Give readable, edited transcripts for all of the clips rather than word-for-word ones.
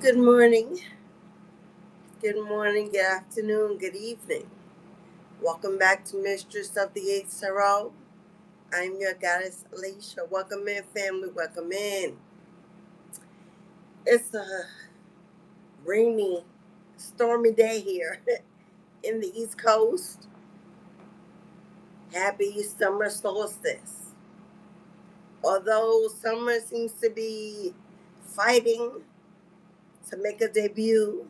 Good morning, good afternoon, good evening. Welcome back to Mistress of the Eighth Tarot. I'm your goddess Alicia. Welcome in, family. Welcome in. It's a rainy, stormy day here in the East Coast. Happy summer solstice. Although summer seems to be fighting to make a debut,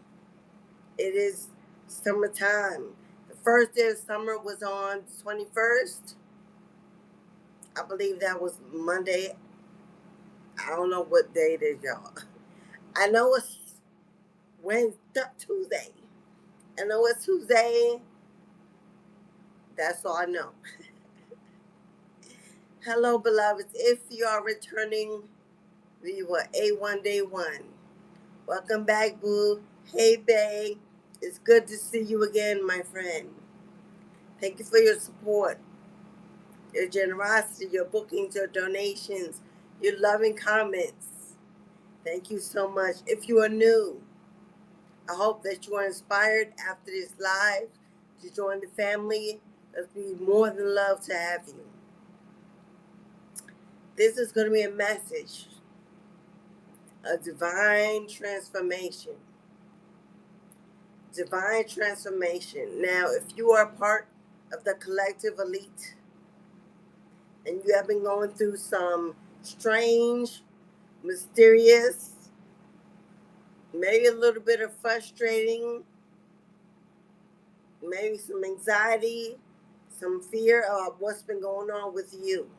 it is summertime. The first day of summer was on the 21st. I believe that was Monday. I don't know what day it is, y'all. I know it's Tuesday. I know it's Tuesday. That's all I know. Hello, beloveds. If you are returning viewer, A1 Day 1. Welcome back, boo. Hey, babe. It's good to see you again, my friend. Thank you for your support, your generosity, your bookings, your donations, your loving comments. Thank you so much. If you are new, I hope that you are inspired after this live to join the family. Let's be more than love to have you. This is going to be a message of divine transformation. Divine transformation. Now, if you are part of the collective elite and you have been going through some strange, mysterious, maybe a little bit of frustrating, maybe some anxiety, some fear of what's been going on with you.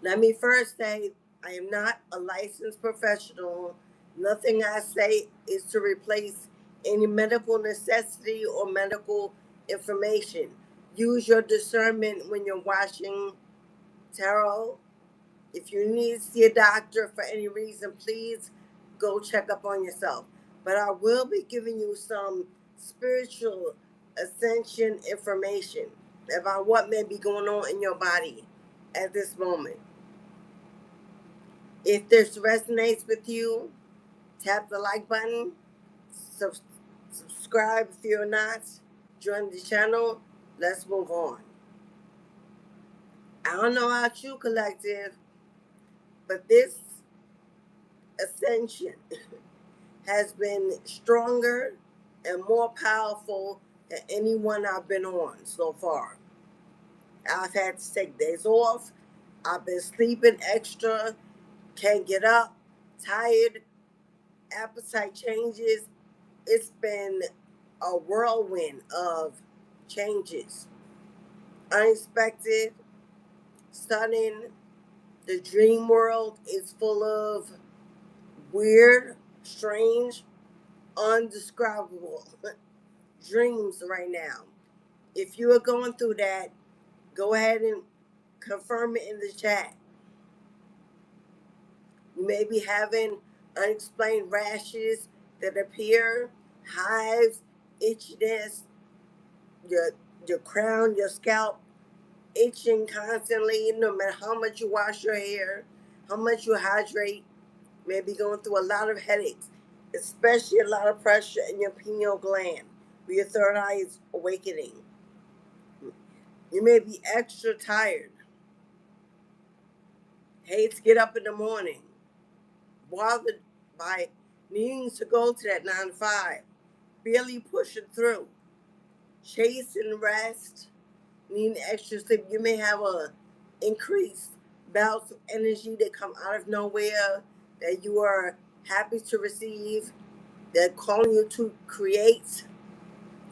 Let me first say, I am not a licensed professional. Nothing I say is to replace any medical necessity or medical information. Use your discernment when you're watching tarot. If you need to see a doctor for any reason, please go check up on yourself. But I will be giving you some spiritual ascension information about what may be going on in your body at this moment. If this resonates with you, tap the like button, subscribe if you're not, join the channel. Let's move on. I don't know about you, collective, but this ascension has been stronger and more powerful than any one I've been on so far. I've had to take days off. I've been sleeping extra, can't get up, tired, appetite changes. It's been a whirlwind of changes. Unexpected, sudden. The dream world is full of weird, strange, undescribable dreams right now. If you are going through that, go ahead and confirm it in the chat. You may be having unexplained rashes that appear, hives, itchiness, your crown, your scalp itching constantly, no matter how much you wash your hair, how much you hydrate. You may be going through a lot of headaches, especially a lot of pressure in your pineal gland, where your third eye is awakening. You may be extra tired, hate to get up in the morning, bothered by needing to go to that 9 to 5, barely pushing through, chasing rest, needing extra sleep. You may have a increased bouts of energy that come out of nowhere that you are happy to receive, that calling you to create,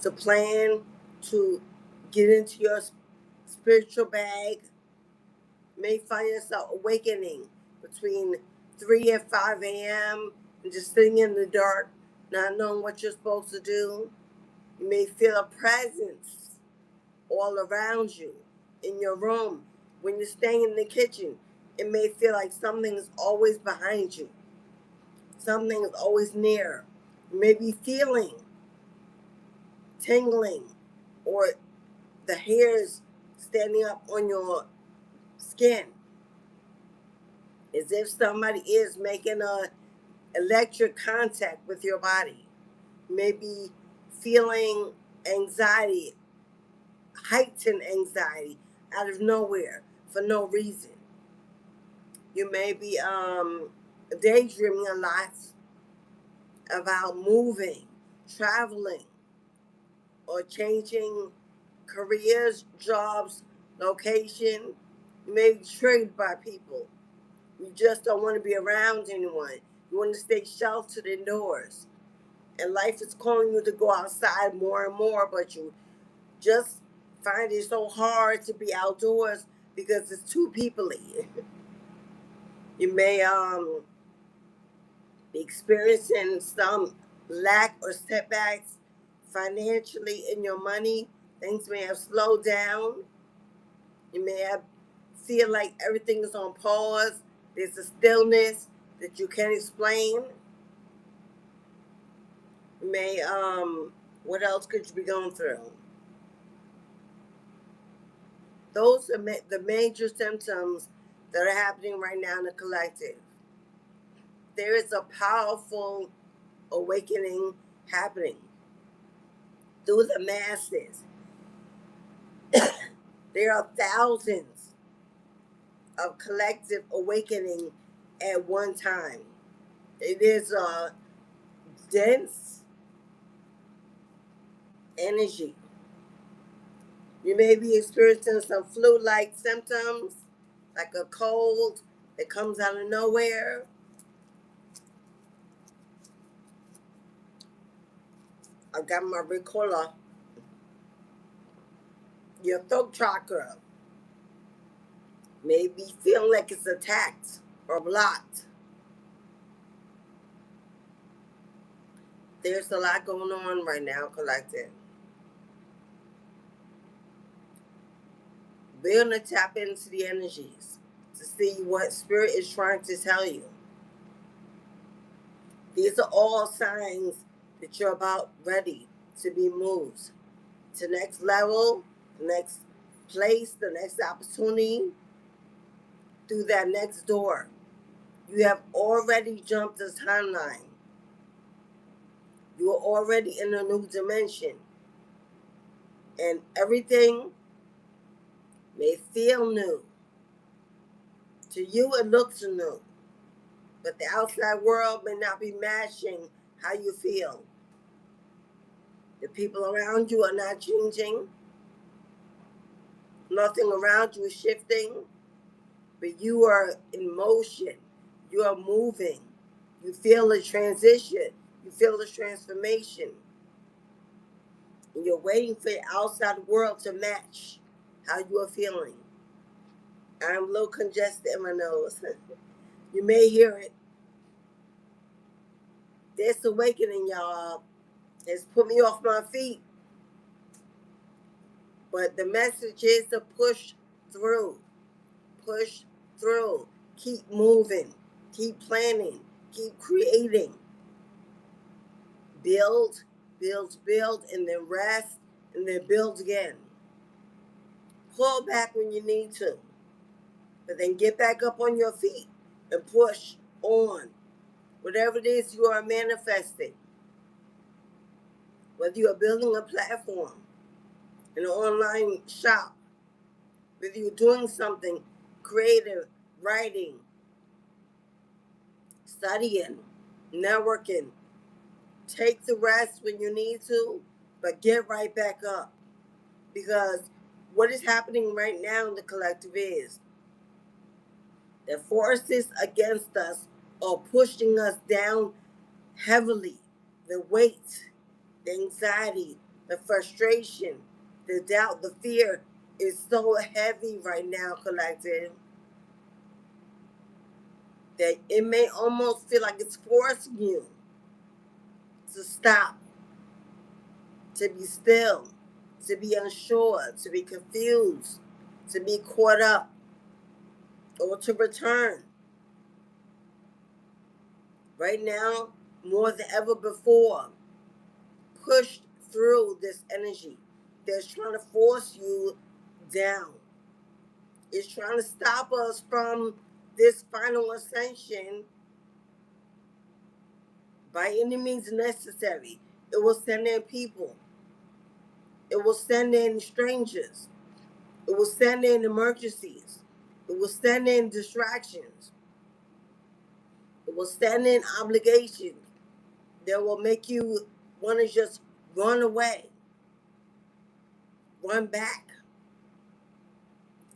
to plan, to get into your spiritual bag. You may find yourself awakening between 3 and 5 a.m. and just sitting in the dark, not knowing what you're supposed to do. You may feel a presence all around you in your room. When you're staying in the kitchen, it may feel like something is always behind you. Something is always near. You may be feeling tingling or the hairs standing up on your skin, as if somebody is making a electric contact with your body. You may be feeling anxiety, heightened anxiety out of nowhere for no reason. You may be daydreaming a lot about moving, traveling, or changing careers, jobs, location. You may be triggered by people. You just don't want to be around anyone. You want to stay sheltered indoors. And life is calling you to go outside more and more, but you just find it so hard to be outdoors because it's too peoply. You may be experiencing some lack or setbacks financially in your money. Things may have slowed down. You may have feel like everything is on pause. There's a stillness that you can't explain. You may what else could you be going through? Those are the major symptoms that are happening right now in the collective. There is a powerful awakening happening through the masses. There are thousands of collective awakening at one time. It is a dense energy. You may be experiencing some flu-like symptoms, like a cold that comes out of nowhere. I got my Ricola. Your throat chakra may be feeling like it's attacked or blocked. There's a lot going on right now, collective. We're going to tap into the energies to see what Spirit is trying to tell you. These are all signs that you're about ready to be moved to the next level, the next place, the next opportunity, through that next door. You have already jumped the timeline. You are already in a new dimension. And everything may feel new. To you, it looks new. But the outside world may not be matching how you feel. The people around you are not changing. Nothing around you is shifting. But you are in motion. You are moving. You feel a transition. You feel a transformation. And you're waiting for the outside world to match how you are feeling. I'm a little congested in my nose. You may hear it. This awakening, y'all, has put me off my feet. But the message is to push through. Push through. Keep moving. Keep planning. Keep creating. Build, build, and then rest, and then build again. Pull back when you need to. But then get back up on your feet and push on. Whatever it is you are manifesting. Whether you are building a platform, an online shop, whether you're doing something creative, writing, studying, networking, take the rest when you need to, but get right back up. Because what is happening right now in the collective is the forces against us are pushing us down heavily. The weight, the anxiety, the frustration, the doubt, the fear is so heavy right now, collective, that it may almost feel like it's forcing you to stop, to be still, to be unsure, to be confused, to be caught up, or to return. Right now, more than ever before, push through this energy that's trying to force you down. It's trying to stop us from this final ascension by any means necessary. It will send in people. It will send in strangers. It will send in emergencies. It will send in distractions. It will send in obligations that will make you want to just run away, run back,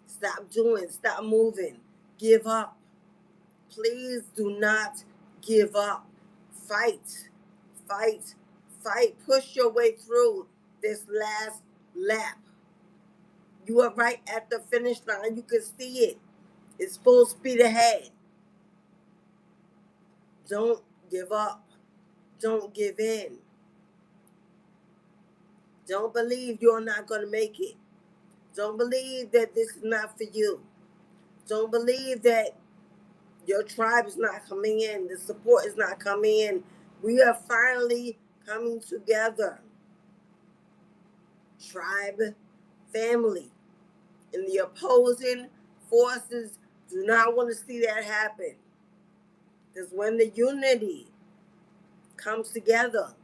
stop doing, stop moving, give up. Please do not give up. Fight, fight, fight. Push your way through this last lap. You are right at the finish line. You can see it. It's full speed ahead. Don't give up. Don't give in. Don't believe you're not going to make it. Don't believe that this is not for you. Don't believe that your tribe is not coming in. The support is not coming in. We are finally coming together. Tribe, family. And the opposing forces do not want to see that happen. Because when the unity comes together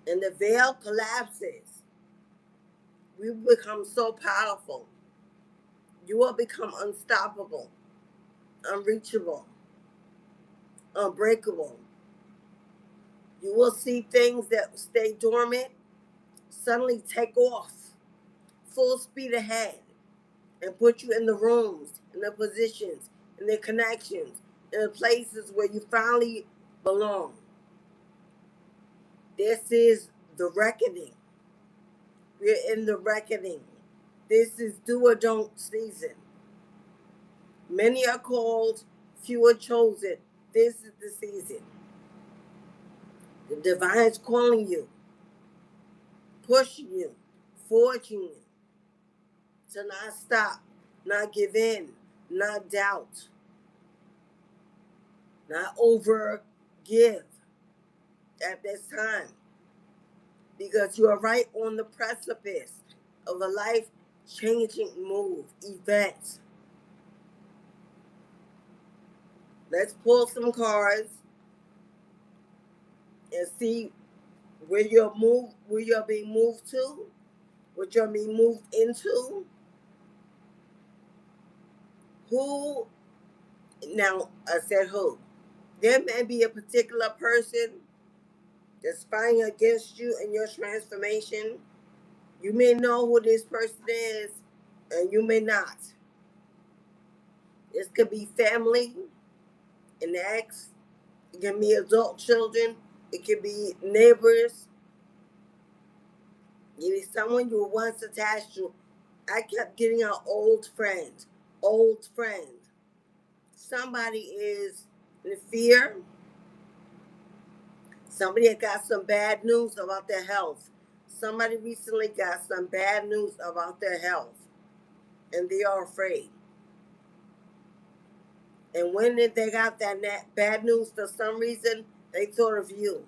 and the veil collapses, we become so powerful. You will become unstoppable, unreachable, unbreakable. You will see things that stay dormant suddenly take off full speed ahead and put you in the rooms, in the positions, in the connections, in the places where you finally belong. This is the reckoning. We're in the reckoning. This is do or don't season. Many are called, few are chosen. This is the season. The divine's calling you, pushing you, forging you to not stop, not give in, not doubt, not over give at this time. Because you are right on the precipice of a life-changing move, event. Let's pull some cards and see where you're being moved to, what you're being moved into. Who, now I said who. There may be a particular person that's fighting against you in your transformation. You may know who this person is, and you may not. This could be family, an ex, it can be adult children, it could be neighbors, maybe someone you were once attached to. I kept getting an old friend, old friend. Somebody is in fear. Somebody had got some bad news about their health. Somebody recently got some bad news about their health, and they are afraid. And when they got that bad news, for some reason, they thought of you.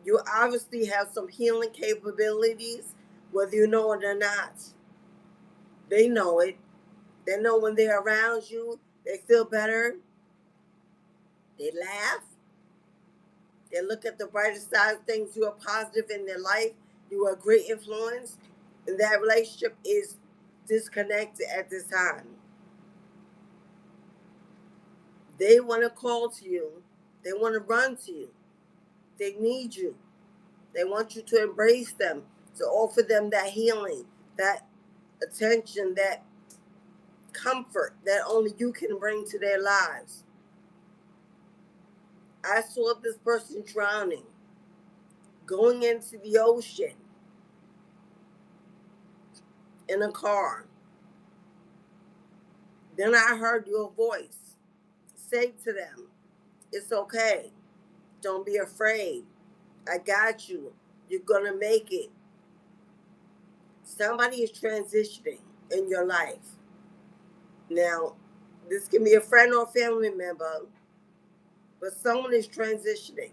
You obviously have some healing capabilities, whether you know it or not. They know it. They know when they're around you, they feel better. They laugh. They look at the brighter side of things. You are positive in their life. You are a great influence. And that relationship is disconnected at this time. They want to call to you. They want to run to you. They need you. They want you to embrace them, to offer them that healing, that attention, that comfort that only you can bring to their lives. I saw this person drowning, going into the ocean in a car. Then I heard your voice say to them, it's okay. Don't be afraid. I got you. You're going to make it. Somebody is transitioning in your life. Now, this can be a friend or a family member, but someone is transitioning.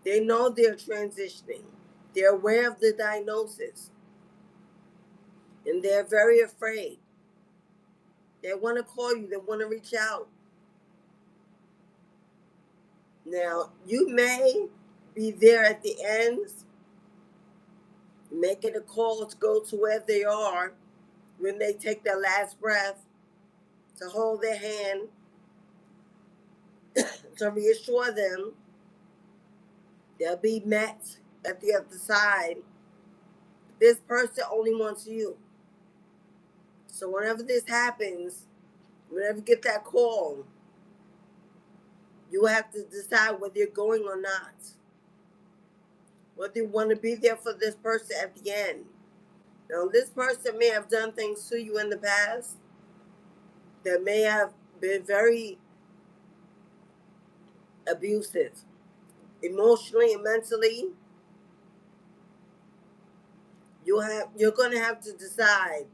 They know they're transitioning. They're aware of the diagnosis. And they're very afraid. They want to call you. They want to reach out. Now, you may be there at the end, making a call to go to where they are when they take their last breath, to hold their hand, to reassure them they'll be met at the other side. This person only wants you. So whenever this happens, whenever you get that call, you have to decide whether you're going or not. Whether you want to be there for this person at the end. Now, this person may have done things to you in the past that may have been very abusive, emotionally and mentally. You're going to have to decide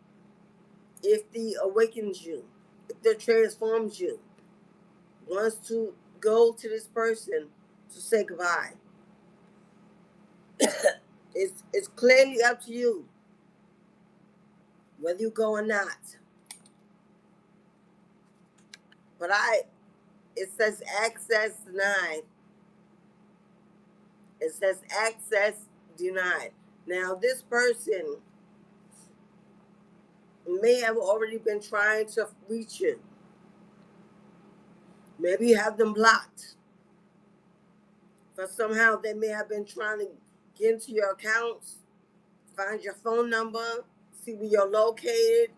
if they awakens you, if they transforms you, wants to go to this person to say goodbye. It's clearly up to you whether you go or not. But it says access denied. It says access denied. Now, this person may have already been trying to reach you. Maybe you have them blocked. But somehow they may have been trying to get into your accounts, find your phone number, see where you're located.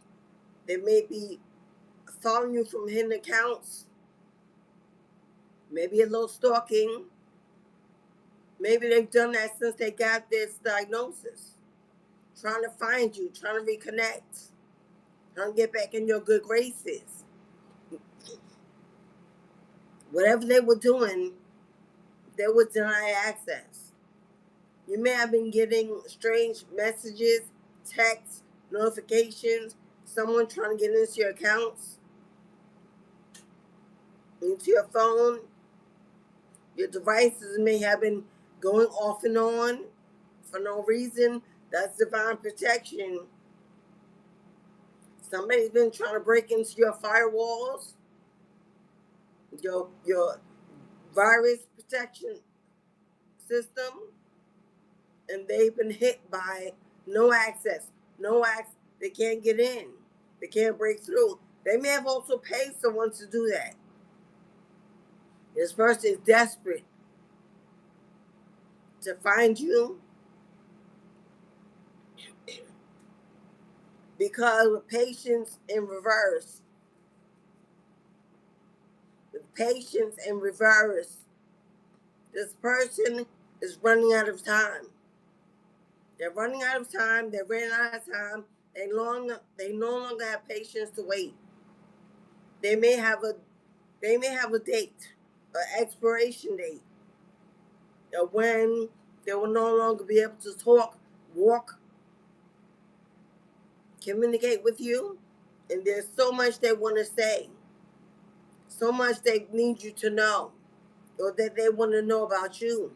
They may be following you from hidden accounts. Maybe a little stalking. Maybe they've done that since they got this diagnosis. Trying to find you, trying to reconnect, trying to get back in your good graces. Whatever they were doing, they would deny access. You may have been getting strange messages, texts, notifications, someone trying to get into your accounts, into your phone. Your devices may have been going off and on for no reason. That's divine protection. Somebody's been trying to break into your firewalls, your virus protection system, and they've been hit by no access. They can't get in. They can't break through. They may have also paid someone to do that. This person is desperate to find you because with patience in reverse, this person is running out of time. They're running out of time. They're running out of time. They no longer have patience to wait. They may have a date, an expiration date, of when they will no longer be able to talk, walk, communicate with you. And there's so much they want to say, so much they need you to know, or that they want to know about you,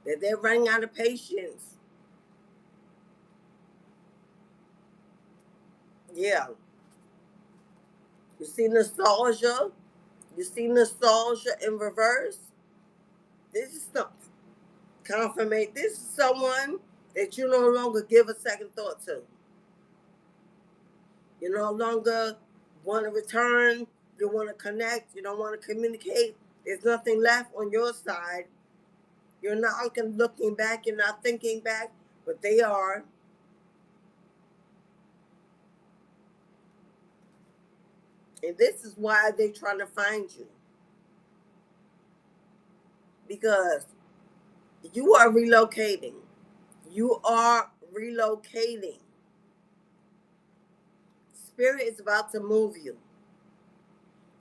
that they're running out of patience. Yeah. You see nostalgia? You see nostalgia in reverse? This is some confirmation. This is someone that you no longer give a second thought to. You no longer want to return. You want to connect. You don't want to communicate. There's nothing left on your side. You're not looking back. You're not thinking back, but they are. And this is why they're trying to find you. Because you are relocating. You are relocating. Spirit is about to move you.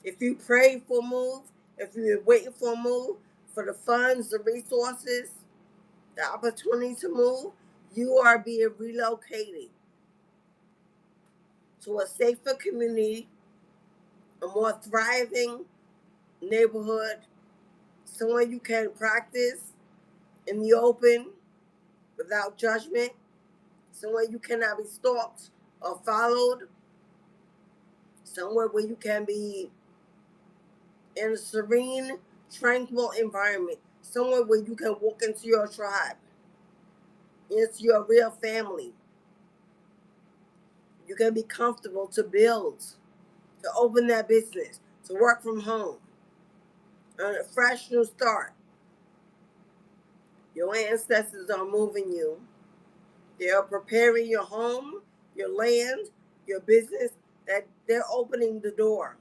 If you pray for a move, if you're waiting for a move, for the funds, the resources, the opportunity to move, you are being relocated to a safer community, a more thriving neighborhood, somewhere you can practice in the open without judgment, somewhere you cannot be stalked or followed, somewhere where you can be in a serene, tranquil environment, somewhere where you can walk into your tribe, into your real family. You can be comfortable to build, to open that business, to work from home, on a fresh new start. Your ancestors are moving you. They are preparing your home, your land, your business, that they're opening the door.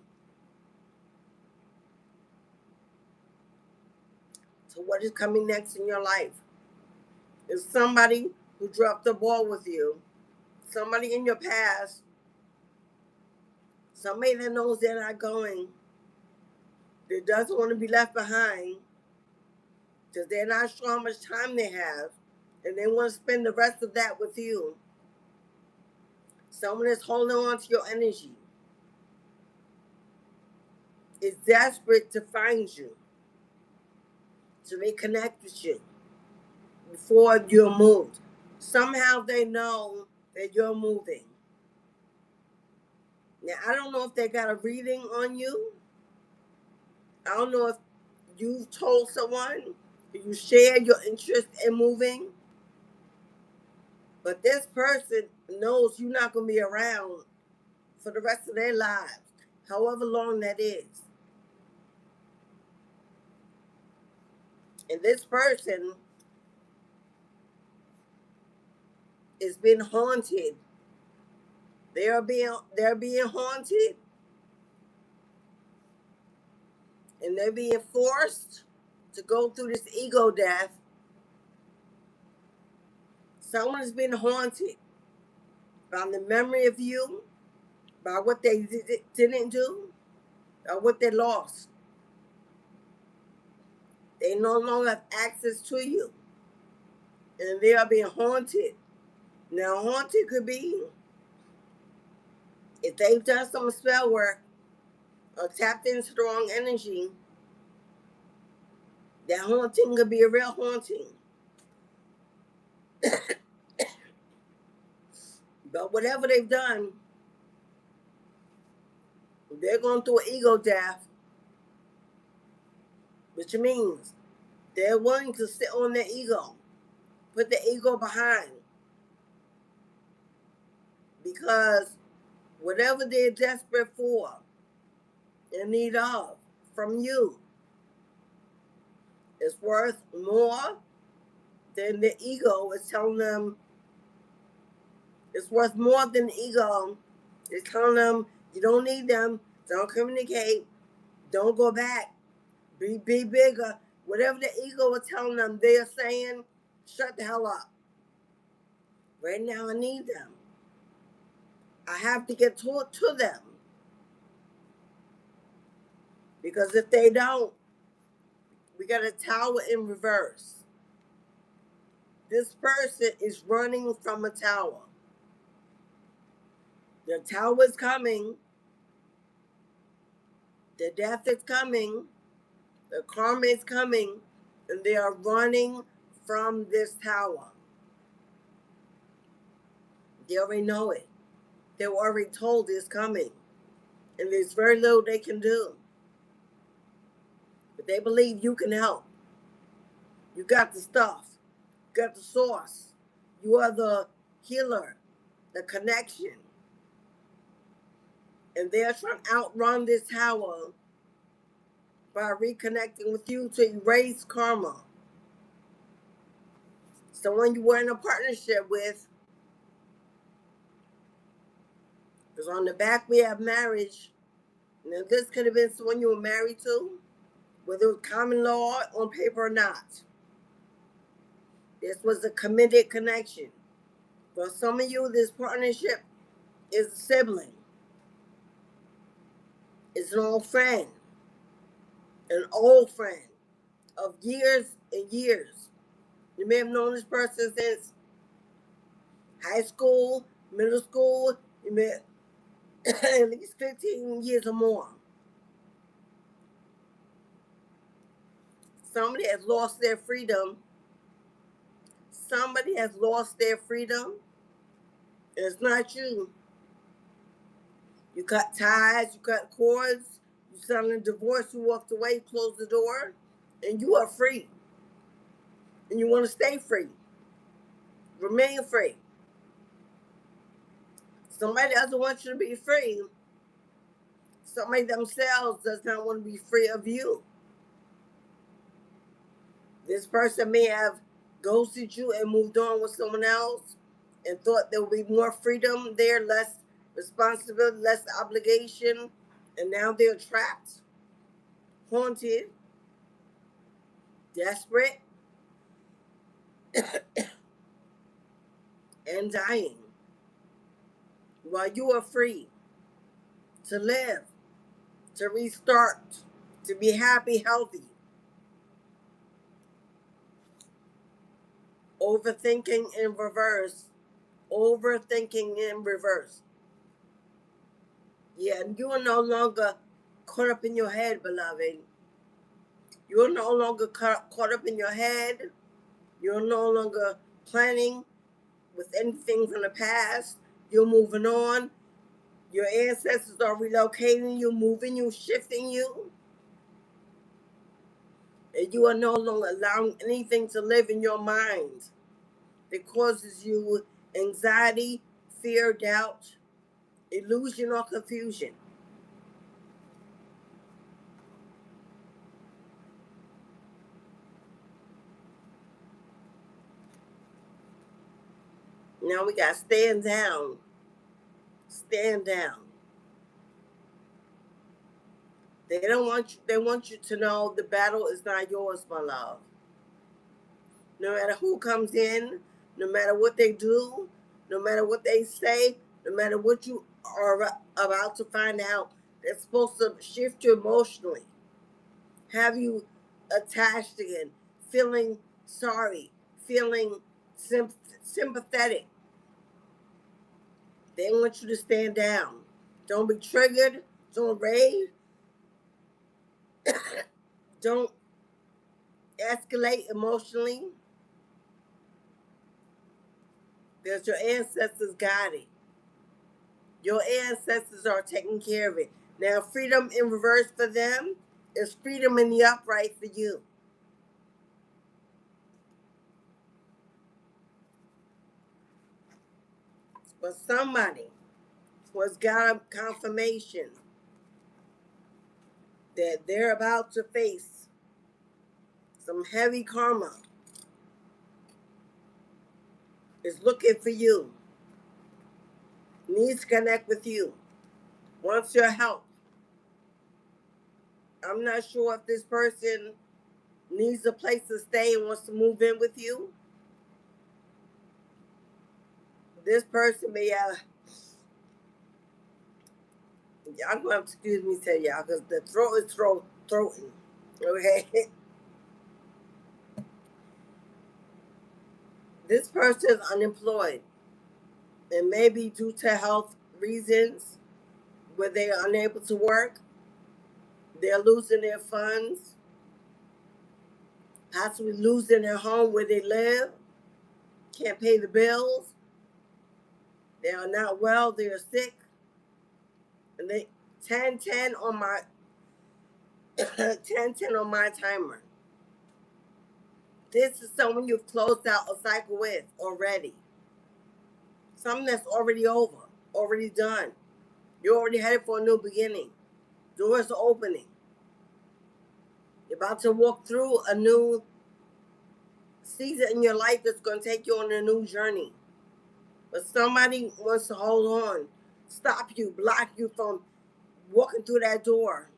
So what is coming next in your life? Is somebody who dropped the ball with you, somebody in your past, somebody that knows they're not going, that doesn't want to be left behind, because they're not sure how much time they have, and they want to spend the rest of that with you. Someone that's holding on to your energy is desperate to find you, to reconnect with you before you're moved. Somehow they know that you're moving. Now, I don't know if they got a reading on you. I don't know if you've told someone, you share your interest in moving, but this person knows you're not going to be around for the rest of their lives, however long that is. And this person is being haunted. They're being haunted, and they're being forced to go through this ego death. Someone has been haunted by the memory of you, by what they didn't do, or what they lost. They no longer have access to you, and they are being haunted. Now, haunted could be if they've done some spell work or tapped into the wrong energy. That haunting could be a real haunting. But whatever they've done, they're going through an ego death, which means they're willing to sit on their ego, put the ego behind, because whatever they're desperate for, in need of, from you, is worth more than the ego is telling them. It's worth more than the ego is telling them you don't need them, don't communicate, don't go back, be bigger. Whatever the ego is telling them, they are saying, shut the hell up. Right now I need them. I have to get to them. Because if they don't, we got a tower in reverse. This person is running from a tower. The tower is coming. The death is coming. The karma is coming. And they are running from this tower. They already know it. They were already told it's coming. And there's very little they can do. But they believe you can help. You got the stuff. You got the source. You are the healer, the connection. And they're trying to outrun this tower by reconnecting with you to erase karma. Someone you were in a partnership with, because on the back we have marriage. Now this could have been someone you were married to, whether it was common law on paper or not. This was a committed connection. For some of you, this partnership is a sibling. It's an old friend of years and years. You may have known this person since high school, middle school. You may at least 15 years or more. Somebody has lost their freedom. Somebody has lost their freedom. It's not you. You cut ties, you cut cords, you You signed a divorce, you walked away, closed the door, and you are free. And you want to stay free. Remain free. Somebody doesn't want you to be free. Somebody themselves does not want to be free of you. This person may have ghosted you and moved on with someone else and thought there would be more freedom there, less responsibility, less obligation, and now they're trapped, haunted, desperate, and dying. While you are free to live, to restart, to be happy, healthy. Overthinking in reverse. Overthinking in reverse. Yeah, you are no longer caught up in your head, beloved. You're no longer caught up in your head. You're no longer planning with anything from the past. You're moving on. Your ancestors are relocating you, moving you, shifting you. And you are no longer allowing anything to live in your mind that causes you anxiety, fear, doubt, illusion, or confusion. Now we got stand down. Stand down. They don't want you. They want you to know the battle is not yours, my love. No matter who comes in, no matter what they do, no matter what they say, no matter what you are about to find out, they're supposed to shift you emotionally, have you attached again, feeling sorry, feeling sympathetic. They want you to stand down. Don't be triggered. Don't rage. Don't escalate emotionally. There's your ancestors guiding. Your ancestors are taking care of it. Now, freedom in reverse for them is freedom in the upright for you. But somebody who has got a confirmation that they're about to face some heavy karma is looking for you, needs to connect with you, wants your help. I'm not sure if this person needs a place to stay and wants to move in with you. This person may y'all gonna have to excuse me tell y'all because the throat is throating. Okay? This person is unemployed. And maybe due to health reasons where they are unable to work, they're losing their funds, possibly losing their home where they live, can't pay the bills, they are not well, they're sick, and they 10-10 on my 10-10 on my timer. This is someone you've closed out a cycle with already. Something that's already over, already done. You're already headed for a new beginning. Doors are opening. You're about to walk through a new season in your life that's going to take you on a new journey. But somebody wants to hold on, stop you, block you from walking through that door.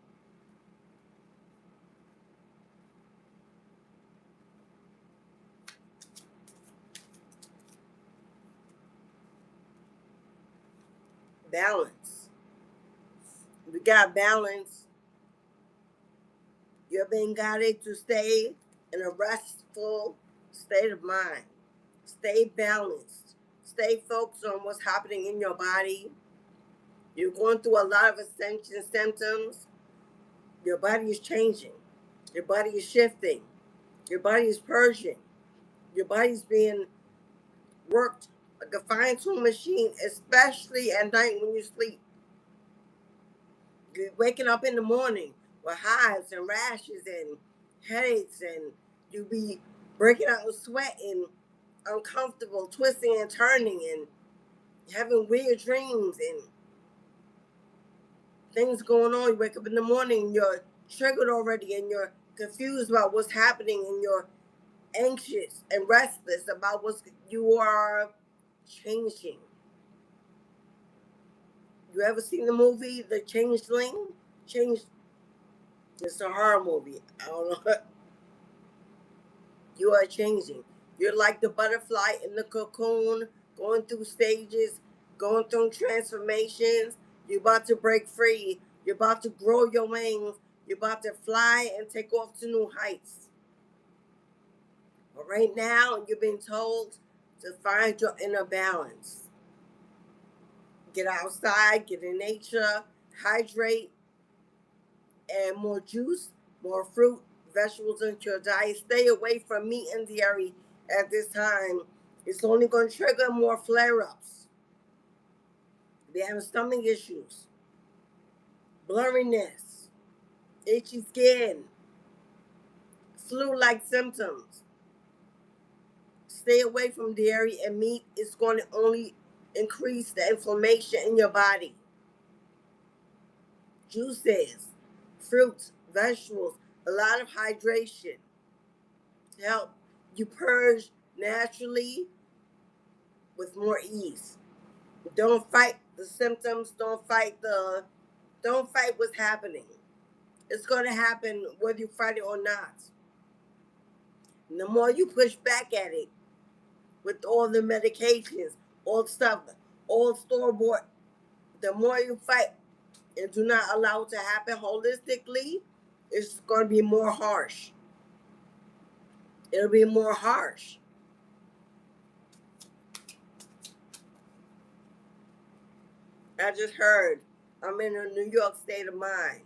Balance. We got balance. You're being guided to stay in a restful state of mind. Stay balanced. Stay focused on what's happening in your body. You're going through a lot of ascension symptoms. Your body is changing. Your body is shifting. Your body is purging. Your body's being worked like a fine-tuned machine, especially at night when you sleep. You're waking up in the morning with hives and rashes and headaches, and you be breaking out in sweat and uncomfortable, twisting and turning, and having weird dreams and things going on. You wake up in the morning, you're triggered already, and you're confused about what's happening, and you're anxious and restless about what you are changing. You ever seen the movie The Changeling? Change. It's a horror movie. I don't know. You are changing. You're like the butterfly in the cocoon, going through stages, going through transformations. You're about to break free. You're about to grow your wings. You're about to fly and take off to new heights. But right now, you're being told to find your inner balance. Get outside, get in nature, hydrate, add more juice, more fruit, vegetables into your diet. Stay away from meat and dairy at this time. It's only going to trigger more flare-ups. They're having stomach issues, blurriness, itchy skin, flu-like symptoms. Stay away from dairy and meat. It's going to only increase the inflammation in your body. Juices, fruits, vegetables, a lot of hydration to help you purge naturally with more ease. Don't fight the symptoms. Don't fight what's happening. It's going to happen whether you fight it or not. And the more you push back at it with all the medications, all the stuff, all store-bought, the more you fight and do not allow it to happen holistically, it's going to be more harsh. It'll be more harsh. I just heard I'm in a New York state of mind.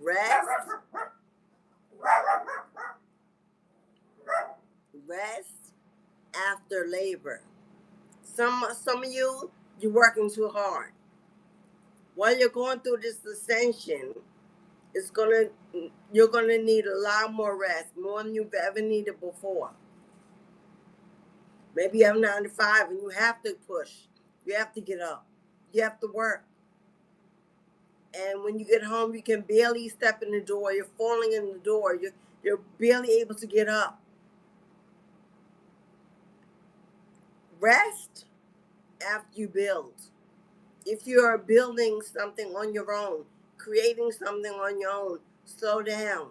Rest, rest after labor. Some of you, you're working too hard. While you're going through this ascension, you're gonna need a lot more rest, more than you've ever needed before. Maybe you have 9 to 5 and you have to push. You have to get up. You have to work. And when you get home, you can barely step in the door. You're falling in the door. You're barely able to get up. Rest after you build. If you're building something on your own, creating something on your own, slow down.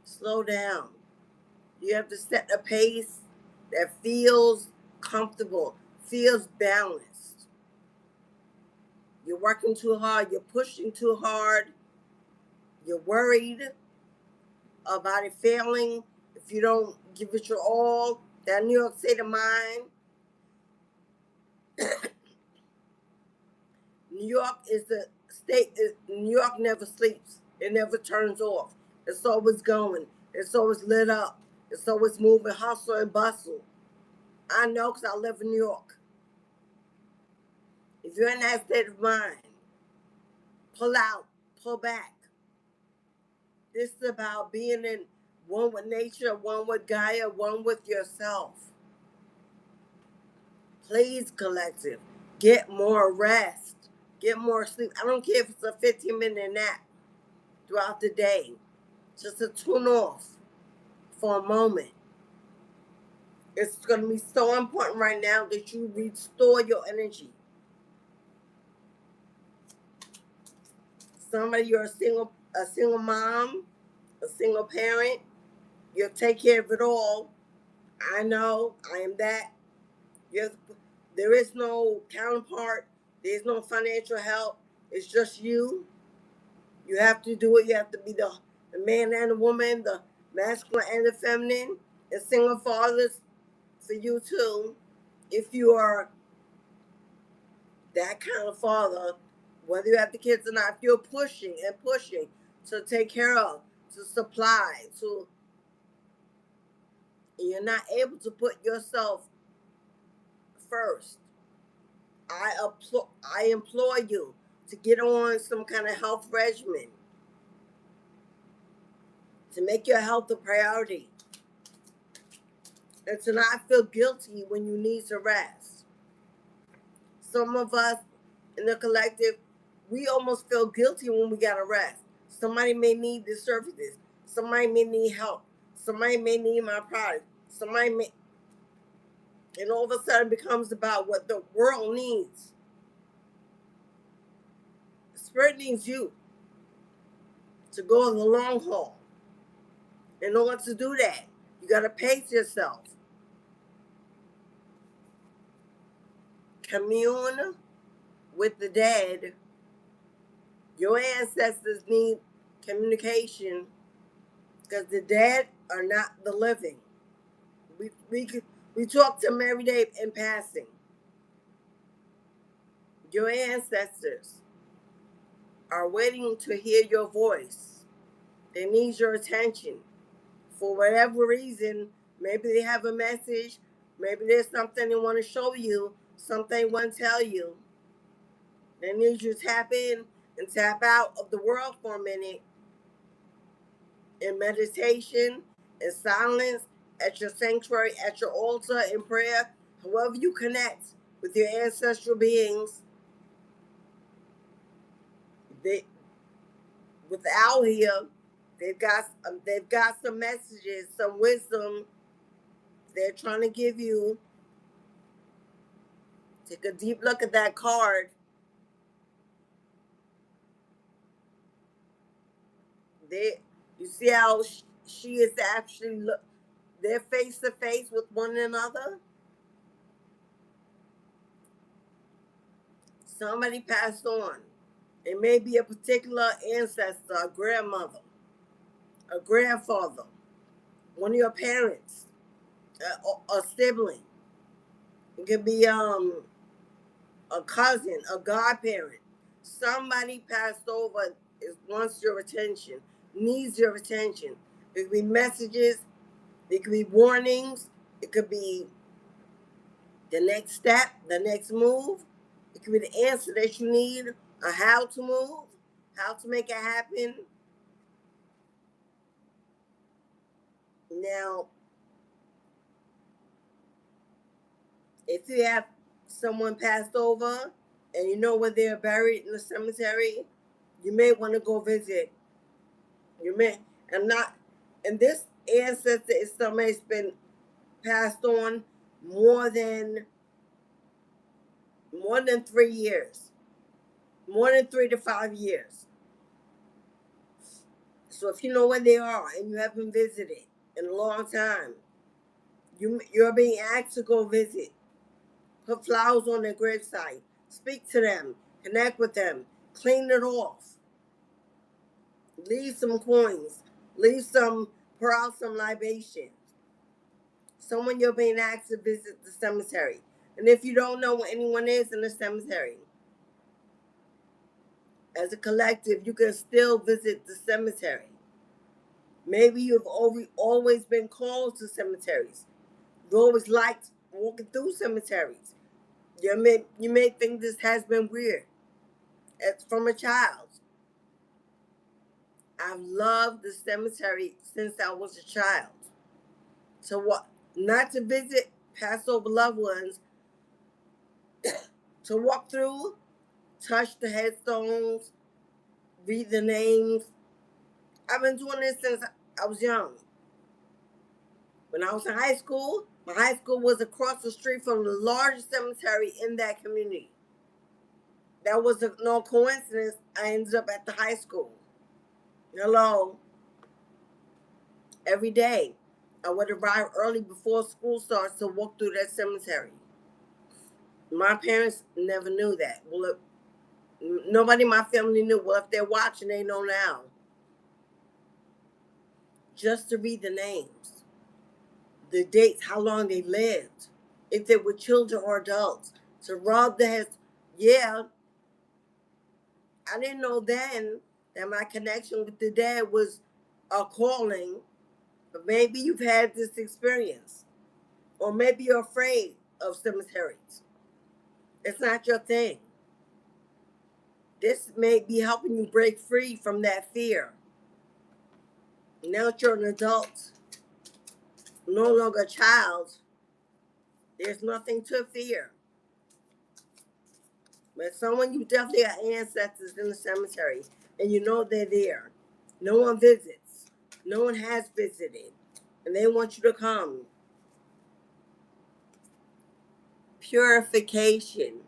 Slow down. You have to set a pace that feels comfortable, feels balanced. You're working too hard, you're pushing too hard, you're worried about it failing if you don't give it your all. That New York state of mind. New York is the state. New York never sleeps. It never turns off. It's always going. It's always lit up. It's always moving, hustle and bustle. I know because I live in New York. If you're in that state of mind, pull out, pull back. This is about being in one with nature, one with Gaia, one with yourself. Please, collective, get more rest, get more sleep. I don't care if it's a 15-minute nap throughout the day, just to tune off for a moment. It's going to be so important right now that you restore your energy. Somebody, you're a single mom, a single parent. You'll take care of it all. I know, I am that. There is no counterpart. There's no financial help. It's just you. You have to do it. You have to be the man and the woman, the masculine and the feminine. And single fathers for you too. If you are that kind of father, whether you have the kids or not, if you're pushing and pushing to take care of, to supply, to and you're not able to put yourself first, I implore you to get on some kind of health regimen, to make your health a priority, and to not feel guilty when you need to rest. Some of us in the collective, we almost feel guilty when we gotta rest. Somebody may need the services. Somebody may need help. Somebody may need my product. Somebody may, and all of a sudden it becomes about what the world needs. Spirit needs you to go the long haul. In order to do that, you gotta pace yourself. Commune with the dead. Your ancestors need communication because the dead are not the living. We talk to them every day in passing. Your ancestors are waiting to hear your voice. They need your attention. For whatever reason, maybe they have a message, maybe there's something they want to show you, something they want to tell you. They need you to tap in and tap out of the world for a minute in meditation, in silence, at your sanctuary, at your altar, in prayer, however you connect with your ancestral beings. They, without here, they've got some messages, some wisdom they're trying to give you. Take a deep look at that card. You see how she is actually look. They're face to face with one another. Somebody passed on. It may be a particular ancestor, a grandmother, a grandfather, one of your parents, a sibling. It could be a cousin, a godparent. Somebody passed over wants your attention, needs your attention. It could be messages, it could be warnings, it could be the next step, the next move. It could be the answer that you need, or how to move, how to make it happen. Now, if you have someone passed over and you know where they're buried in the cemetery, you may want to go visit. You may, I'm not, and this ancestor is somebody's been passed on more than 3 years, more than 3 to 5 years. So if you know where they are and you haven't visited in a long time, you're being asked to go visit. Put flowers on their gravesite. Speak to them. Connect with them. Clean it off. Leave some coins. Pour out some libations. Someone you're being asked to visit the cemetery. And if you don't know where anyone is in the cemetery, as a collective, you can still visit the cemetery. Maybe you've always been called to cemeteries. You always liked walking through cemeteries. You may think this has been weird. It's from a child. I've loved the cemetery since I was a child. So what? Not to visit past over loved ones, to walk through, touch the headstones, read the names. I've been doing this since I was young. When I was in high school, my high school was across the street from the largest cemetery in that community. That was no coincidence. I ended up at the high school. Hello. Every day, I would arrive early before school starts to walk through that cemetery. My parents never knew that. Well, nobody in my family knew. Well, if they're watching, they know now. Just to read the names, the dates, how long they lived, if they were children or adults, to rub their heads. Yeah, I didn't know then that my connection with the dead was a calling. But maybe you've had this experience, or maybe you're afraid of cemeteries. It's not your thing. This may be helping you break free from that fear. Now that you're an adult, no longer a child, there's nothing to fear. But someone, you definitely got ancestors in the cemetery, and you know they're there. No one visits. No one has visited. And they want you to come. Purification.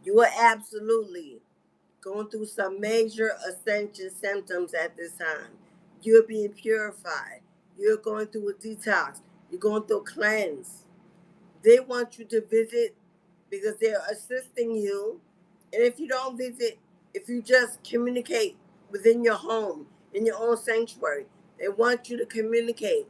You are absolutely going through some major ascension symptoms at this time. You're being purified. You're going through a detox. You're going through a cleanse. They want you to visit because they're assisting you. And if you don't visit, if you just communicate within your home, in your own sanctuary, they want you to communicate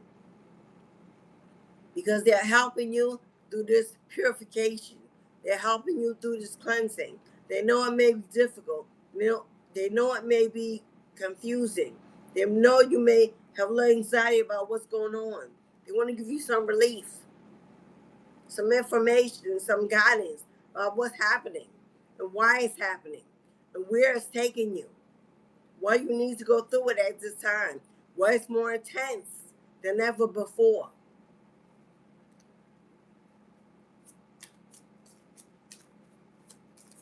because they're helping you through this purification. They're helping you through this cleansing. They know it may be difficult. They know it may be confusing. They know you may have a little anxiety about what's going on. They want to give you some relief, some information, some guidance about what's happening and why it's happening and where it's taking you. Why you need to go through it at this time. Why it's more intense than ever before.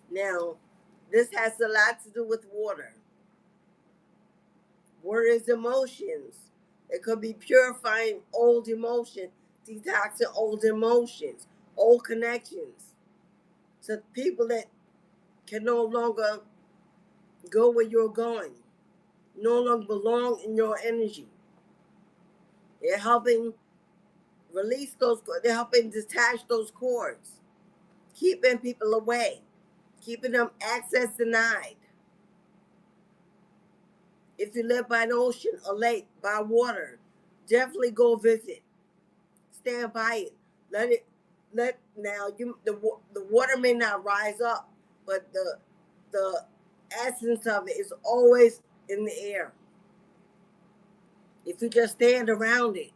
Now, this has a lot to do with water. Water is emotions. It could be purifying old emotions, detoxing old emotions, old connections. So people that can no longer go where you're going, no longer belong in your energy. They're helping release those, they're helping detach those cords, keeping people away, keeping them access denied. If you live by an ocean, a lake, by water, definitely go visit. Stand by it. Let now you the water may not rise up, but the essence of it is always in the air. If you just stand around it,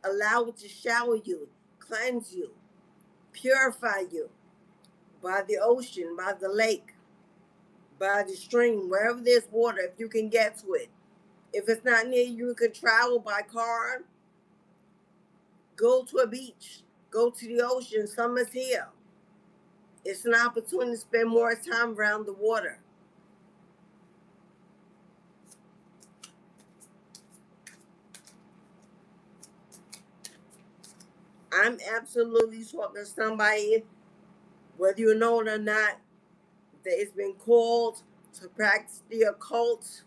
allow it to shower you, cleanse you, purify you by the ocean, by the lake, by the stream, wherever there's water, if you can get to it. If it's not near you, you can travel by car, go to a beach, go to the ocean. Summer's here. It's an opportunity to spend more time around the water. I'm absolutely talking to somebody, whether you know it or not, that it's been called to practice the occult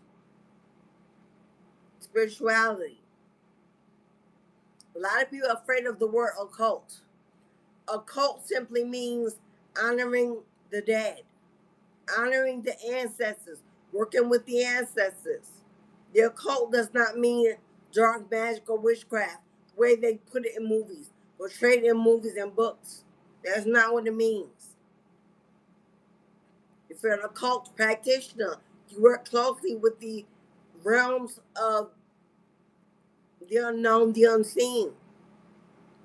spirituality. A lot of people are afraid of the word occult. Occult simply means honoring the dead, honoring the ancestors, working with the ancestors. The occult does not mean dark magic or witchcraft, the way they put it in movies, portrayed in movies and books. That's not what it means. If you're an occult practitioner, you work closely with the realms of the unknown, the unseen.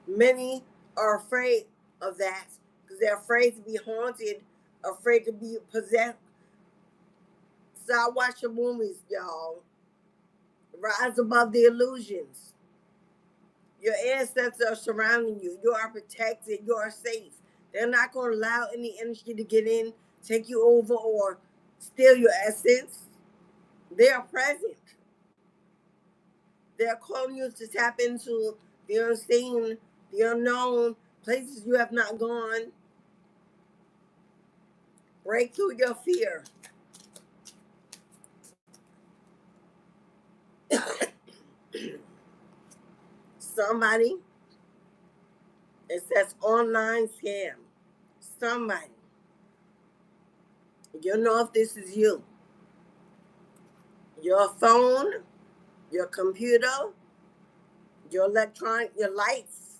Many are afraid of that because they're afraid to be haunted, afraid to be possessed. So I watch the movies, y'all. Rise above the illusions. Your ancestors are surrounding you. You are protected. You are safe. They're not going to allow any energy to get in, take you over, or steal your essence. They are present. They're calling you to tap into the unseen, the unknown, places you have not gone. Break through your fear. Somebody, it says online scam. Somebody, you know if this is you. Your phone, your computer, your electronic, your lights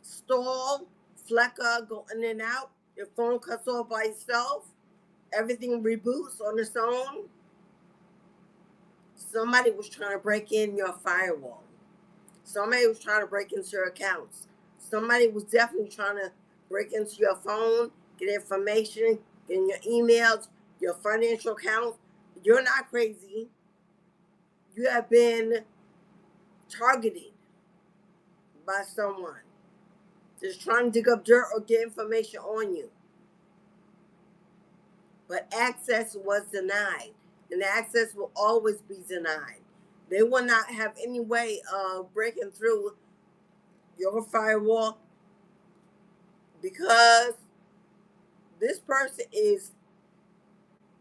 stall, flicker, go in and out. Your phone cuts off by itself. Everything reboots on its own. Somebody was trying to break in your firewall. Somebody was trying to break into your accounts. Somebody was definitely trying to break into your phone, get information, get in your emails, your financial account. You're not crazy. You have been targeted by someone just trying to dig up dirt or get information on you. But access was denied, and access will always be denied. They will not have any way of breaking through your firewall because this person is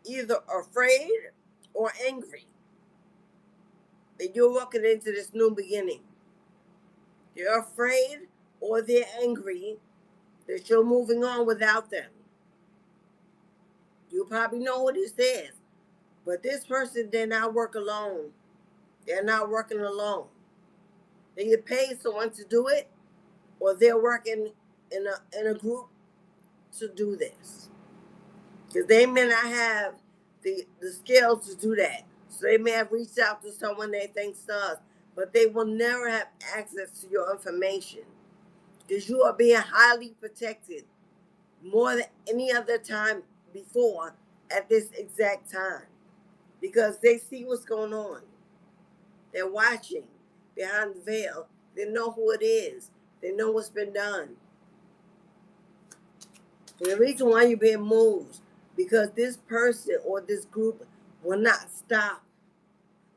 either afraid or angry that you're walking into this new beginning. They're afraid or they're angry that you're moving on without them. You probably know who this is, but this person did not work alone. They're not working alone. They get paid someone to do it, or they're working in a group to do this. Because they may not have the skills to do that. So they may have reached out to someone they think does, but they will never have access to your information. Because you are being highly protected more than any other time before at this exact time. Because they see what's going on. They're watching behind the veil. They know who it is. They know what's been done. And the reason why you're being moved, because this person or this group will not stop.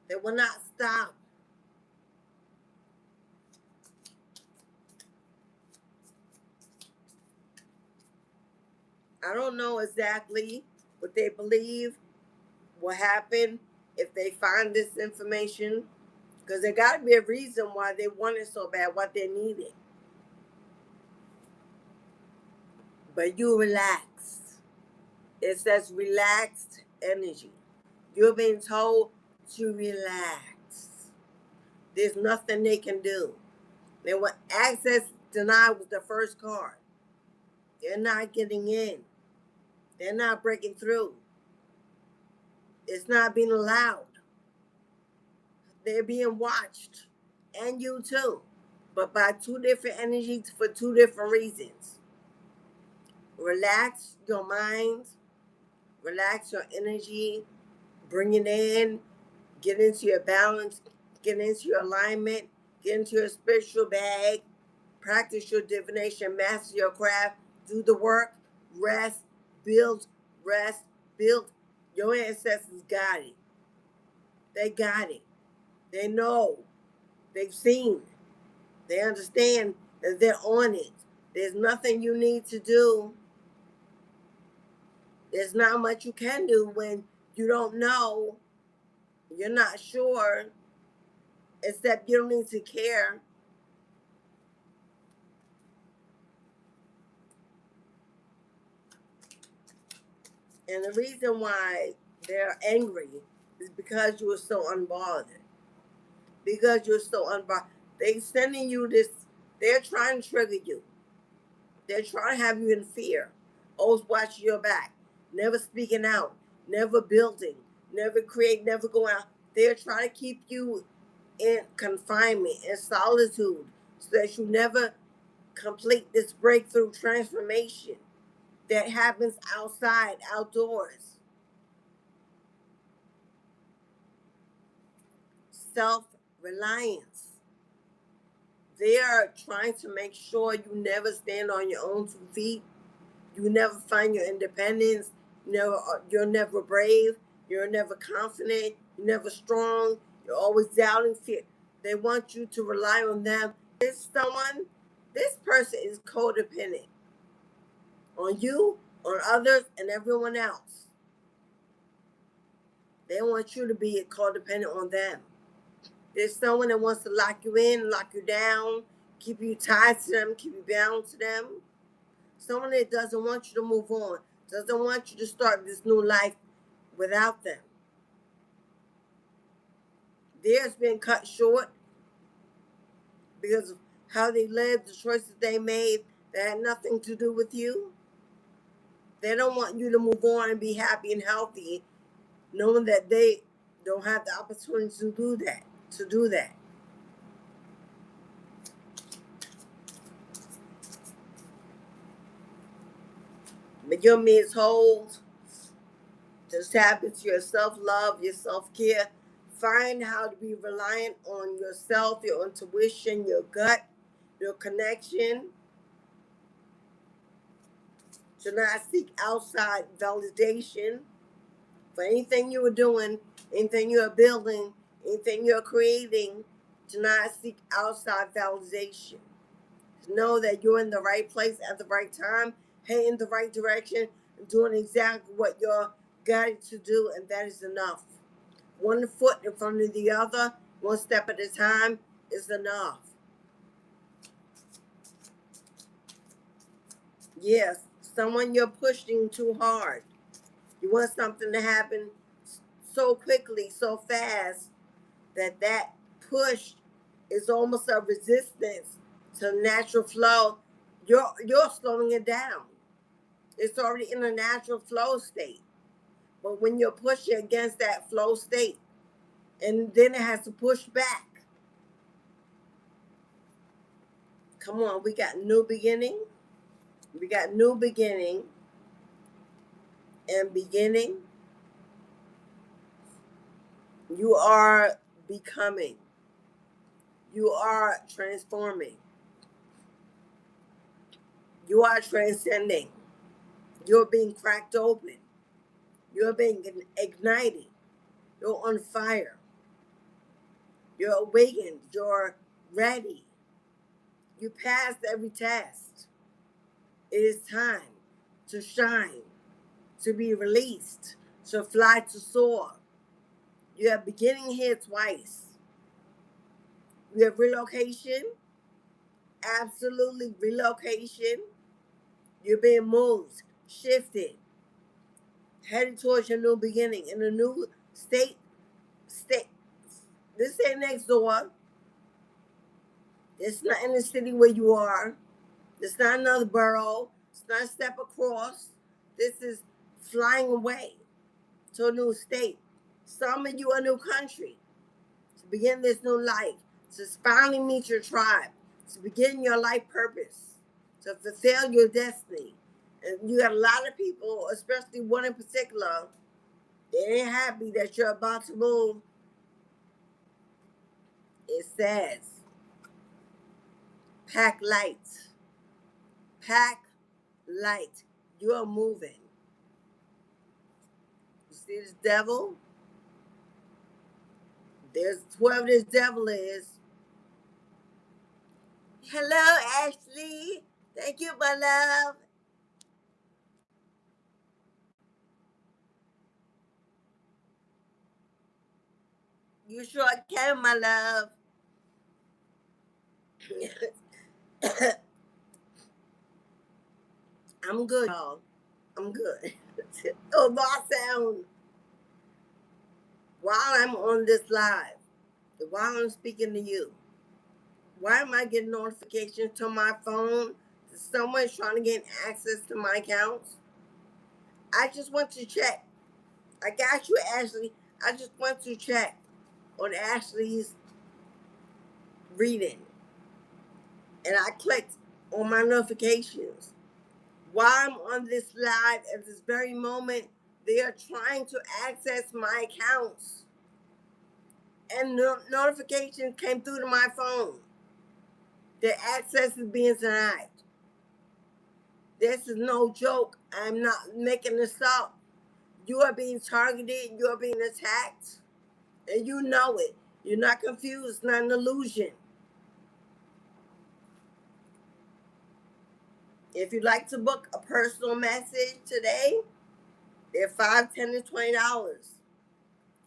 They will not stop. I don't know exactly what they believe will happen if they find this information, because there got to be a reason why they want it so bad, what they need it. But you relax. It says relaxed energy. You're being told to relax. There's nothing they can do. They want access denied with the first card. They're not getting in. They're not breaking through. It's not being allowed. They're being watched. And you too. But by two different energies for two different reasons. Relax your mind. Relax your energy. Bring it in. Get into your balance. Get into your alignment. Get into your spiritual bag. Practice your divination. Master your craft. Do the work. Rest. Build. Rest. Build. Your ancestors got it. They got it. They know. They've seen. They understand that they're on it. There's nothing you need to do. There's not much you can do when you don't know. You're not sure. Except you don't need to care. And the reason why they're angry is because you were so unbothered. Because you're so unbothered. They're sending you this. They're trying to trigger you. They're trying to have you in fear. Always watching your back. Never speaking out. Never building. Never create. Never going out. They're trying to keep you in confinement and solitude so that you never complete this breakthrough transformation that happens outside, outdoors. Self-reliance. They are trying to make sure you never stand on your own 2 feet. You never find your independence. You're never brave. You're never confident. You're never strong. You're always doubting fear. They want you to rely on them. This person is codependent on you, on others, and everyone else. They want you to be codependent on them. There's someone that wants to lock you in, lock you down, keep you tied to them, keep you bound to them. Someone that doesn't want you to move on, doesn't want you to start this new life without them. Theirs been cut short because of how they lived, the choices they made that had nothing to do with you. They don't want you to move on and be happy and healthy, knowing that they don't have the opportunity to do that. To do that. But your means hold. Just tap into your self-love, your self-care. Find how to be reliant on yourself, your intuition, your gut, your connection. Do not seek outside validation for anything you are doing, anything you are building, anything you are creating. Do not seek outside validation. Know that you're in the right place at the right time, heading in the right direction, doing exactly what you're guided to do, and that is enough. One foot in front of the other, one step at a time is enough. Yes, someone you're pushing too hard. You want something to happen so quickly, so fast, that push is almost a resistance to natural flow. You're slowing it down. It's already in a natural flow state. But when you're pushing against that flow state, and then it has to push back. Come on, we got new beginning. We got new beginning and beginning. You are becoming. You are transforming. You are transcending. You're being cracked open. You're being ignited. You're on fire. You're awakened. You're ready. You passed every test. It is time to shine, to be released, to fly, to soar. You have beginning here twice. You have relocation, absolutely relocation. You're being moved, shifted, headed towards your new beginning in a new state. State. This ain't next door. It's not in the city where you are. It's not another borough. It's not a step across. This is flying away to a new state. Some of you a new country to begin this new life, to finally meet your tribe, to begin your life purpose, to fulfill your destiny. And you got a lot of people, especially one in particular, they ain't happy that you're about to move. It says, pack light. Pack light. You're moving. You see this devil? There's whoever this devil is. Hello, Ashley. Thank you, my love. You sure can, my love. I'm good, y'all. I'm good. Oh, boss sound. While I'm on this live, while I'm speaking to you, why am I getting notifications to my phone? Someone's trying to get access to my accounts. I just want to check. I got you, Ashley. I just want to check on Ashley's reading. And I clicked on my notifications. While I'm on this live at this very moment, they are trying to access my accounts. And notifications came through to my phone. The access is being denied. This is no joke. I'm not making this up. You are being targeted. You are being attacked. And you know it. You're not confused. It's not an illusion. If you'd like to book a personal message today, they're $5, $10, and $20.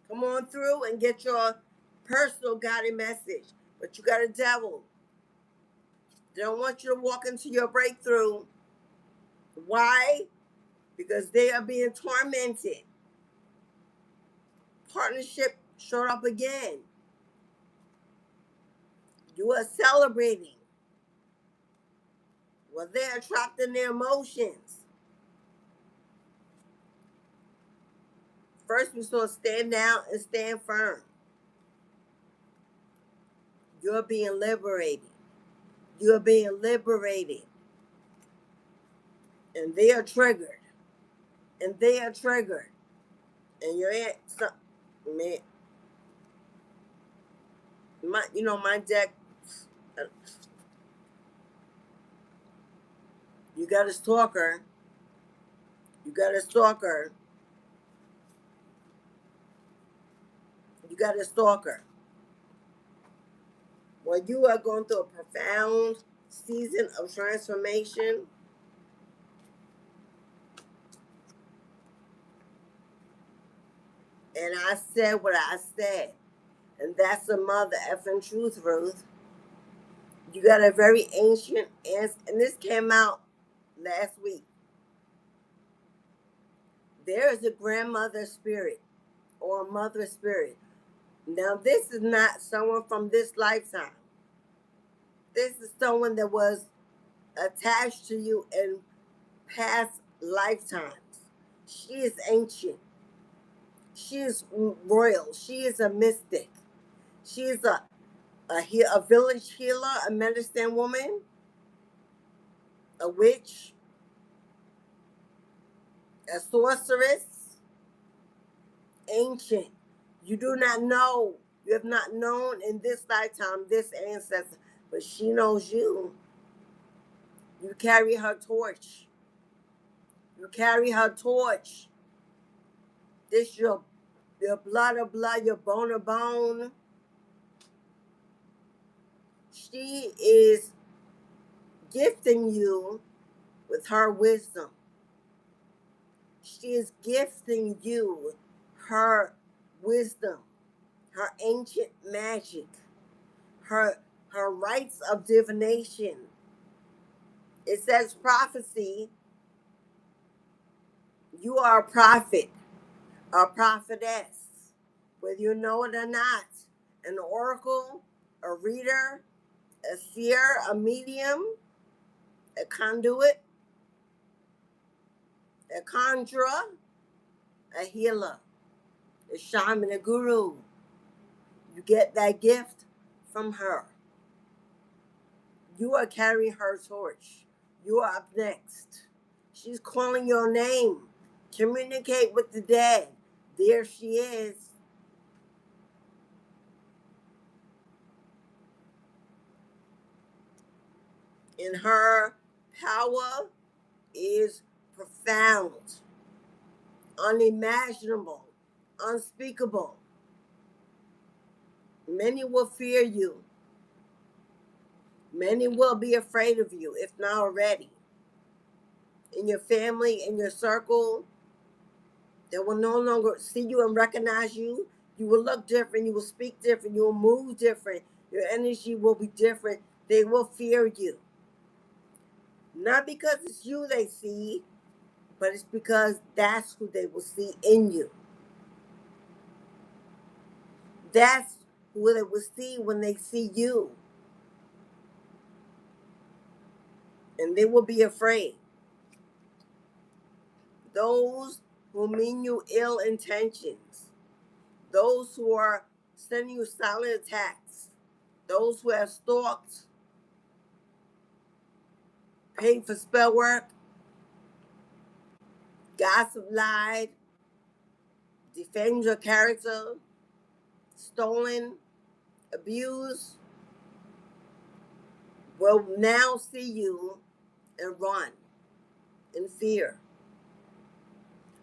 Come on through and get your personal guided message. But you got a devil. They don't want you to walk into your breakthrough. Why? Because they are being tormented. Partnership showed up again. You are celebrating. Well, they are trapped in their emotions. First we saw stand down and stand firm. You're being liberated. You're being liberated. And they are triggered. And they are triggered. And you're in some, man. My deck, you got a stalker. You got a stalker. You got a stalker. Well, you are going through a profound season of transformation. And I said what I said. And that's the mother effing truth, Ruth. You got a very ancient answer. And this came out last week. There is a grandmother spirit or a mother spirit. Now, this is not someone from this lifetime. This is someone that was attached to you in past lifetimes. She is ancient. She is royal. She is a mystic. She is a village healer, a medicine woman, a witch, a sorceress, ancient. You do not know. You have not known in this lifetime this ancestor, but she knows you. You carry her torch. You carry her torch. This your blood of blood, your bone of bone. She is gifting you with her wisdom. She is gifting you her wisdom, her ancient magic, her rites of divination. It says prophecy. You are a prophet, a prophetess, whether you know it or not. An oracle, a reader, a seer, a medium, a conduit, a conjurer, a healer, a shaman, a guru. You get that gift from her. You are carrying her torch. You are up next. She's calling your name. Communicate with the dead. There she is. And her power is profound, unimaginable, unspeakable. Many will fear you. Many will be afraid of you, if not already. In your family, in your circle, they will no longer see you and recognize you. You will look different. You will speak different. You will move different. Your energy will be different. They will fear you. Not because it's you they see, but it's because that's who they will see in you. That's who they will see when they see you. And they will be afraid. Those who mean you ill intentions, those who are sending you silent attacks, those who have stalked, paid for spell work, gossip, lied, defamed your character, stolen, abused, will now see you and run in fear.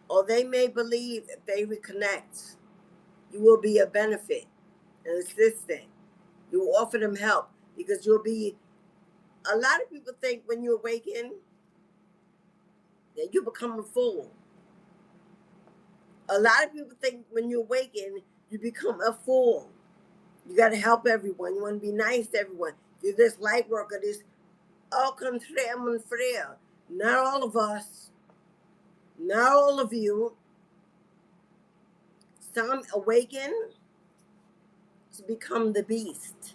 Or they may believe if they reconnect, you will be a benefit, an assistant. You will offer them help because you'll be. A lot of people think when you awaken that you become a fool. A lot of people think when you awaken, you become a fool. You got to help everyone. You want to be nice to everyone. You're this light worker, this all contraire, frere. Not all of us, not all of you. Some awaken to become the beast,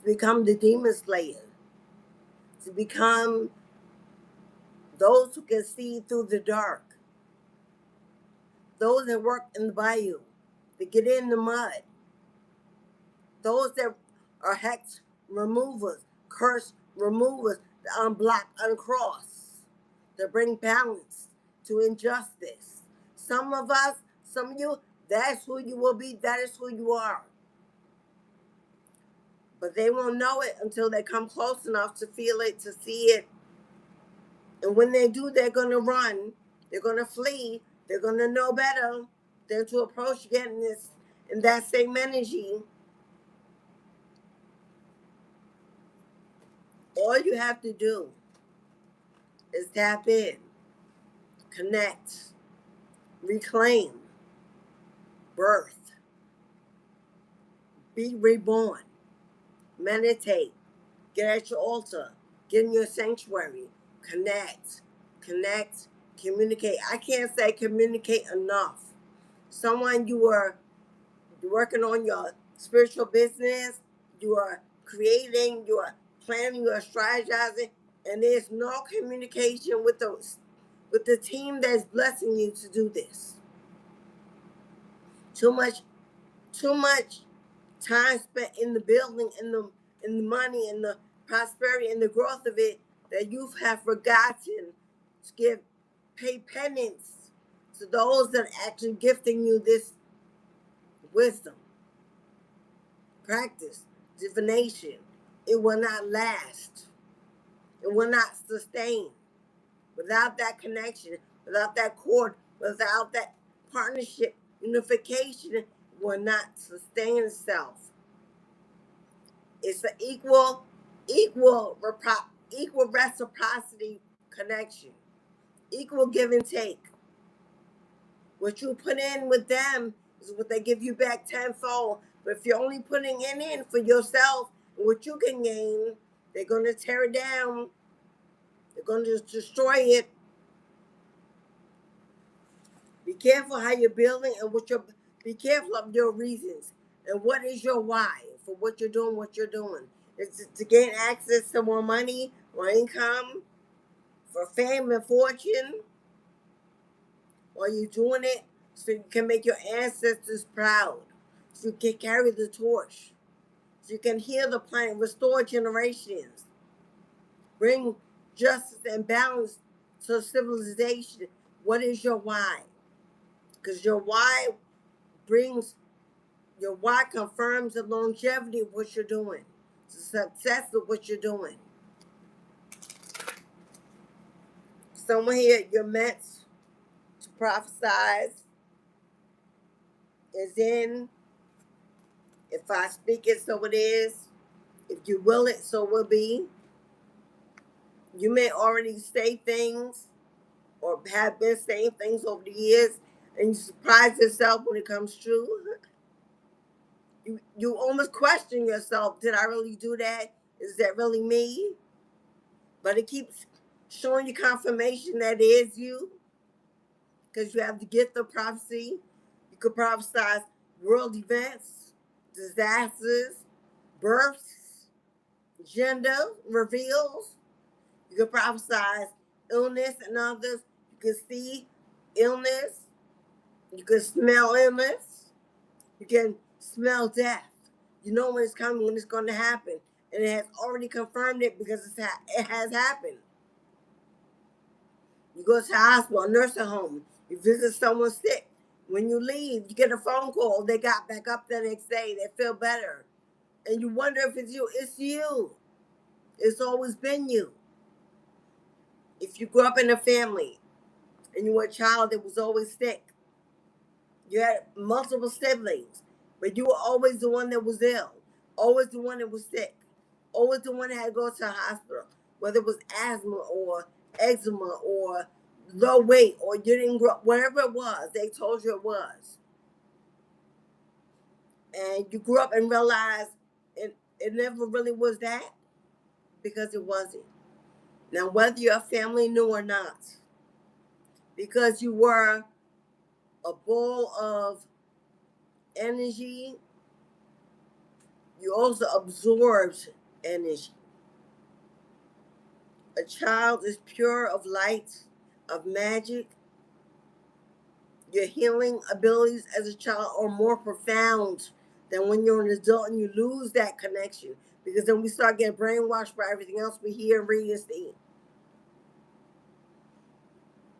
to become the demon slayer, to become those who can see through the dark, those that work in the bayou, that get in the mud, those that are hex removers, curse removers, that unblock, uncross, that bring balance to injustice. Some of us, some of you, that's who you will be, that is who you are. But they won't know it until they come close enough to feel it, to see it. And when they do, they're going to run, they're going to flee, they're going to know better than to approach getting this in that same energy. All you have to do is tap in, connect, reclaim, birth, be reborn, meditate, get at your altar, get in your sanctuary, connect, communicate. I can't say communicate enough. Someone you are working on your spiritual business, you are creating, you are planning, you are strategizing, and there's no communication with the team that's blessing you to do this. Too much time spent in the building, in the money, in the prosperity, in the growth of it, that you have forgotten to pay penance to those that are actually gifting you this wisdom. Practice divination. It will not last. It will not sustain. Without that connection, without that cord, without that partnership, unification, it will not sustain itself. It's an equal reciprocity connection, equal give and take. What you put in with them is what they give you back tenfold. But if you're only putting it in for yourself and what you can gain, they're going to tear it down. They're going to destroy it. Be careful how you're building and be careful of your reasons. And what is your why for what you're doing, Is it to gain access to more money, more income, for fame and fortune? Or are you doing it so you can make your ancestors proud? So you can carry the torch? So you can heal the planet, restore generations, bring justice and balance to civilization? What is your why? Because your why confirms the longevity of what you're doing, the success of what you're doing. Someone here, you're meant to prophesize is in. If I speak it, so it is. If you will it, so will be. You may already say things or have been saying things over the years, and you surprise yourself when it comes true. You almost question yourself, did I really do that? Is that really me? But it keeps showing you confirmation that it is you, because you have the gift of prophecy. You could prophesy world events, disasters, births, gender reveals. You can prophesy illness and others. You can see illness. You can smell illness. You can smell death. You know when it's coming, when it's going to happen. And it has already confirmed it because it has happened. You go to the hospital, a nursing home. You visit someone sick. When you leave, you get a phone call. They got back up the next day. They feel better. And you wonder if it's you. It's you. It's always been you. If you grew up in a family and you were a child that was always sick, you had multiple siblings, but you were always the one that was ill, always the one that was sick, always the one that had to go to the hospital, whether it was asthma or eczema or low weight or you didn't grow, whatever it was, they told you it was. And you grew up and realized it never really was that, because it wasn't. Now, whether your family knew or not, because you were a ball of energy, you also absorbed energy. A child is pure of light, of magic. Your healing abilities as a child are more profound than when you're an adult and you lose that connection. Because then we start getting brainwashed by everything else we hear and read and see.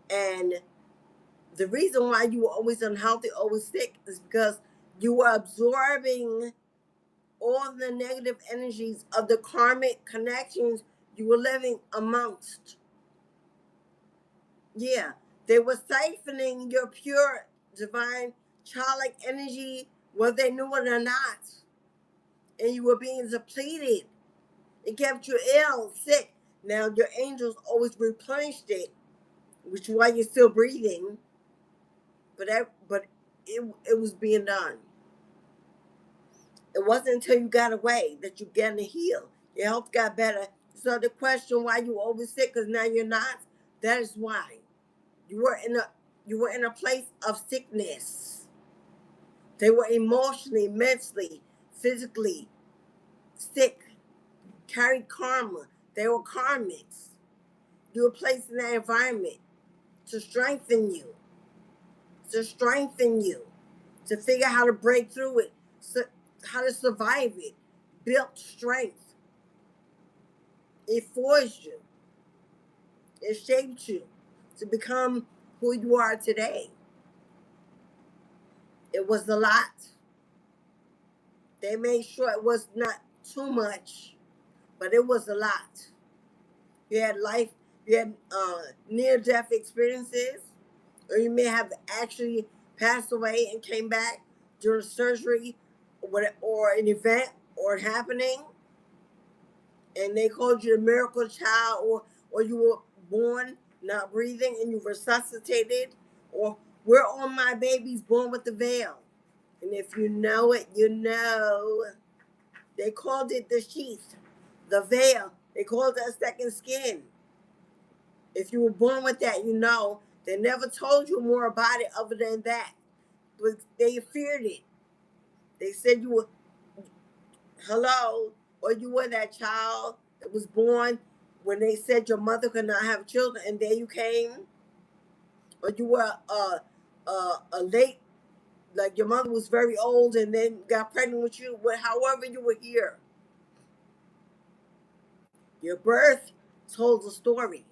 And the reason why you were always unhealthy, always sick, is because you were absorbing all the negative energies of the karmic connections you were living amongst. Yeah, they were siphoning your pure, divine, childlike energy, whether they knew it or not. And you were being depleted. It kept you ill, sick. Now, your angels always replenished it, which is why you're still breathing. But it was being done. It wasn't until you got away that you began to heal. Your health got better. So the question why you always sick, because now you're not, that is why. You were in a place of sickness. They were emotionally, mentally, physically sick, carried karma. They were karmics. You were placed in that environment to strengthen you, to figure out how to break through it, how to survive it, built strength. It forged you. It shaped you to become who you are today. It was a lot. They made sure it was not too much, but it was a lot. You had near-death experiences, or you may have actually passed away and came back during surgery or an event or happening, and they called you a miracle child, or you were born not breathing and you resuscitated, or we're all my babies born with the veil. And if you know it, you know. They called it the sheath, the veil. They called it a second skin. If you were born with that, you know. They never told you more about it other than that. But they feared it. They said you were, hello, or you were that child that was born when they said your mother could not have children, and there you came. Or you were a late, like your mother was very old and then got pregnant with you. However you were here. Your birth told a story.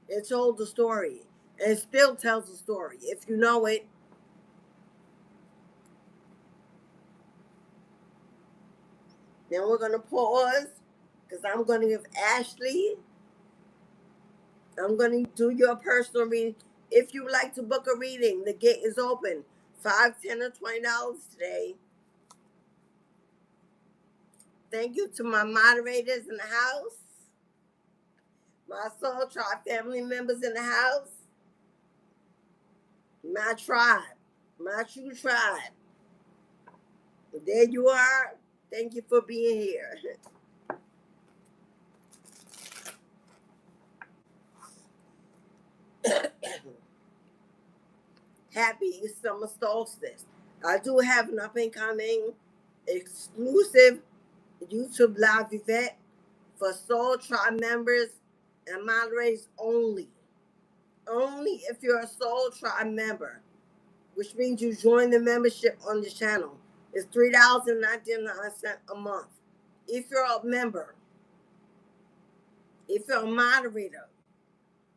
It told the story. And it still tells the story, if you know it. Now we're going to pause, because I'm going to give Ashley, I'm going to do your personal reading. If you would like to book a reading, the gate is open. $5, $10, or $20 today. Thank you to my moderators in the house, my Soul Tribe family members in the house, my tribe, my true tribe. There you are. Thank you for being here. Happy summer solstice. I do have an up-and-coming exclusive YouTube live event for Soul Tribe members and moderators only. Only if you're a Soul Tribe member, which means you join the membership on the channel. It's $3.99 a month. If you're a member, if you're a moderator,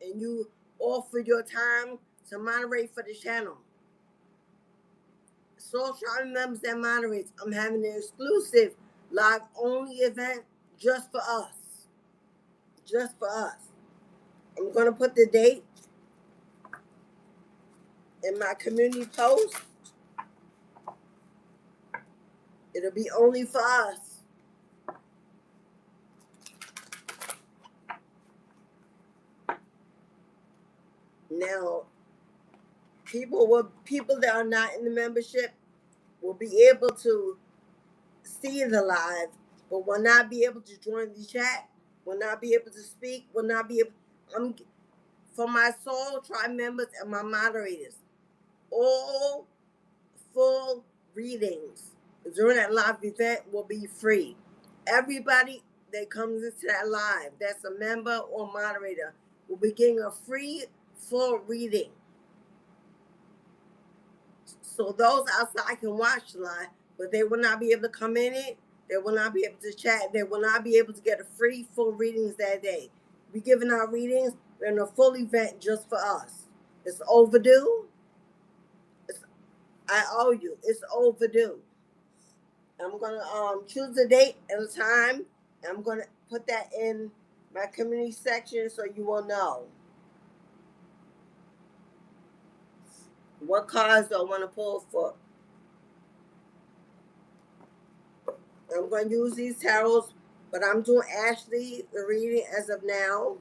and you offer your time to moderate for the channel, Soul Tribe members and moderates, I'm having an exclusive live only event just for us. Just for us. I'm going to put the date in my community post. It'll be only for us. Now, people that are not in the membership will be able to see the live, but will not be able to join the chat, will not be able to speak, will not be able. For my Soul Tribe members and my moderators, all full readings during that live event will be free. Everybody that comes into that live, that's a member or moderator, will be getting a free full reading. So those outside can watch live, but they will not be able to come in it. They will not be able to chat. They will not be able to get a free full readings that day. We giving our readings. We're in a full event just for us. It's overdue. I owe you. It's overdue. I'm gonna choose a date and a time. I'm gonna put that in my community section so you will know what cards do I want to pull for. I'm gonna use these tarots, but I'm doing Ashley the reading as of now.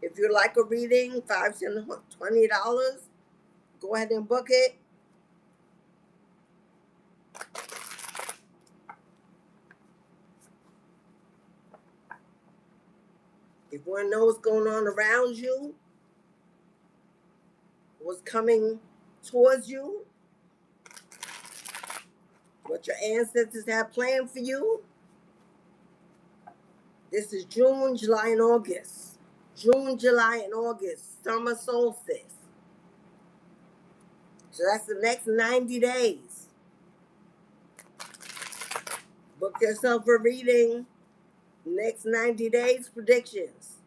If you like a reading, $5, $10, $20, go ahead and book it. If you want to know what's going on around you, what's coming towards you, what your ancestors have planned for you, this is June, July, and August. June, July, and August, summer solstice. So that's the next 90 days. Book yourself a reading. Next 90 days predictions.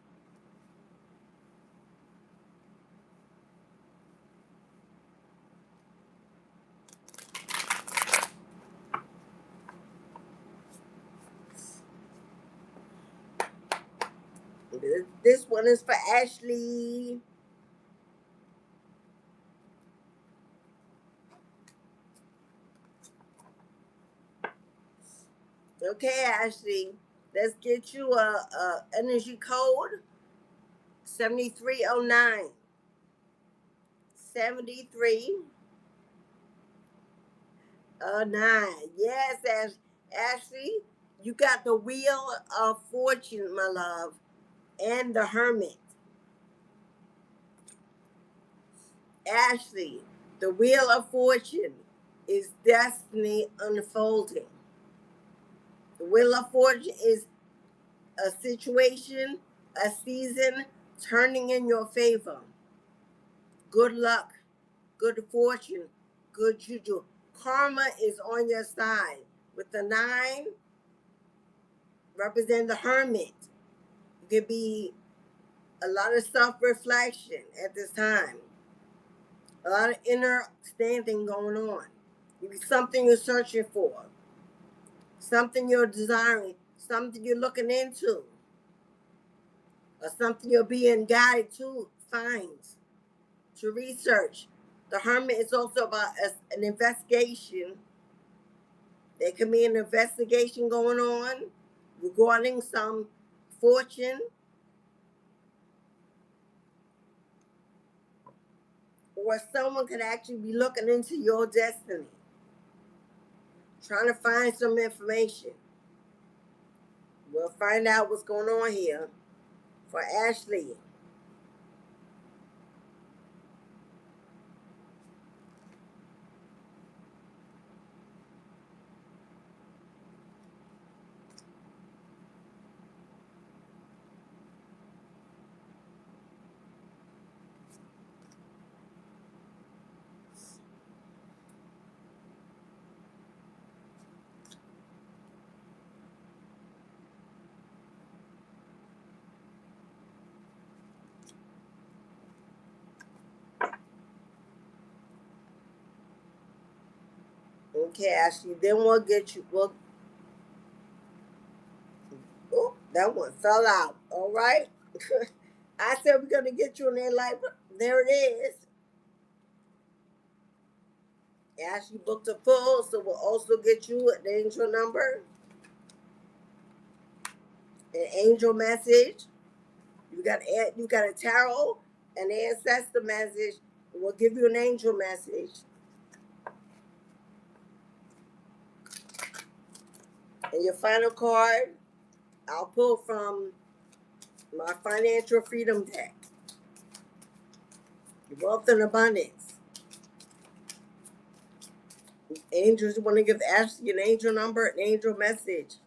This one is for Ashley. Okay, Ashley. Let's get you a energy code 7309. 7309. Yes, Ashley, you got the Wheel of Fortune, my love, and the Hermit. Ashley, the Wheel of Fortune is destiny unfolding. The Wheel of Fortune is a situation, a season turning in your favor. Good luck, good fortune, good juju. Karma is on your side. With the 9, represent the Hermit. It could be a lot of self-reflection at this time. A lot of inner standing going on. Something you're searching for. Something you're desiring. Something you're looking into. Or something you're being guided to find. To research. The Hermit is also about an investigation. There can be an investigation going on regarding some fortune, or someone could actually be looking into your destiny, trying to find some information. We'll find out what's going on here for Ashley. Okay, Ashley. Then we'll get you. Oh, that one fell out. All right. I said we're gonna get you in there. Like, there it is. Ashley booked a full, so we'll also get you an angel number, an angel message. You got a tarot, an ancestor message. We'll give you an angel message. And your final card, I'll pull from my financial freedom deck. Wealth and abundance. Angels, you want to give Ashley an angel number, an angel message.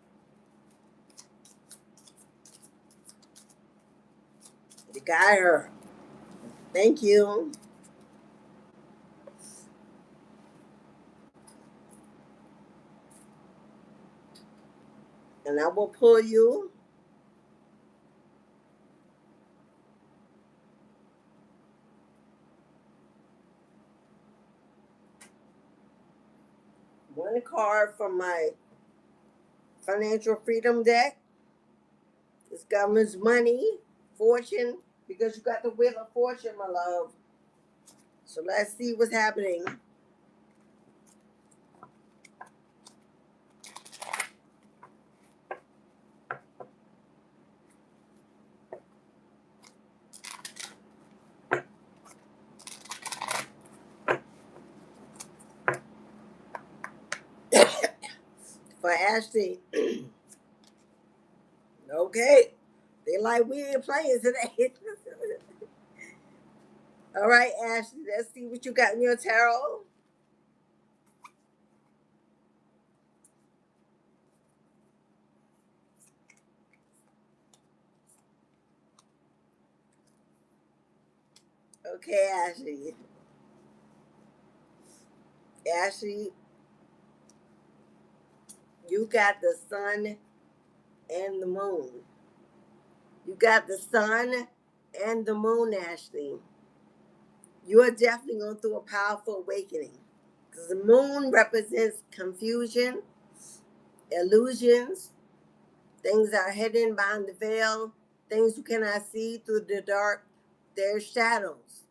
You got her. Thank you. And I will pull you one card from my financial freedom deck. This governs money, fortune, because you got the wheel of fortune, my love. So let's see what's happening. For Ashley, okay. They like we ain't playing today. All right, Ashley, let's see what you got in your tarot. Okay, Ashley. Ashley, you got the sun and the moon. You got the sun and the moon, Ashley. You are definitely going through a powerful awakening. Because the moon represents confusion, illusions, things that are hidden behind the veil, things you cannot see through the dark. There's shadows.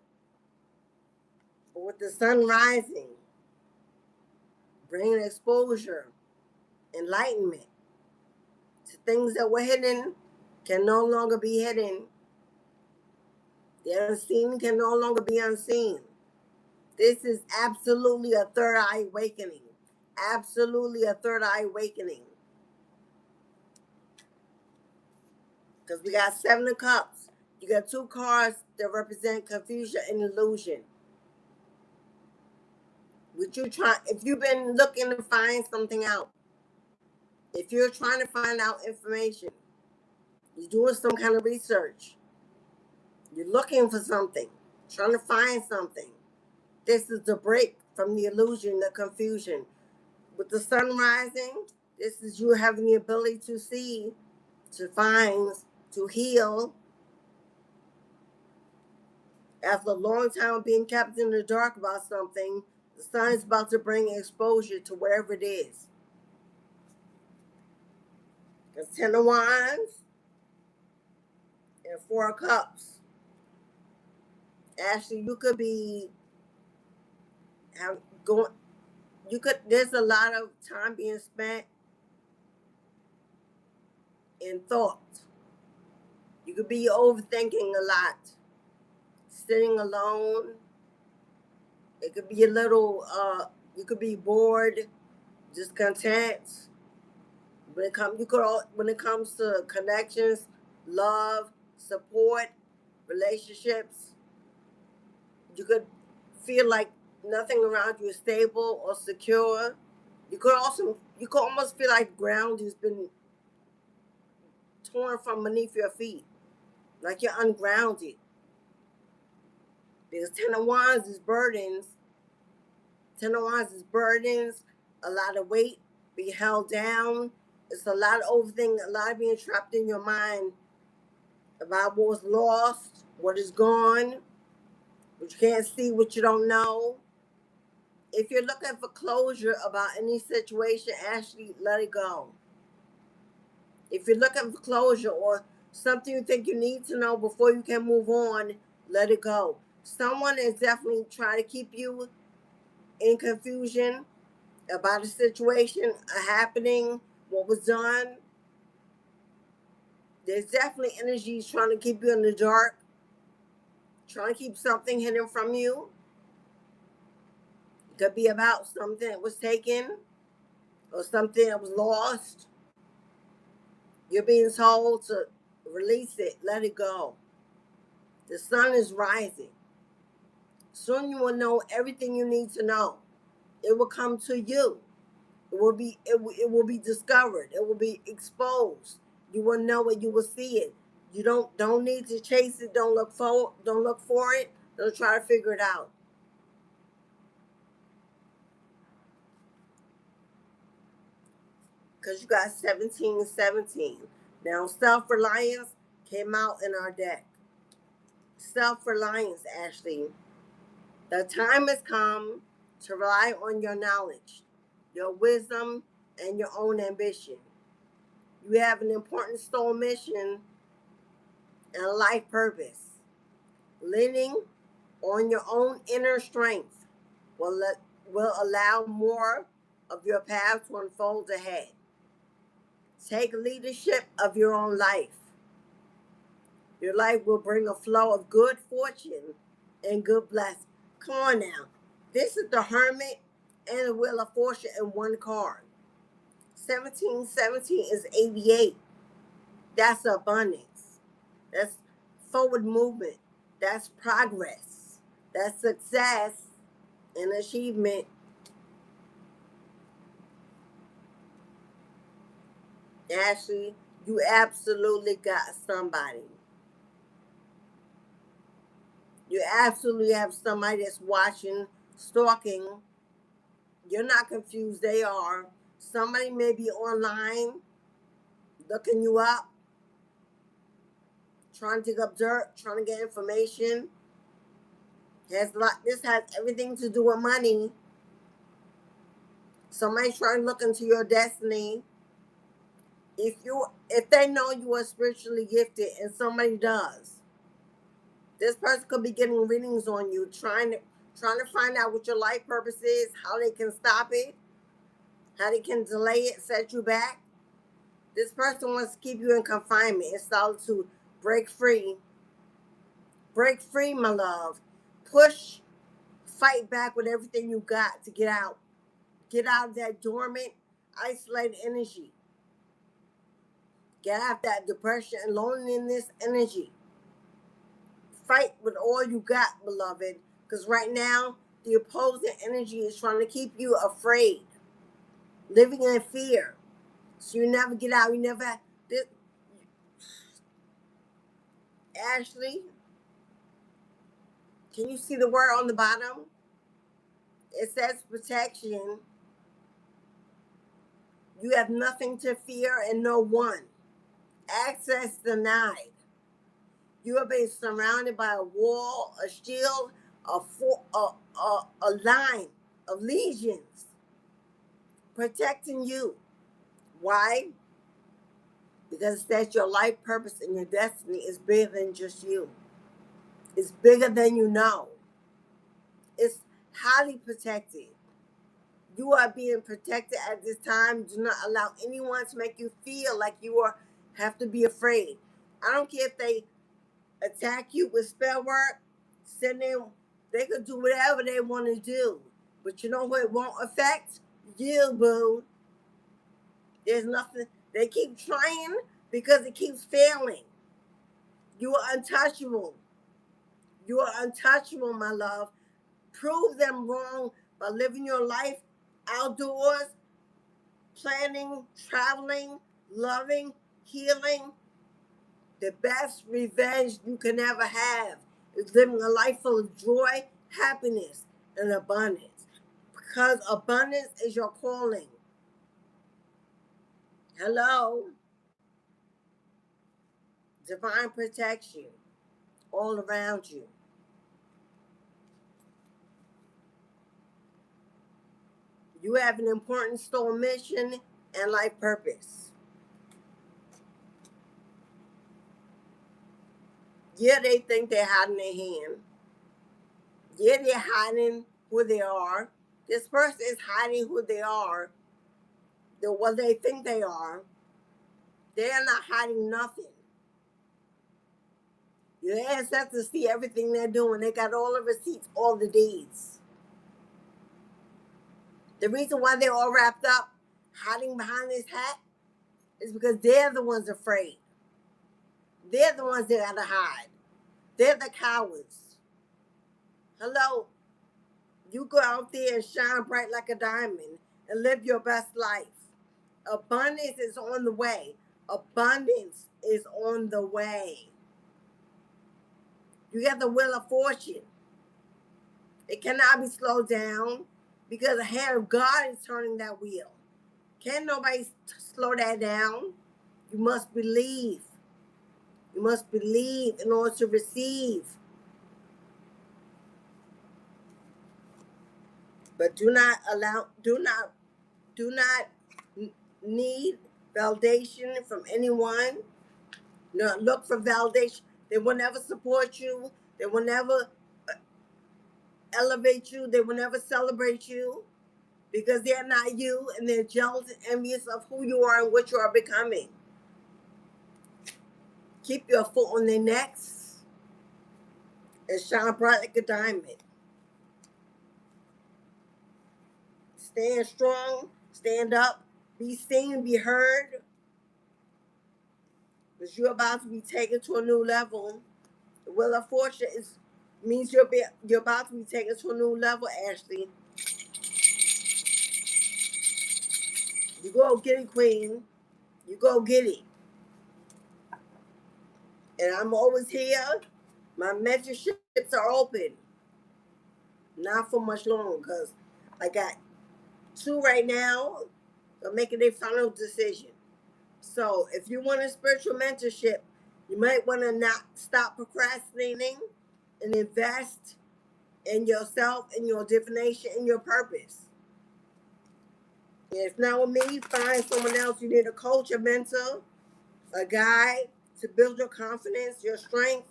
But with the sun rising, bringing exposure, enlightenment to things that were hidden can no longer be hidden. The unseen can no longer be unseen. This is absolutely a third eye awakening. Absolutely a third eye awakening. Because we got 7 of Cups. You got 2 cards that represent confusion and illusion. Would you try, if you've been looking to find something out, if you're trying to find out information, you're doing some kind of research, you're looking for something, trying to find something, this is the break from the illusion, the confusion. With the sun rising, this is you having the ability to see, to find, to heal. After a long time of being kept in the dark about something, the sun is about to bring exposure to whatever it is. It's 10 of Wands and 4 of Cups. Actually, you could be going. You could. There's a lot of time being spent in thought. You could be overthinking a lot, sitting alone. It could be a little. You could be bored, discontent. When it comes to connections, love, support, relationships, you could feel like nothing around you is stable or secure. You could almost feel like ground has been torn from beneath your feet, like you're ungrounded. Because 10 of Wands is burdens. 10 of Wands is burdens, a lot of weight, be held down. It's a lot of overthinking, a lot of being trapped in your mind about what was lost, what is gone, what you can't see, what you don't know. If you're looking for closure about any situation, actually let it go. If you're looking for closure or something you think you need to know before you can move on, let it go. Someone is definitely trying to keep you in confusion about a situation, a happening, what was done. There's definitely energies trying to keep you in the dark, trying to keep something hidden from you. It could be about something that was taken or something that was lost. You're being told to release it, let it go. The sun is rising. Soon you will know everything you need to know. It will come to you. It will be discovered. It will be exposed. You will know it. You will see it. You don't need to chase it. Don't look for it. They'll try to figure it out. Because you got 1717. Now, self-reliance came out in our deck. Self-reliance, Ashley. The time has come to rely on your knowledge, your wisdom, and your own ambition. You have an important soul mission and a life purpose. Leaning on your own inner strength will allow more of your path to unfold ahead. Take leadership of your own life. Your life will bring a flow of good fortune and good blessing. Come on now. This is the Hermit and the Wheel of Fortune in one card. 1717 is 88. That's abundance. That's forward movement. That's progress. That's success and achievement. Ashley, you absolutely got somebody. You absolutely have somebody that's watching, stalking. You're not confused, they are. Somebody may be online, looking you up, trying to dig up dirt, trying to get information. This has everything to do with money. Somebody's trying to look into your destiny. If they know you are spiritually gifted, and somebody does, this person could be getting readings on you, trying to find out what your life purpose is, how they can stop it, how they can delay it, set you back. This person wants to keep you in confinement instead to break free. Break free, my love. Push, fight back with everything you got to get out. Get out of that dormant, isolated energy. Get out of that depression and loneliness energy. Fight with all you got, beloved. Because right now, the opposing energy is trying to keep you afraid, living in fear. So you never get out. You never. This, Ashley, can you see the word on the bottom? It says protection. You have nothing to fear and no one. Access denied. You are being surrounded by a wall, a shield, a line of legions protecting you. Why? Because that's your life purpose and your destiny is bigger than just you. It's bigger than you know. It's highly protected. You are being protected at this time. Do not allow anyone to make you feel like have to be afraid. I don't care if they attack you with spell work, they could do whatever they want to do. But you know what it won't affect? You, boo. There's nothing. They keep trying because it keeps failing. You are untouchable. You are untouchable, my love. Prove them wrong by living your life outdoors, planning, traveling, loving, healing. The best revenge you can ever have is living a life full of joy, happiness, and abundance. Because abundance is your calling. Hello. Divine protection all around you. You have an important soul mission and life purpose. Yeah, they think they're hiding their hand. Yeah, they're hiding who they are. This person is hiding who they are, what they think they are. They're not hiding nothing. Your ancestors see everything they're doing. They got all the receipts, all the deeds. The reason why they're all wrapped up, hiding behind this hat, is because they're the ones afraid. They're the ones that gotta hide. They're the cowards. Hello, you go out there and shine bright like a diamond and live your best life. Abundance is on the way. Abundance is on the way. You got the Wheel of Fortune. It cannot be slowed down because the hand of God is turning that wheel. Can't nobody slow that down. You must believe. You must believe in order to receive. But do not need validation from anyone. No, look for validation. They will never support you. They will never elevate you. They will never celebrate you because they're not you and they're jealous and envious of who you are and what you are becoming. Keep your foot on their necks and shine bright like a diamond. Stand strong, stand up, be seen, be heard, because you're about to be taken to a new level. The Wheel of Fortune means you're about to be taken to a new level, Ashley. You go get it, Queen. You go get it. And I'm always here. My mentorships are open. Not for much longer, because I got 2 right now. They're making their final decision. So if you want a spiritual mentorship, you might want to not stop procrastinating and invest in yourself and your divination and your purpose. And if not with me, find someone else. You need a coach, a mentor, a guide to build your confidence, your strength,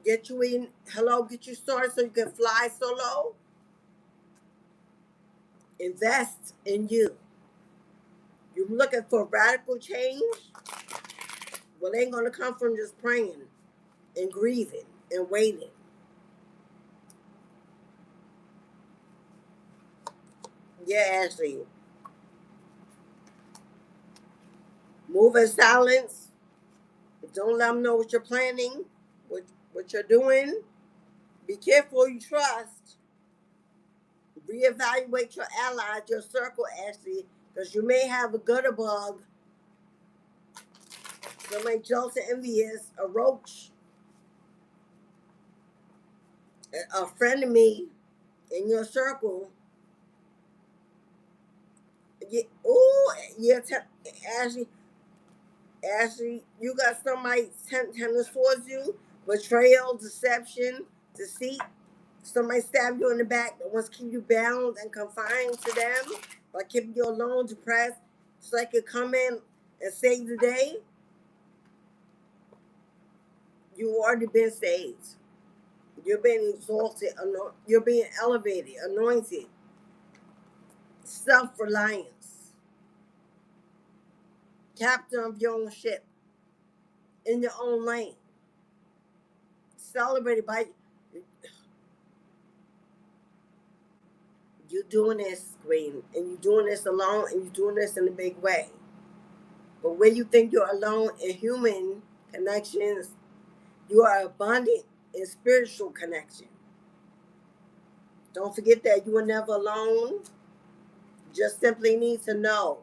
get you started so you can fly solo. Invest in you. You're looking for radical change? Well, it ain't going to come from just praying and grieving and waiting. Yeah, Ashley. Move in silence. Don't let them know what you're planning, what you're doing. Be careful who you trust. Reevaluate your allies, your circle, Ashley, because you may have a gutter bug, somebody jealous and envious, a roach, a friend of me in your circle. Yeah, Ashley, you got somebody tending towards you, betrayal, deception, deceit. Somebody stab you in the back that wants to keep you bound and confined to them, or keep you alone, depressed, so they could come in and save the day. You already been saved. You're being exalted. You're being elevated, anointed. Self-reliance. Captain of your own ship. In your own lane. Celebrated by you doing this, Queen, and you doing this alone, and you doing this in a big way. But where you think you're alone in human connections, you are abundant in spiritual connection. Don't forget that you are never alone. Just simply need to know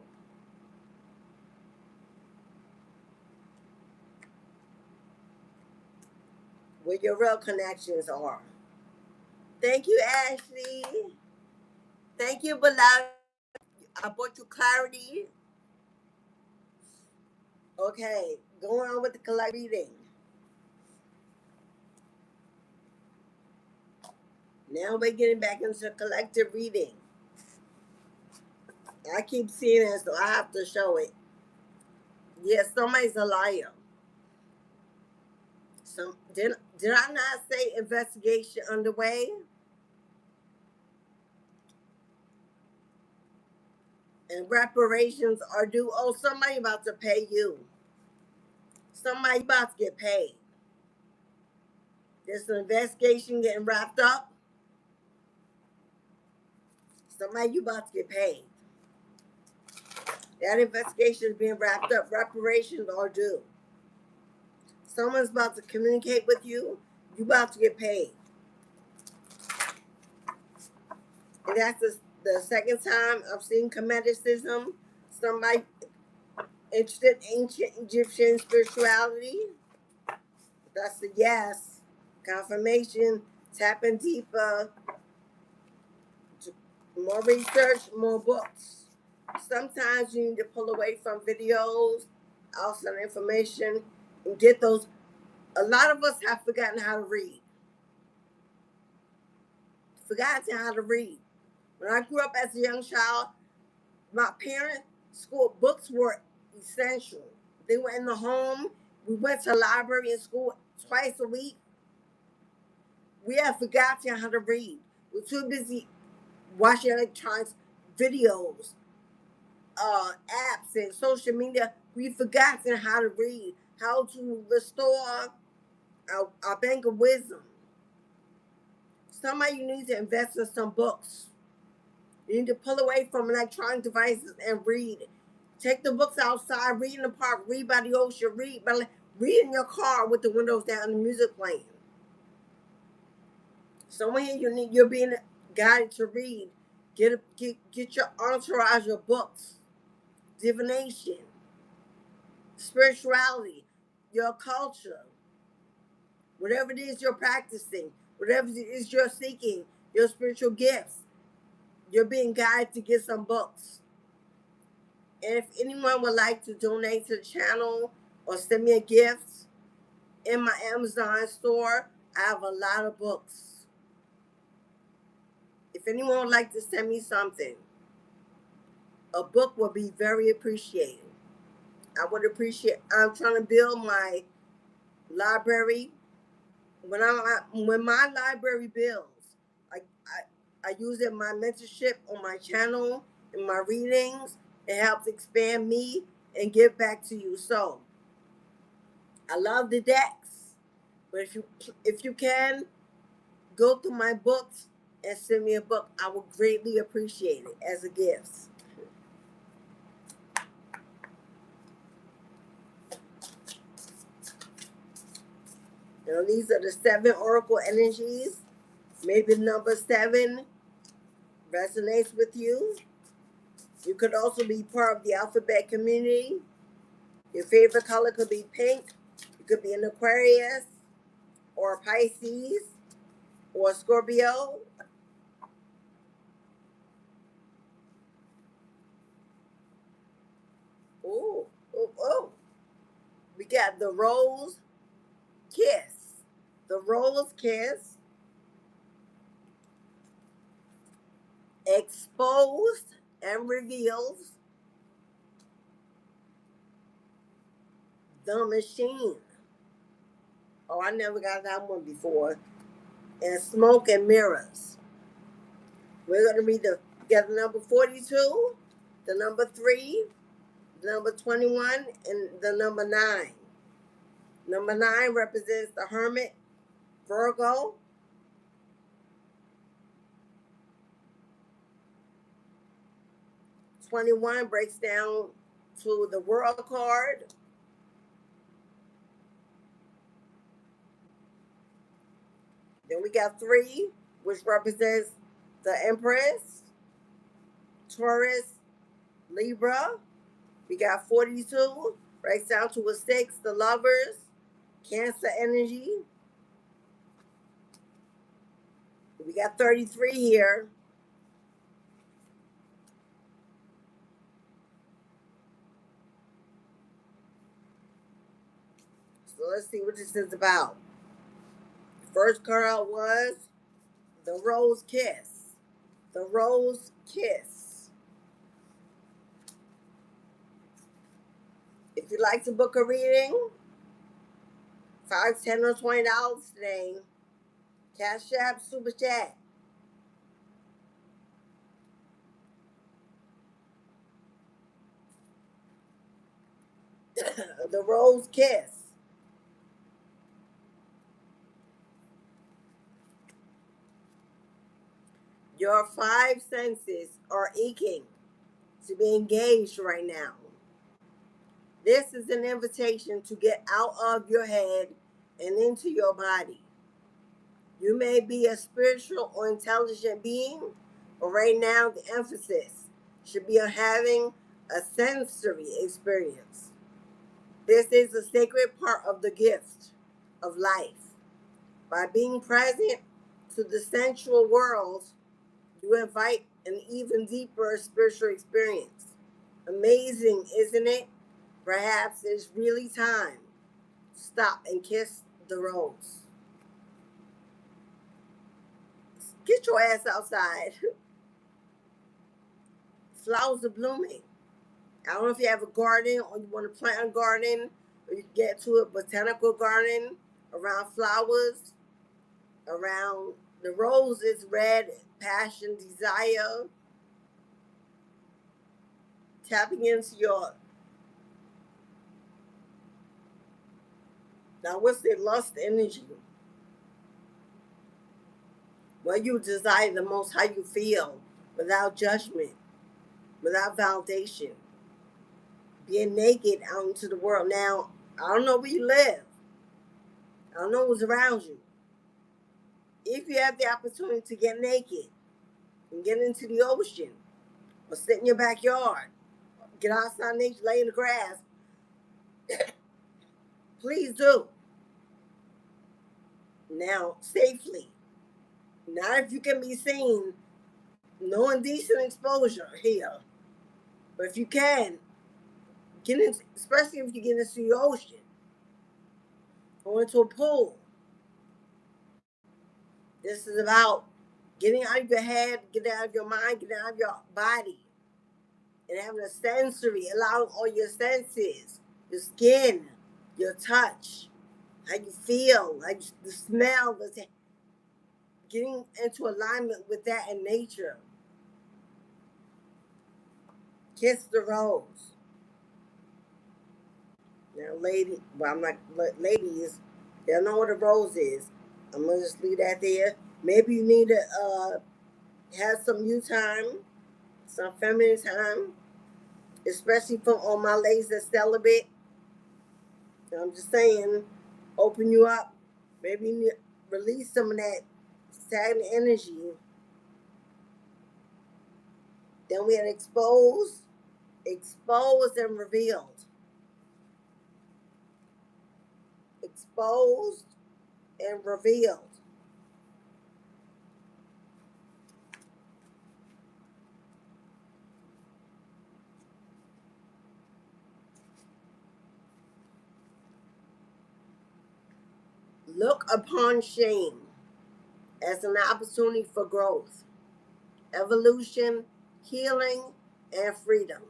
where your real connections are. Thank you, Ashley. Thank you, beloved. I brought you clarity. Okay, going on with the collective reading. Now we're getting back into collective reading. I keep seeing it, so I have to show it. Yes, somebody's a liar. Did I not say investigation underway? And reparations are due. Oh, somebody about to pay you. Somebody about to get paid. There's an investigation getting wrapped up. Somebody you about to get paid. That investigation is being wrapped up. Reparations are due. Someone's about to communicate with you. You about to get paid. And that's the second time I've seen comedicism. Somebody interested in ancient Egyptian spirituality. That's a yes. Confirmation. Tapping deeper. More research, more books. Sometimes you need to pull away from videos, outside information, and get those. A lot of us have forgotten how to read. Forgotten how to read. When I grew up as a young child, my parents' school books were essential. They were in the home. We went to the library in school twice a week. We have forgotten how to read. We're too busy watching electronics videos, apps, and social media. We've forgotten how to read, how to restore our bank of wisdom. Some of you need to invest in some books. You need to pull away from electronic devices and read. Take the books outside, read in the park, read by the ocean, read in your car with the windows down and the music playing. Somewhere here you're being guided to read. Get your entourage of books, divination, spirituality, your culture, whatever it is you're practicing, whatever it is you're seeking, your spiritual gifts. You're being guided to get some books. And if anyone would like to donate to the channel or send me a gift, in my Amazon store, I have a lot of books. If anyone would like to send me something, a book would be very appreciated. I'm trying to build my library. When my library builds, I use it in my mentorship on my channel, in my readings. It helps expand me and give back to you. So I love the decks, but if you can go through my books and send me a book, I would greatly appreciate it as a gift. You know, these are the 7 oracle energies. Maybe number 7 resonates with you. You could also be part of the alphabet community. Your favorite color could be pink. You could be an Aquarius or a Pisces or a Scorpio. Ooh, ooh, ooh. We got the rose kiss. The rose kiss exposed and reveals the machine. Oh, I never got that one before. And smoke and mirrors. We're going to read the number 42, the number 3, the number 21, and the number 9. Number 9 represents the hermit, Virgo. 21 breaks down to the world card. Then we got 3, which represents the Empress, Taurus, Libra. We got 42, breaks down to a 6, the Lovers, Cancer energy. We got 33 here. So let's see what this is about. First card was the Rose Kiss. The Rose Kiss. If you'd like to book a reading, $5, $10, or $20 today. Cashapp Super Chat. The Rose Kiss. Your 5 senses are aching to be engaged right now. This is an invitation to get out of your head and into your body. You may be a spiritual or intelligent being, but right now the emphasis should be on having a sensory experience. This is a sacred part of the gift of life. By being present to the sensual world, you invite an even deeper spiritual experience. Amazing, isn't it? Perhaps it's really time to stop and kiss the rose. Get your ass outside. Flowers are blooming. I don't know if you have a garden or you want to plant a garden or you get to a botanical garden around flowers, around the rose is red, passion, desire, tapping into your, now what's the lust energy? What you desire the most, how you feel, without judgment, without validation. Being naked out into the world. Now, I don't know where you live. I don't know what's around you. If you have the opportunity to get naked and get into the ocean or sit in your backyard, get outside nature, lay in the grass, please do. Now, safely. Not if you can be seen, no indecent exposure here. But if you can, get in, especially if you get into the ocean or into a pool. This is about getting out of your head, getting out of your mind, getting out of your body, and having a sensory, allowing all your senses, your skin, your touch, how you feel, like the smell, getting into alignment with that in nature. Kiss the rose. Now, well, I'm like, ladies, they don't know what a rose is. I'm gonna just leave that there. Maybe you need to have some you time, some feminine time, especially for all my ladies that celibate. I'm just saying, open you up. Maybe you need to release some of that stagnant energy. Then we had exposed and revealed. Exposed and revealed. Look upon shame as an opportunity for growth, evolution, healing, and freedom.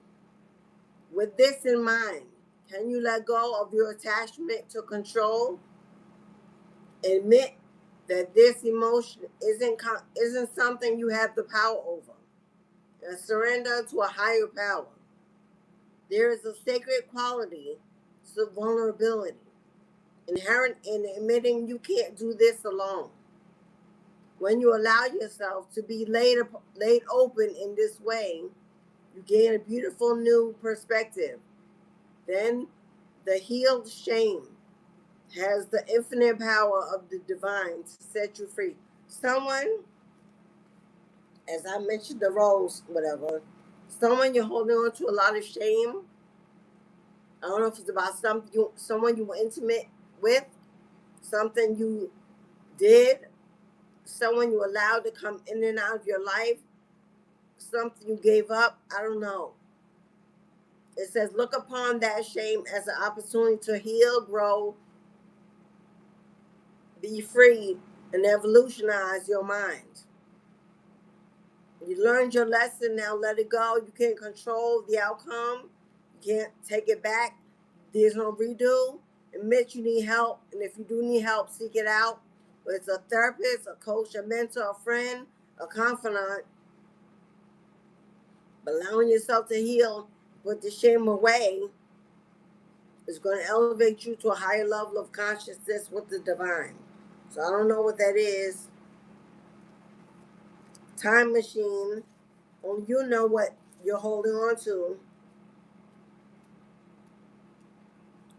With this in mind, can you let go of your attachment to control? Admit that this emotion isn't something you have the power over, and surrender to a higher power. There is a sacred quality to vulnerability, inherent in admitting you can't do this alone. When you allow yourself to be laid open in this way, you gain a beautiful new perspective. Then the healed shame has the infinite power of the divine to set you free. Someone, as I mentioned, the rose, whatever, someone you're holding on to a lot of shame. I don't know if it's about someone you were intimate with, something you did, someone you allowed to come in and out of your life, something you gave up. I don't know. It says, look upon that shame as an opportunity to heal, grow, be free, and evolutionize your mind. You learned your lesson, now let it go. You can't control the outcome. You can't take it back. There's no redo. Admit you need help, and if you do need help, seek it out. Whether it's a therapist, a coach, a mentor, a friend, a confidant. But allowing yourself to heal, put the shame away, is going to elevate you to a higher level of consciousness with the divine. So I don't know what that is. Time machine. Only you know what you're holding on to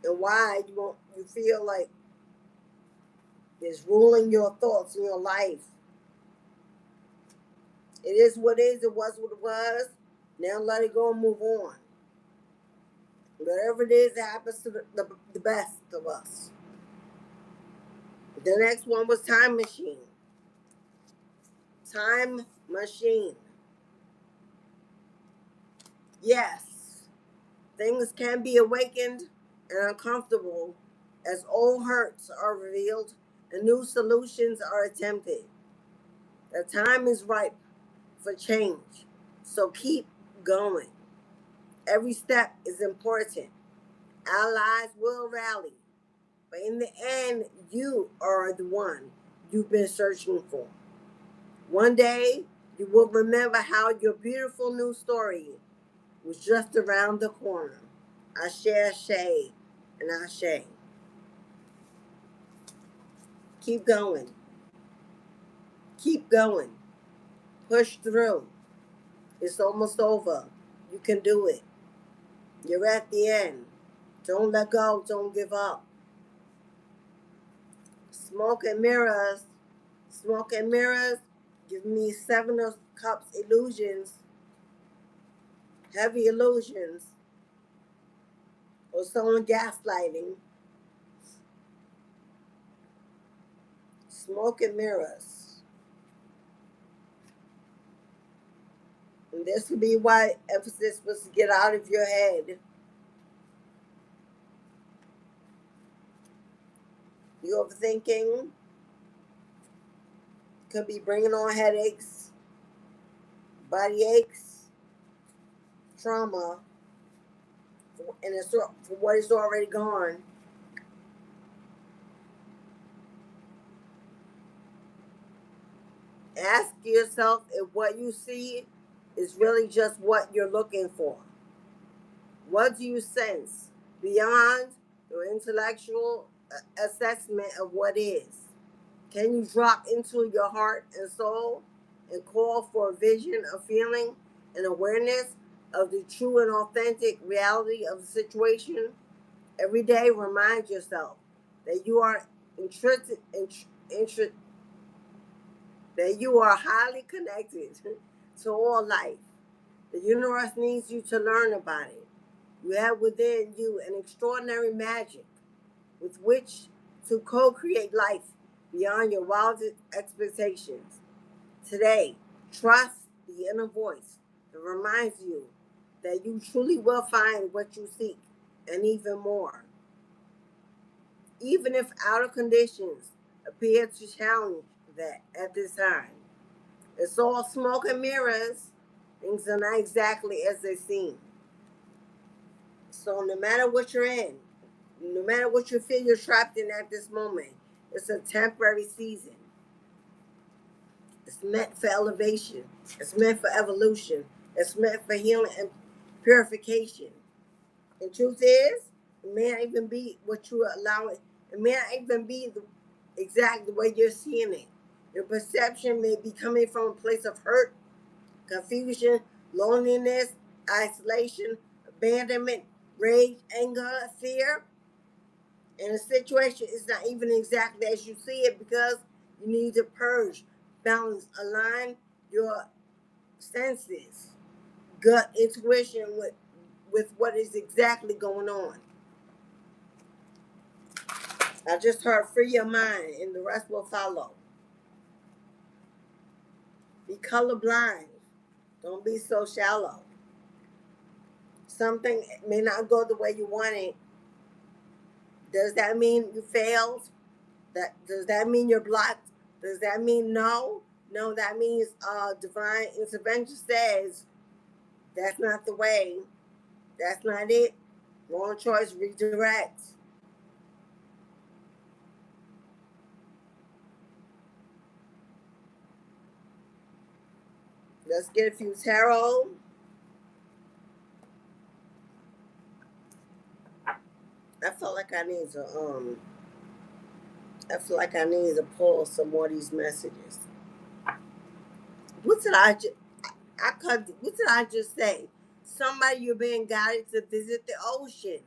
and why you feel like it's ruling your thoughts in your life. It is what it is. It was what it was. Now let it go and move on. Whatever it is, it happens to the best of us. The next one was time machine. Time machine. Yes, things can be awakened and uncomfortable as old hurts are revealed and new solutions are attempted. The time is ripe for change, so keep going. Every step is important. Allies will rally, but in the end, you are the one you've been searching for. One day, you will remember how your beautiful new story was just around the corner. Ashe, Ashe, and Ashe. Keep going. Keep going. Push through. It's almost over. You can do it. You're at the end. Don't let go. Don't give up. Smoke and mirrors. Smoke and mirrors. Give me seven of cups illusions. Heavy illusions. Or someone gaslighting. Smoke and mirrors. And this would be why emphasis was to get out of your head. You overthinking could be bringing on headaches, body aches, trauma, and it's for what is already gone. Ask yourself if what you see is really just what you're looking for. What do you sense beyond your intellectual assessment of what is? Can you drop into your heart and soul and call for a vision, a feeling, and awareness of the true and authentic reality of the situation? Every day, remind yourself that you are intrinsic, that you are highly connected to all life. The universe needs you to learn about it. You have within you an extraordinary magic with which to co-create life beyond your wildest expectations. Today, trust the inner voice that reminds you that you truly will find what you seek and even more. Even if outer conditions appear to challenge that at this time. It's all smoke and mirrors. Things are not exactly as they seem. So no matter what you're in, no matter what you feel you're trapped in at this moment, it's a temporary season. It's meant for elevation. It's meant for evolution. It's meant for healing and purification. And truth is, it may not even be what you allow it. It may not even be the exact the way you're seeing it. Your perception may be coming from a place of hurt, confusion, loneliness, isolation, abandonment, rage, anger, fear. And the situation is not even exactly as you see it because you need to purge, balance, align your senses, gut intuition with what is exactly going on. I just heard free your mind and the rest will follow. Be colorblind. Don't be so shallow. Something may not go the way you want it. Does that mean you failed? Does that mean you're blocked? Does that mean no? No, that means divine intervention says that's not the way. That's not it. Wrong choice, redirect. Let's get a few tarot. I feel like I need to I feel like I need to pull some more of these messages. What did I just what did I just say? Somebody you're being guided to visit the ocean.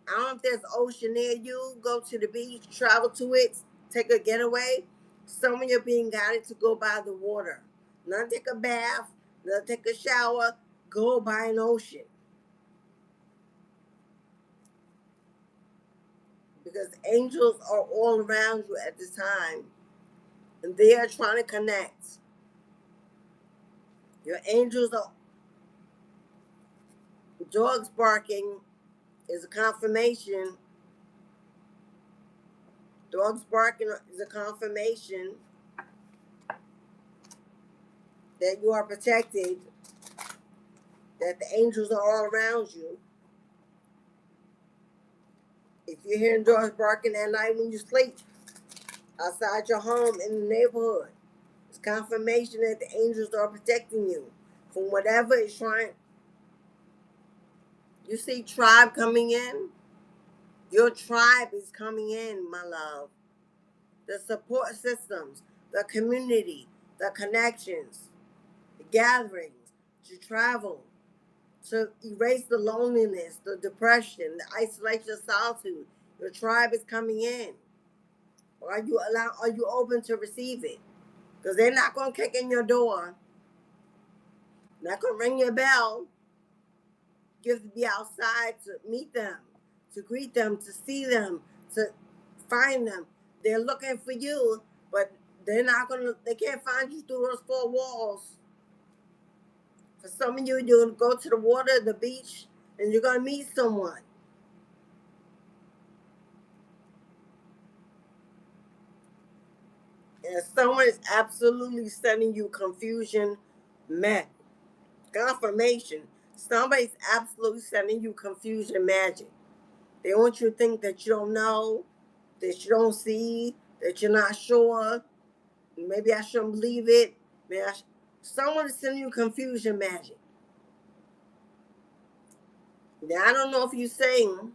I don't know if there's ocean near you. Go to the beach, travel to it, take a getaway. Some of you are being guided to go by the water. Not take a bath, not take a shower, go by an ocean. Because angels are all around you at this time. And they are trying to connect. Your angels are Dogs barking is a confirmation. Dogs barking is a confirmation that you are protected, that the angels are all around you. If you're hearing dogs barking at night when you sleep, outside your home, in the neighborhood, it's confirmation that the angels are protecting you from whatever is trying. You see tribe coming in? Your tribe is coming in, my love. The support systems, the community, the connections, the gatherings, to travel, to erase the loneliness, the depression, the isolation, solitude. Your tribe is coming in. Are you open to receive it? Because they're not gonna kick in your door, not gonna ring your bell. You have to be outside to meet them, to greet them, to see them, to find them. They're looking for you, but they can't find you through those four walls. For some of you, you'll go to the water, the beach, and you're gonna meet someone. And someone is absolutely sending you confusion, confirmation. Somebody's absolutely sending you confusion magic. They want you to think that you don't know, that you don't see, that you're not sure. Maybe I shouldn't believe it. Someone is sending you confusion magic. Now, I don't know if you sing.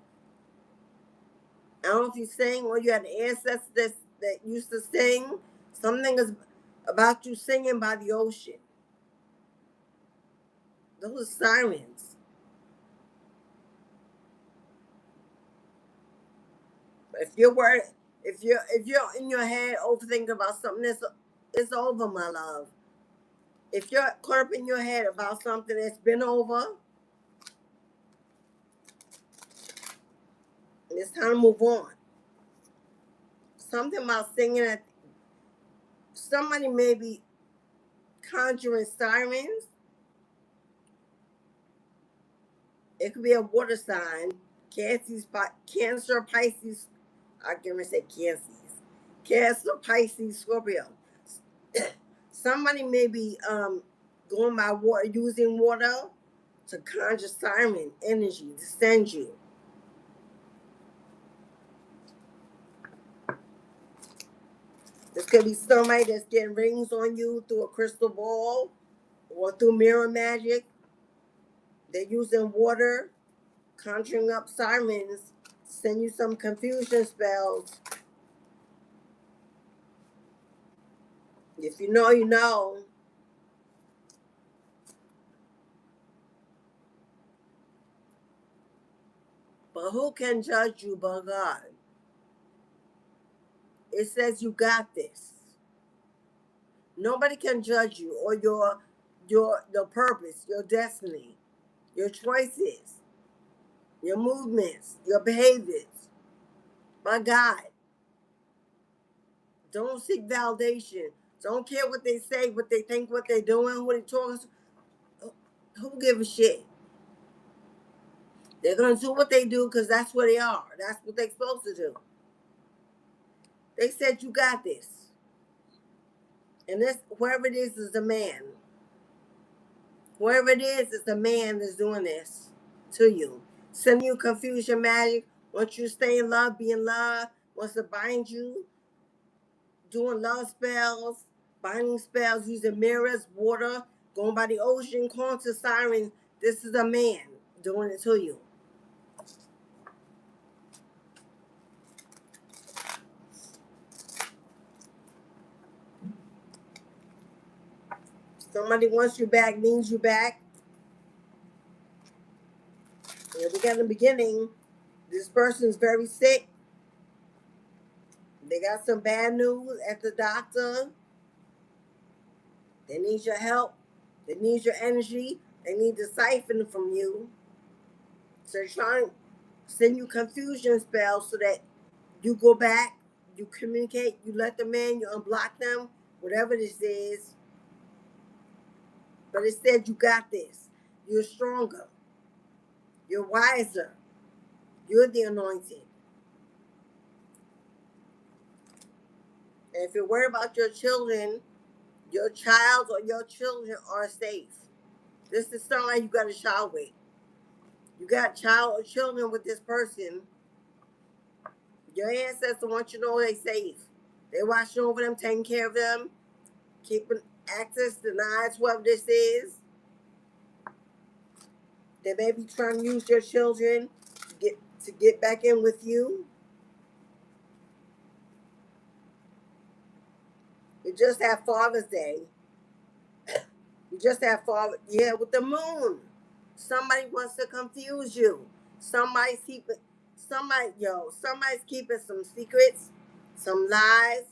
I don't know if you sing or you had an ancestor that used to sing. Something is about you singing by the ocean. Those are sirens. If you're worried, if you're in your head overthinking about something, it's over, my love. If you're caught up in your head about something that's been over, it's time to move on. Something about singing at somebody may be conjuring sirens. It could be a water sign. Cancer, Pisces. I can't even say Cancer. Cancer, Pisces, Scorpio. Somebody may be going by water, using water to conjure siren energy to send you. This could be somebody that's getting rings on you through a crystal ball or through mirror magic. They're using water, conjuring up sirens, send you some confusion spells. If you know, you know. But who can judge you but God? It says you got this. Nobody can judge you or your purpose, your destiny, your choices, your movements, your behaviors. My God, don't seek validation. Don't care what they say, what they think, what they're doing, who they talking to. Who give a shit? They're gonna do what they do because that's what they are. That's what they're supposed to do. They said you got this, and this whoever it is a man. Whoever it is a man that's doing this to you. Sending you confusion magic, wants you to stay in love, be in love, wants to bind you, doing love spells, binding spells, using mirrors, water, going by the ocean, calling to sirens. This is a man doing it to you. Somebody wants you back, needs you back. And we got in the beginning, this person's very sick. They got some bad news at the doctor. They need your help. They need your energy. They need to siphon from you. So they're trying to send you confusion spells so that you go back, you communicate, you let them in, you unblock them, whatever this is. But it said you got this. You're stronger. You're wiser. You're the anointed. And if you're worried about your children, your child or your children are safe. This is someone you got a child with. You got child or children with this person. Your ancestors want you to know they safe. They watching over them, taking care of them, keeping access denied, whoever this is. They may be trying to use your children to get back in with you. We just had Father's Day. We just had with the moon. Somebody wants to confuse you. Somebody's keeping some secrets, some lies.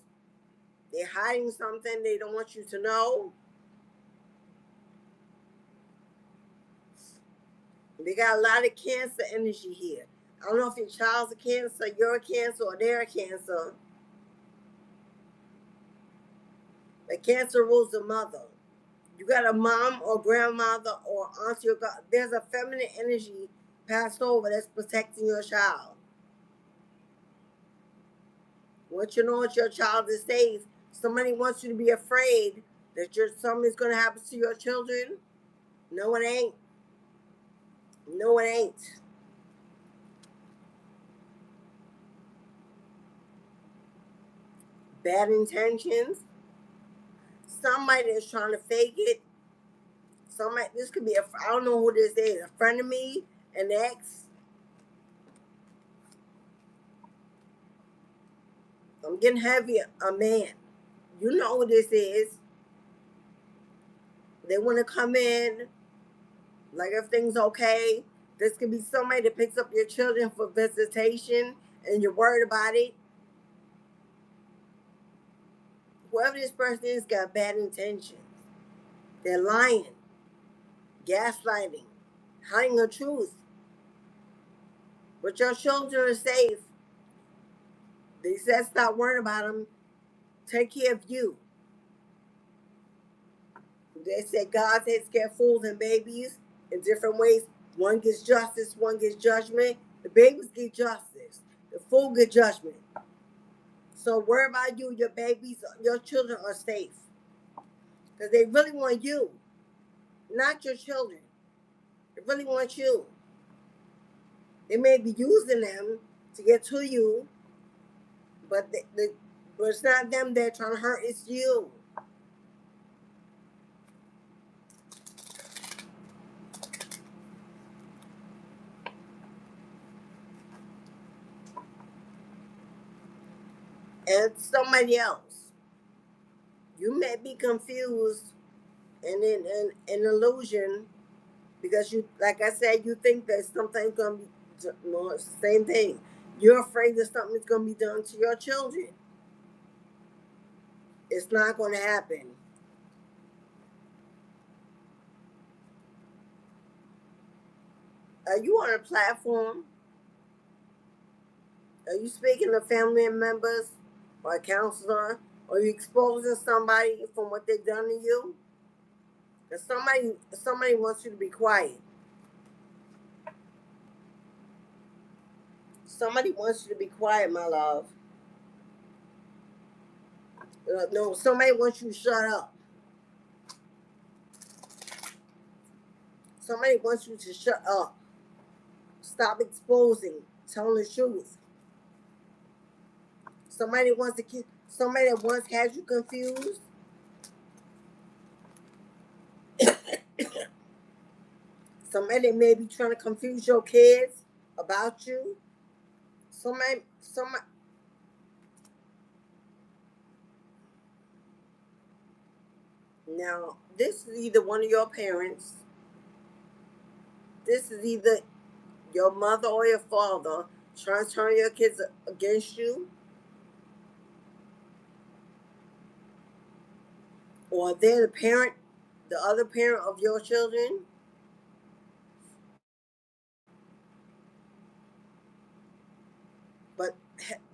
They're hiding something they don't want you to know. They got a lot of Cancer energy here. I don't know if your child's a Cancer, you're a Cancer, or they're a Cancer. The Cancer rules the mother. You got a mom or grandmother or auntie or God. There's a feminine energy passed over that's protecting your child. Once you know that your child is safe, somebody wants you to be afraid that something's going to happen to your children. No, it ain't. No, it ain't. Bad intentions. Somebody is trying to fake it. This could be I don't know who this is. A friend of me, an ex. I'm getting heavy. A man. You know who this is. They want to come in like everything's okay. This could be somebody that picks up your children for visitation and you're worried about it. Whoever this person is got bad intentions. They're lying, gaslighting, hiding the truth. But your children are safe. They said stop worrying about them. Take care of you. They said God takes care of fools and babies in different ways. One gets justice, one gets judgment. The babies get justice. The fool get judgment. So worry about you. Your babies, your children are safe. Because they really want you, not your children. They really want you. They may be using them to get to you, but but it's not them they're trying to hurt. It's you. And somebody else. You may be confused and in an illusion because you, like I said, you think that something's gonna be. No, it's the same thing. You're afraid that something's gonna be done to your children. It's not gonna happen. Are you on a platform? Are you speaking to family members or a counselor? Or are you exposing somebody from what they've done to you? Because somebody wants you to be quiet. Somebody wants you to be quiet, my love. No, somebody wants you to shut up. Somebody wants you to shut up. Stop exposing, telling the truth. Somebody that once had you confused. Somebody that may be trying to confuse your kids about you. Somebody. Now, this is either one of your parents. This is either your mother or your father trying to turn your kids against you, or they're the other parent of your children. But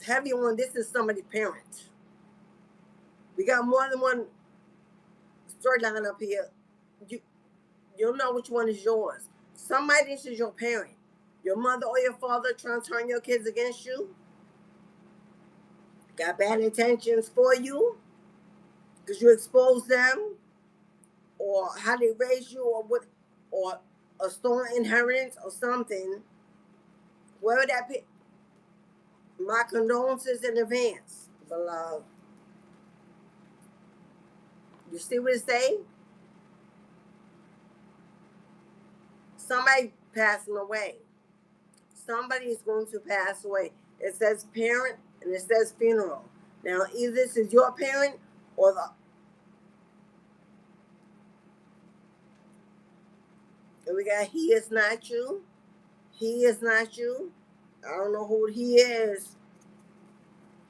heavy on this is somebody's parent. We got more than one storyline up here. You'll know which one is yours. Somebody, this is your parent. Your mother or your father trying to turn your kids against you? Got bad intentions for you? Because you exposed them? Or how they raised you, or what, or a stolen inheritance or something? Whoever that my condolences in advance, beloved. You see what it say? Somebody passing away. Somebody is going to pass away. It says parent and it says funeral. Now, either this is your parent or the. And we got he is not you. He is not you. I don't know who he is.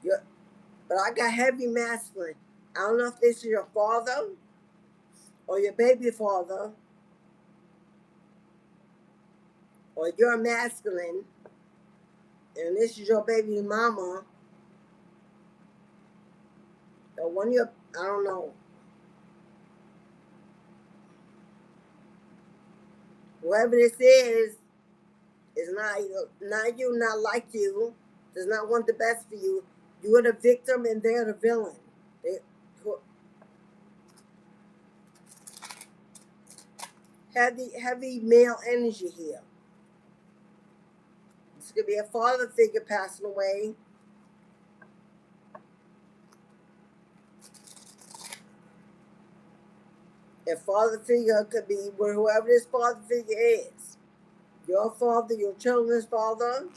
But I got heavy masculine. I don't know if this is your father or your baby father or you're masculine and this is your baby mama or one of your, I don't know. Whoever this is not you, not like you, does not want the best for you. You're the victim and they're the villain. They, heavy male energy here. This could be a father figure passing away. A father figure could be whoever this father figure is. Your father, your children's father.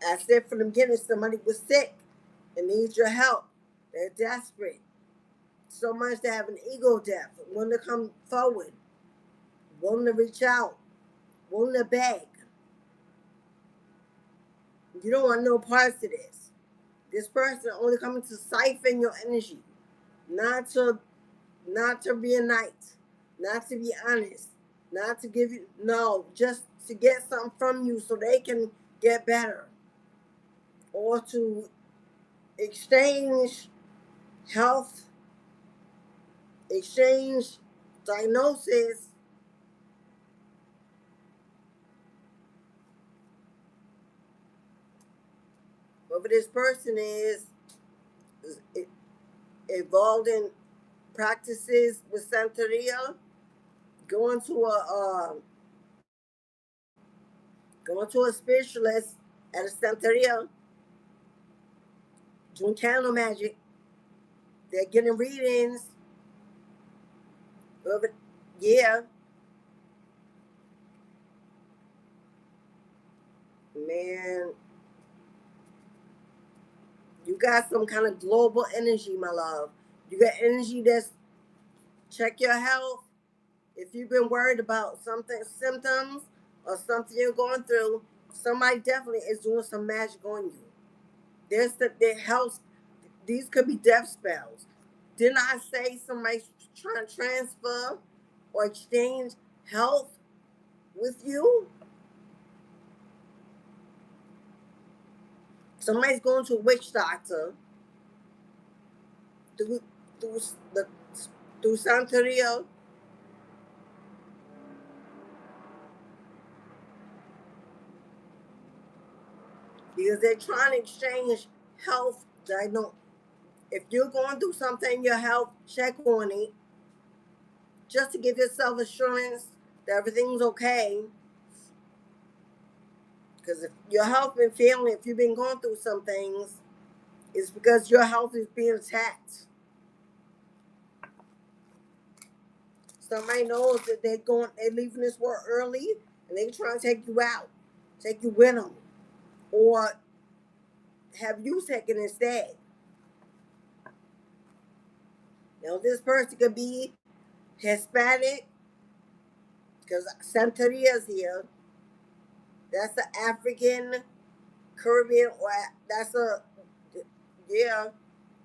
I said from the beginning, somebody was sick and needs your help. They're desperate. So much to have an ego death, willing to come forward, willing to reach out, willing to beg. You don't want no parts of this. This person only coming to siphon your energy, not to reunite, not to be honest, not to give you no, just to get something from you so they can get better, or to exchange health, exchange diagnosis. Whoever this person is involved in practices with Santeria, going to a spiritualist at a Santeria, doing candle magic. They're getting readings. Whoever, yeah, man, you got some kind of global energy, my love. You got energy that's check your health. If you've been worried about something, symptoms, or something you're going through, somebody definitely is doing some magic on you. Their health, these could be death spells. Didn't I say somebody's trying to transfer or exchange health with you? Somebody's going to a witch doctor through the through Santeria. Because they're trying to exchange health. I know if you're going through something in your health, check on it just to give yourself assurance that everything's okay. Because if your health been failing, if you've been going through some things, it's because your health is being attacked. Somebody knows that they're leaving this world early, and they're trying to take you out, take you with them, or have you taken instead. Now, this person could be Hispanic, because Santeria is here. That's the African, Caribbean, or that's a, yeah.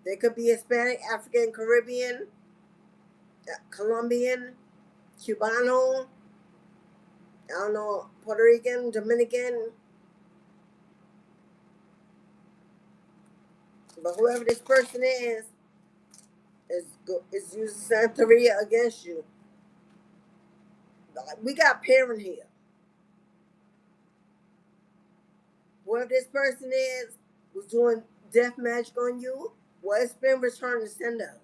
They could be Hispanic, African, Caribbean, Colombian, Cubano, I don't know, Puerto Rican, Dominican, but whoever this person is using Santeria against you. we got parent here. Whoever this person is was doing death magic on you, well, it's been returned to sender.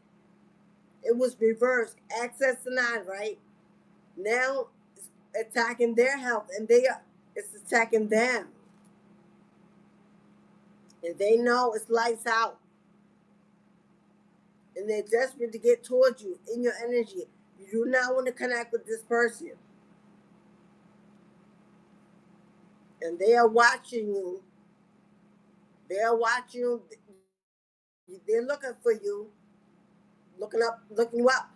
It was reversed. Access denied, right? Now it's attacking their health, and it's attacking them. And they know it's lights out. And they're desperate to get towards you in your energy. You do not want to connect with this person. And they are watching you. They are watching you. They're looking for you. Looking you up.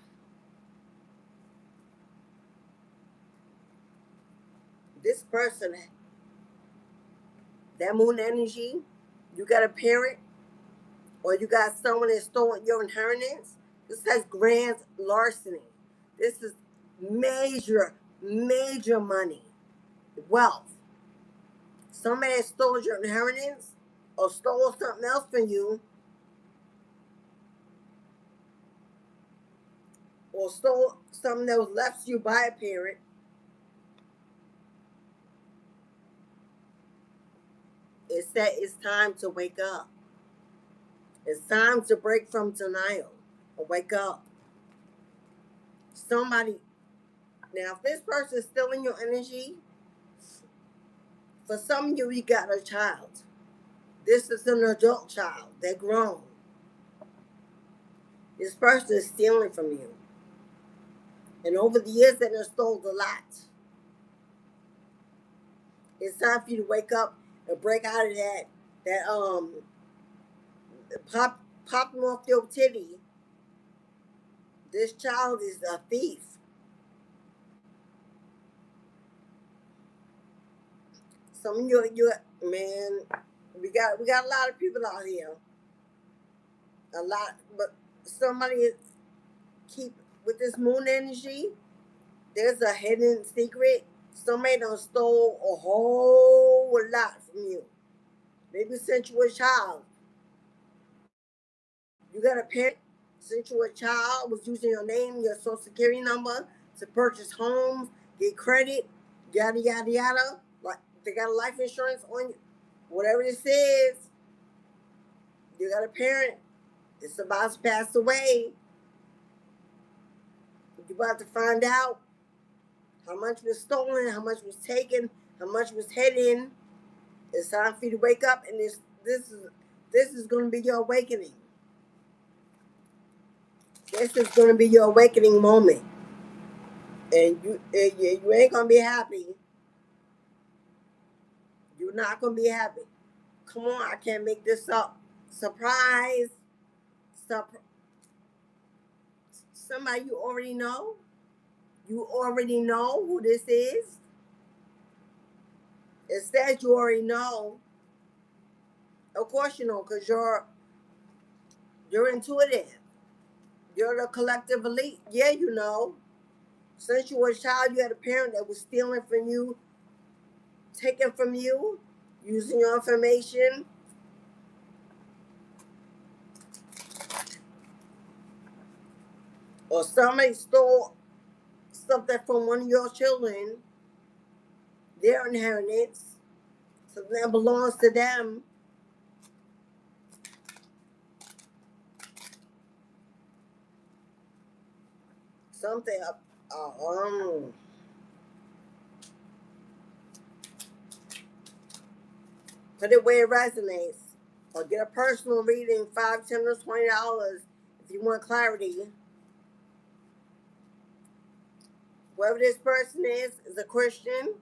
This person, that moon energy, you got a parent or you got someone that stole your inheritance. This has grand larceny. This is major, major money, wealth. Somebody stole your inheritance or stole something else from you or stole something that was left to you by a parent. It said it's time to wake up. It's time to break from denial and wake up. Somebody, now if this person is still in your energy, for some of you, you got a child. This is an adult child. They're grown. This person is stealing from you. And over the years, they have stole a lot. It's time for you to wake up and break out of that popping off your titty. This child is a thief. Some of you man, we got a lot of people out here. A lot, but somebody is keep with this moon energy. There's a hidden secret. Somebody done stole a whole lot from you. Maybe sent you a child. You got a parent sent you a child, was using your name, your social security number to purchase homes, get credit, yada yada yada. Like they got a life insurance on you. Whatever this is, you got a parent. It's about to pass away. You're about to find out how much was stolen, how much was taken, how much was hidden. It's time for you to wake up, and this is going to be your awakening. This is going to be your awakening moment, and you ain't going to be happy. You're not going to be happy. Come on, I can't make this up. Surprise! Somebody you already know. You already know who this is. It says you already know. Of course you know, because you're intuitive. You're the collective elite. Yeah, you know. Since you were a child, you had a parent that was stealing from you, taking from you, using your information. Or somebody stole something from one of your children, their inheritance, so that belongs to them. Something, put it where it resonates. Or get a personal reading, $5, $10, or $20 if you want clarity. Whoever this person is a Christian.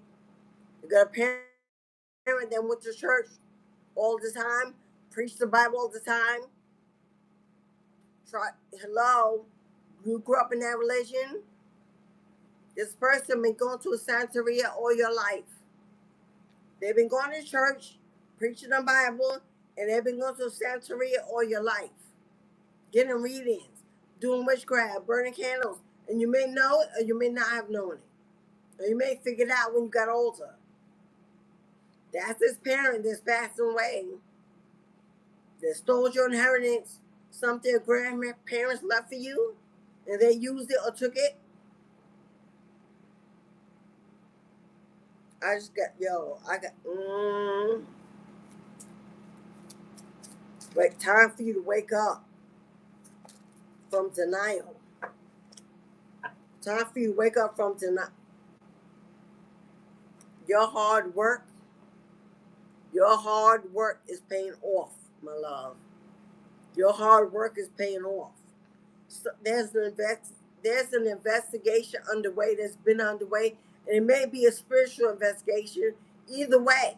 You got a parent that went to church all the time, preached the Bible all the time. Hello, you grew up in that religion. This person been going to a Santeria all your life. They've been going to church, preaching the Bible, and they've been going to a Santeria all your life. Getting readings, doing witchcraft, burning candles. And you may know it or you may not have known it. Or you may figure it out when you got older. That's this parent that's passing away. That stole your inheritance, something your grandparents left for you, and they used it or took it. I just got, wait, time for you to wake up from denial. Time for you to wake up from denial. Your hard work is paying off, my love. Your hard work is paying off. So there's an investigation underway that's been underway, and it may be a spiritual investigation. Either way,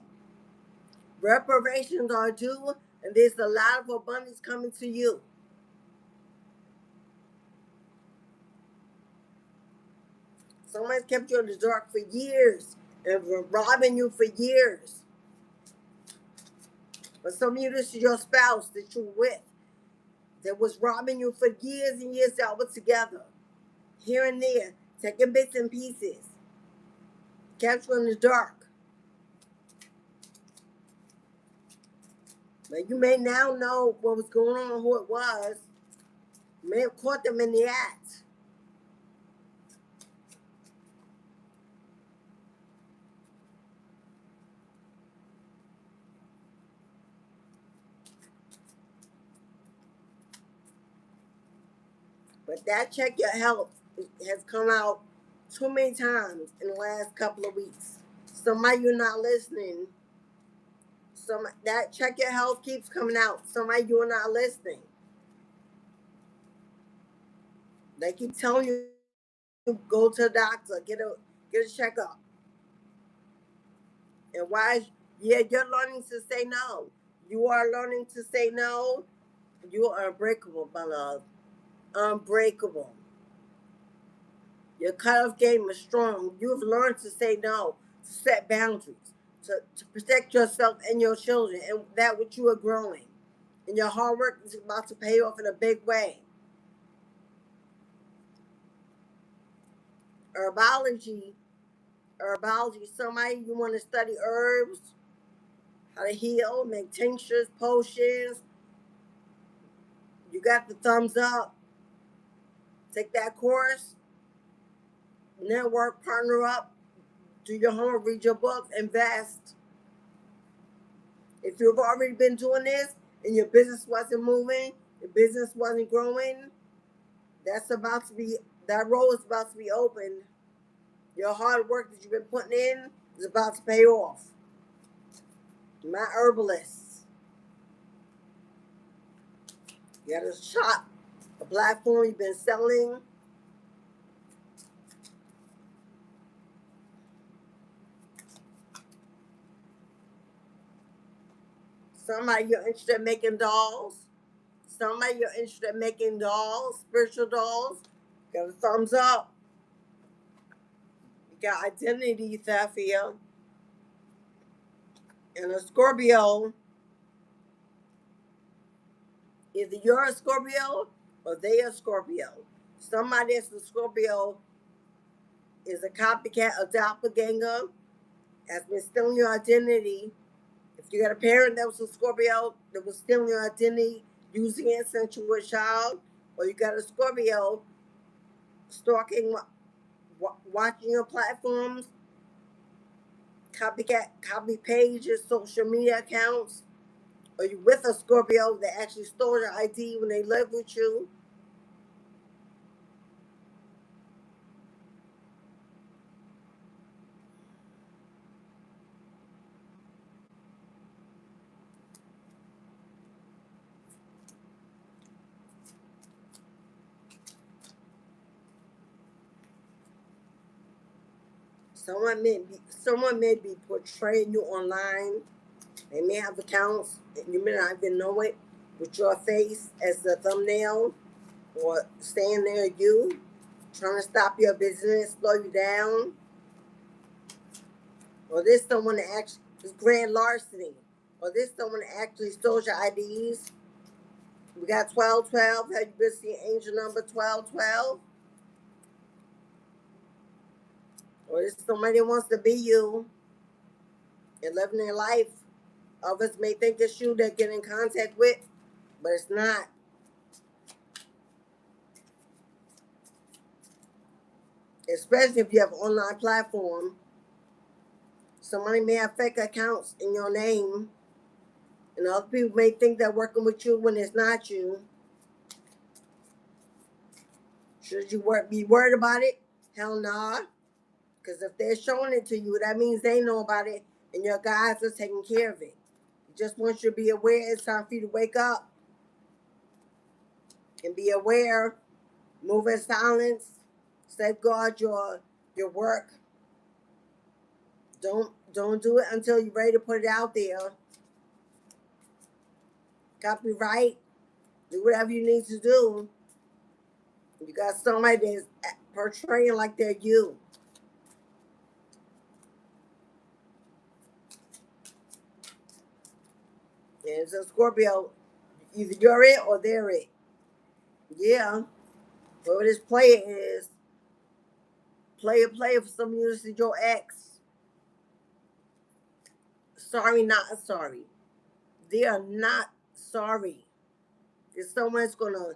reparations are due, and there's a lot of abundance coming to you. Someone's kept you in the dark for years and been robbing you for years. But some of you, this is your spouse that you're with that was robbing you for years and years. Y'all were together, here and there, taking bits and pieces, kept you in the dark. But you may now know what was going on, who it was. You may have caught them in the act. But that check your health has come out too many times in the last couple of weeks. Somebody you're not listening. That check your health keeps coming out. Somebody you're not listening. They keep telling you go to the doctor, get a checkup. And you're learning to say no. You are learning to say no. You are unbreakable, my love. Unbreakable. Your cutoff game is strong. You've learned to say no, to set boundaries, to protect yourself and your children and that which you are growing. And your hard work is about to pay off in a big way. Herbology, somebody you want to study herbs, how to heal, make tinctures, potions. You got the thumbs up. Take that course, network, partner up, do your homework, read your books, invest. If you've already been doing this and your business wasn't moving, your business wasn't growing, that road is about to be opened. Your hard work that you've been putting in is about to pay off. My herbalists. You got a shop, a platform you've been selling. Somebody you're interested in making dolls. Spiritual dolls. Got a thumbs up. You got identity theft here. And a Scorpio. Either you're a Scorpio or they are Scorpio. Somebody that's a Scorpio is a copycat, a doppelganger, has been stealing your identity. If you got a parent that was a Scorpio that was stealing your identity, using it since you were a child, or you got a Scorpio stalking, watching your platforms, copy pages, social media accounts, or you with a Scorpio that actually stole your ID when they lived with you. Someone may be portraying you online. They may have accounts, and you may not even know it, with your face as the thumbnail, or staying there you, trying to stop your business, slow you down. Or this someone that actually is grand larceny. Or this someone that actually stole your IDs. We got 1212. Have you been seeing angel number 1212? Or this somebody that wants to be you and living their life. Others may think it's you that get in contact with, but it's not. Especially if you have an online platform. Somebody may have fake accounts in your name, and other people may think they're working with you when it's not you. Should you be worried about it? Hell nah. Because if they're showing it to you, that means they know about it, and your guys are taking care of it. Just want you to be aware. It's time for you to wake up and be aware. Move in silence. Safeguard your work. Don't do it until you're ready to put it out there. Copyright. Do whatever you need to do. You got somebody that's portraying like they're you. And it's a Scorpio. Either you're it or they're it. Yeah. Whoever this player is, player for some of you, this is your ex. Sorry, not sorry. They are not sorry. If someone's gonna,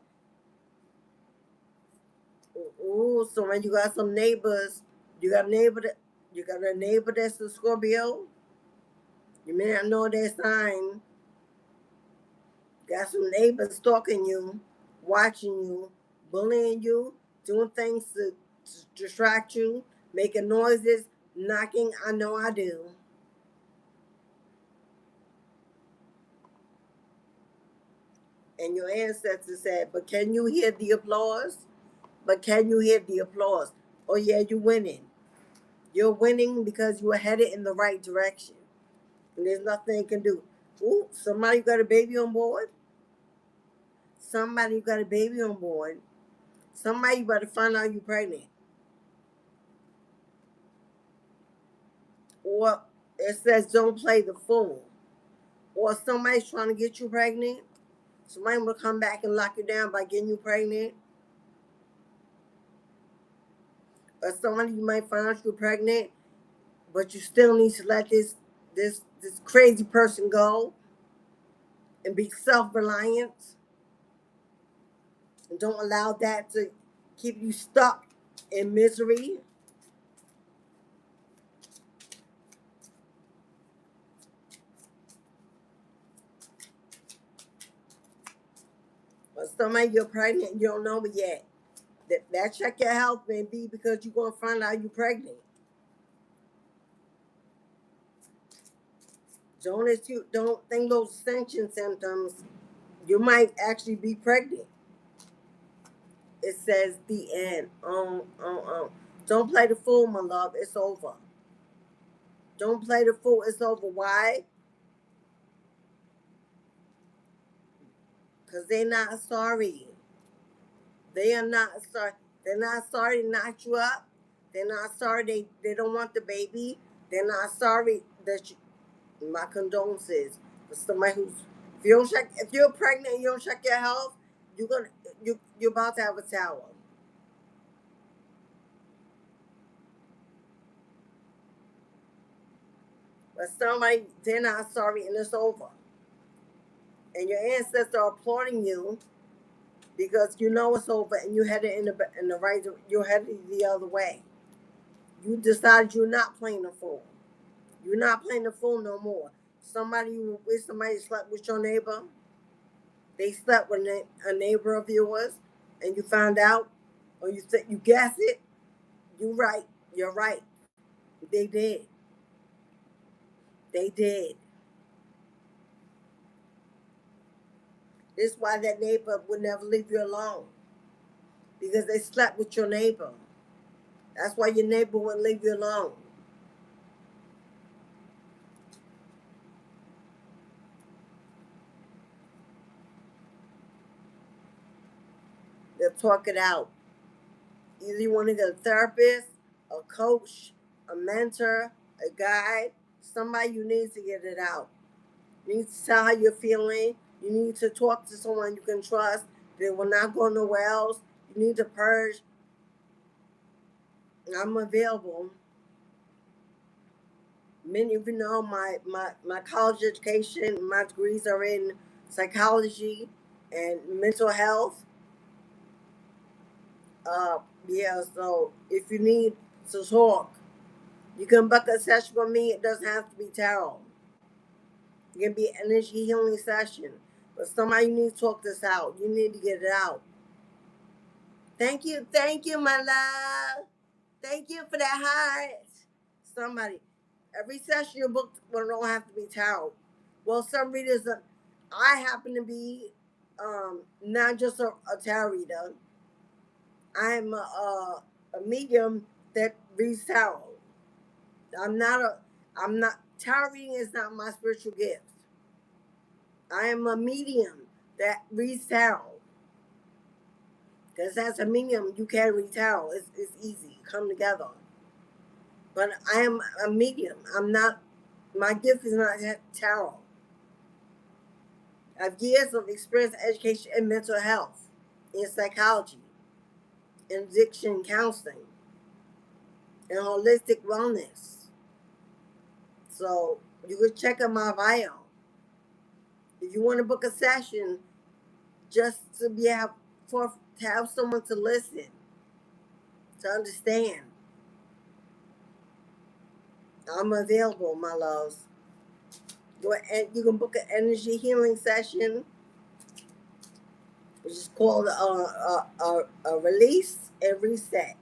someone, you got some neighbors. You got a neighbor that's a Scorpio. You may not know their sign. Got some neighbors stalking you, watching you, bullying you, doing things to distract you, making noises, knocking. I know I do. And your ancestors said, but can you hear the applause? But can you hear the applause? Oh yeah, you're winning. You're winning because you are headed in the right direction. And there's nothing you can do. Ooh, somebody got a baby on board. Somebody got a baby on board. Somebody better find out you're pregnant. Or it says don't play the fool. Or somebody's trying to get you pregnant. Somebody will come back and lock you down by getting you pregnant. Or somebody you might find out you're pregnant, but you still need to let this crazy person go and be self-reliant. And don't allow that to keep you stuck in misery. Or somebody you're pregnant and you don't know it yet. That check your health may be because you're going to find out you're pregnant. Don't think those ascension symptoms. You might actually be pregnant. It says the end. Don't play the fool, my love. It's over. Don't play the fool. It's over. Why? Because they're not sorry. They are not sorry. They're not sorry to knock you up. They're not sorry they don't want the baby. They're not sorry that you, my condolences for somebody who's if you're pregnant and you don't check your health, you're about to have a tower. But somebody they're not sorry and it's over. And your ancestors are applauding you because you know it's over and you headed in the right. You're headed the other way. You decided you're not playing the fool. You're not playing the fool no more. Somebody slept with your neighbor. They slept with a neighbor of yours, and you found out, or you guessed it. You're right. You're right. They did. They did. This is why that neighbor would never leave you alone because they slept with your neighbor. That's why your neighbor wouldn't leave you alone. They'll talk it out. Either you want to get a therapist, a coach, a mentor, a guide, somebody you need to get it out. You need to tell how you're feeling. You need to talk to someone you can trust. They will not go nowhere else. You need to purge. I'm available. Many of you know my college education, my degrees are in psychology and mental health. Yeah, so if you need to talk, You can book a session with me. It doesn't have to be tarot. It can be an energy healing session. But somebody needs to talk this out. You need to get it out. Thank you, my love. Thank you for that heart. Somebody, every session you book don't have to be tarot. Well, some readers, I happen to be not just a tarot reader. I'm a medium that reads tarot. I'm not, tarot reading is not my spiritual gift. I am a medium that reads tarot. Because as a medium, you can read tarot. It's easy. Come together. But I am a medium. I'm not, my gift is not tarot. I have years of experience, education, in mental health, in psychology, in addiction counseling, and holistic wellness. So you can check out my bio. If you want to book a session, just to to have someone to listen, to understand, I'm available, my loves. You can book an energy healing session, which is called a release and reset.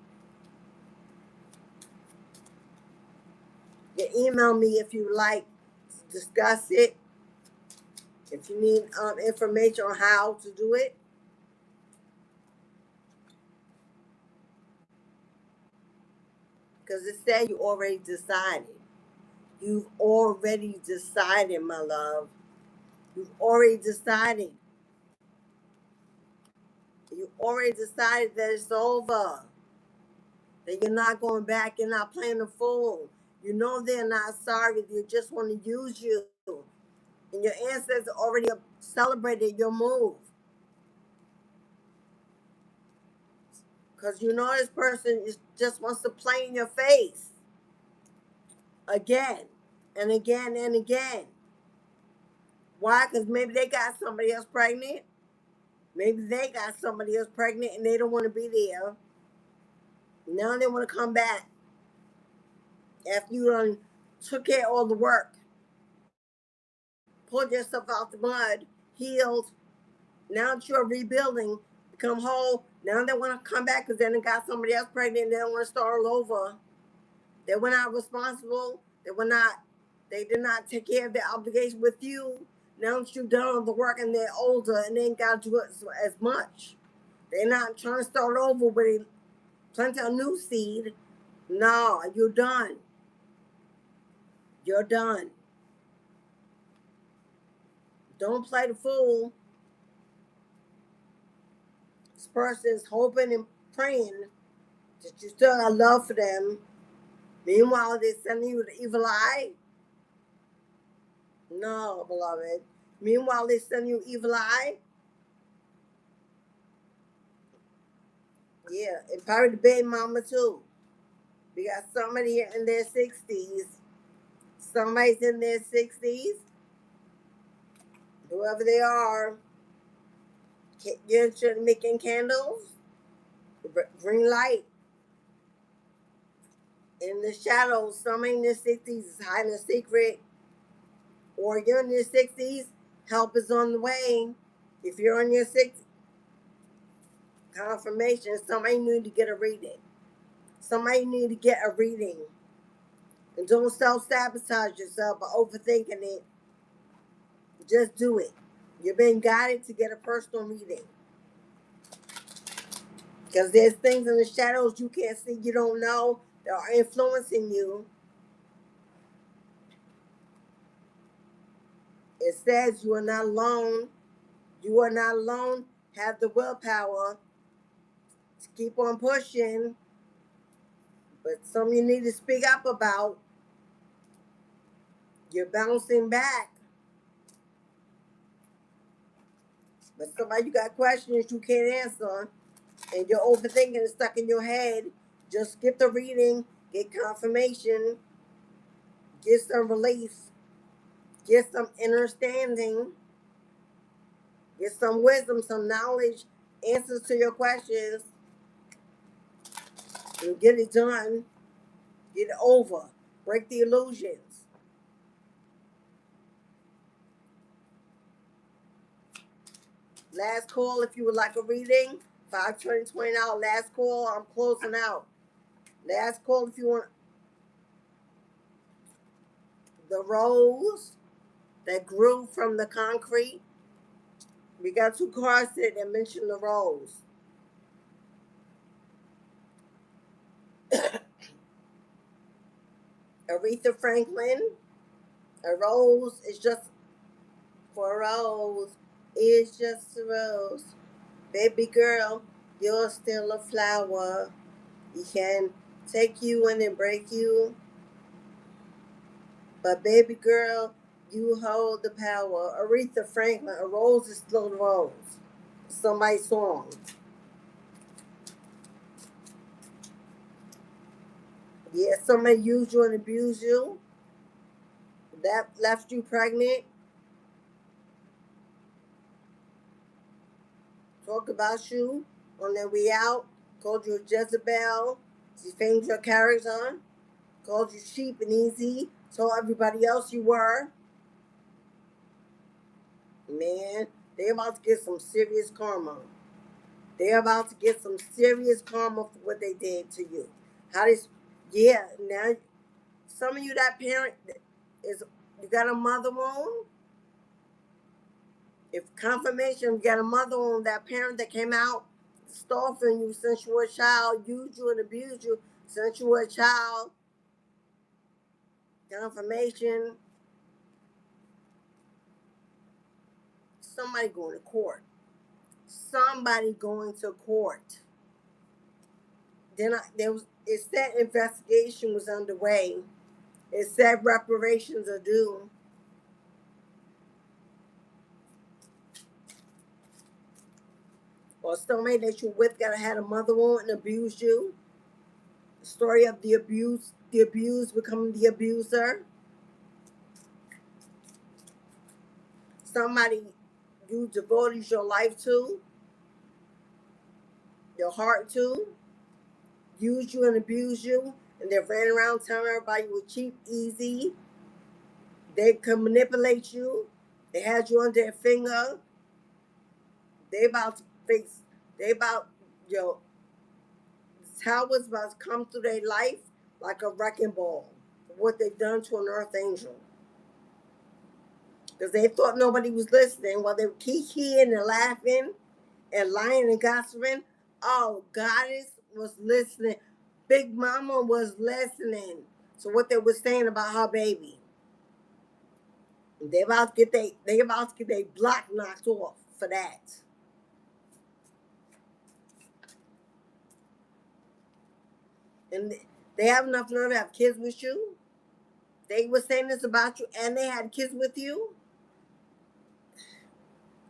You email me if you like to discuss it. If you need information on how to do it. Because it said you already decided. You've already decided, my love. You've already decided. You already decided that it's over. That you're not going back. You're not playing the fool. You know they're not sorry. They just want to use you. And your ancestors already celebrated your move. Because you know this person just wants to play in your face. Again and again and again. Why? Because maybe they got somebody else pregnant. Maybe they got somebody else pregnant and they don't want to be there. Now they want to come back after you done took care of all the work, pulled yourself out the mud, healed. Now that you're rebuilding, become whole. Now they want to come back because then they got somebody else pregnant and they don't want to start all over. They were not responsible. They did not take care of their obligation with you. Now that you've done all the work and they're older and they ain't got to do it as much. They're not trying to start over with plenty of new seed. No, you're done. You're done. Don't play the fool. This person is hoping and praying that you still have love for them. Meanwhile, they're sending you the evil eye. No, beloved. Meanwhile, they send you evil eye. Yeah, and probably the baby mama too. We got somebody in their 60s. Somebody's in their 60s. Whoever they are. You're interested in making candles. Bring light. In the shadows, somebody in their 60s is hiding a secret. Or you're in your 60s, help is on the way. If you're in your 60s, confirmation, somebody need to get a reading. Somebody need to get a reading. And don't self-sabotage yourself by overthinking it. Just do it. You're being guided to get a personal reading. Because there's things in the shadows you can't see, you don't know, that are influencing you. It says you are not alone. You are not alone. Have the willpower to keep on pushing. But some you need to speak up about. You're bouncing back. But somebody you got questions you can't answer. And you're overthinking and stuck in your head. Just get the reading. Get confirmation. Get some relief. Get some understanding. Get some wisdom, some knowledge, answers to your questions. And get it done. Get it over. Break the illusions. Last call if you would like a reading. 520 now. Last call. I'm closing out. Last call if you want the rose that grew from the concrete. We got 2 cards that mention the rose. Aretha Franklin. A rose is just for a rose. It's just a rose. Baby girl, you're still a flower. He can take you in and break you. But baby girl, you hold the power. Aretha Franklin, a rose is still a rose. Somebody's song. Yeah, somebody used you and abused you. That left you pregnant. Talk about you on their way out. Called you a Jezebel. Defamed your character. Called you cheap and easy. Told everybody else you were. Man, they're about to get some serious karma. They're about to get some serious karma for what they did to you. How this? Yeah, now some of you that parent is you got a mother wound. If confirmation, you got a mother wound, that parent that came out stalking you since you were a child, used you and abused you since you were a child. Confirmation. Somebody going to court. Somebody going to court. Then it said investigation was underway. It said reparations are due. Or somebody that you're with got had a mother wound and abused you. The story of the abused becoming the abuser. Somebody you devoted your life to, your heart to, used you and abused you, and they ran around telling everybody you were cheap, easy. They could manipulate you. They had you on their finger. They about to face. They about yo. Towers about to come through their life like a wrecking ball. What they've done to an earth angel. Because they thought nobody was listening while they were kikiing and laughing and lying and gossiping. Oh, Goddess was listening. Big Mama was listening to what they were saying about her baby. They about to get their block knocked off for that. And they have enough nerve to have kids with you. They were saying this about you and they had kids with you.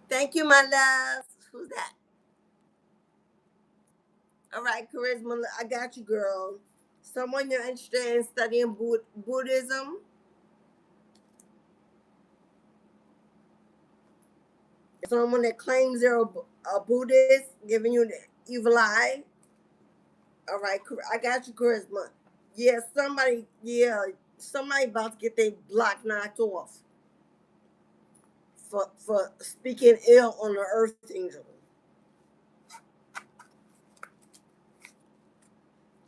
Thank you, my love. Who's that? All right, Charisma, I got you, girl. Someone you're interested in studying Buddhism. Someone that claims they're a Buddhist, giving you the evil eye. All right, I got you, Charisma. Somebody about to get their block knocked off for speaking ill on the earth angel.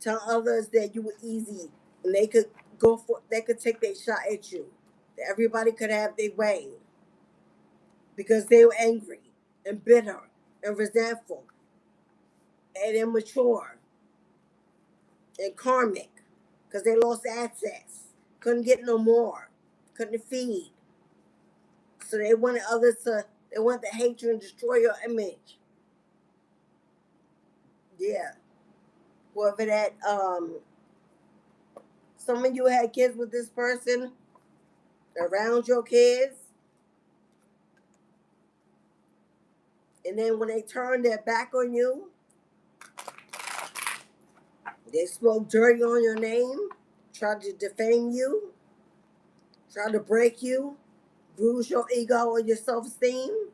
Tell others that you were easy and they could take their shot at you. That everybody could have their way because they were angry and bitter and resentful and immature and karmic because they lost access, couldn't get no more, couldn't feed. So they wanted they want the hatred and destroy your image. Yeah. Whoever that, some of you had kids with this person around your kids. And then when they turned their back on you, they spoke dirty on your name, tried to defame you, tried to break you, bruise your ego or your self-esteem.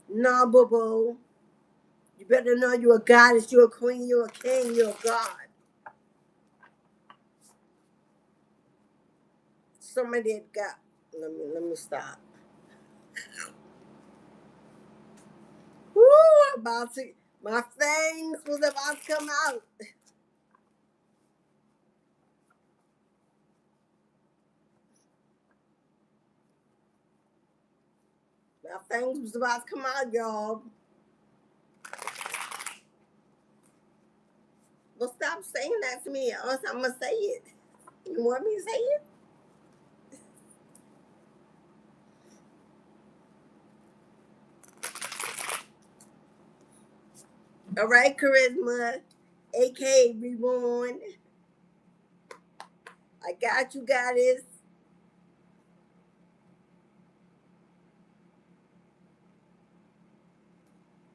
Nah, boo-boo. You better know you're a goddess, you're a queen, you're a king, you're a god. somebody had got. Let me stop. Woo! About to. My fangs was about to come out. My fangs was about to come out, y'all. Well, stop saying that to me, or else I'm gonna say it. You want me to say it? All right, Charisma, aka Reborn. I got you, goddess.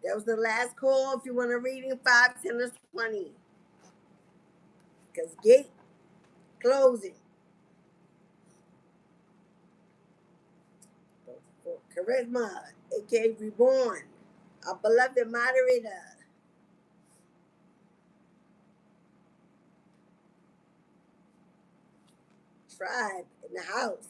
That was the last call. If you want a reading, 5, 10, or 20. Because gate closing. Charisma, aka Reborn. Our beloved moderator. Tribe in the house.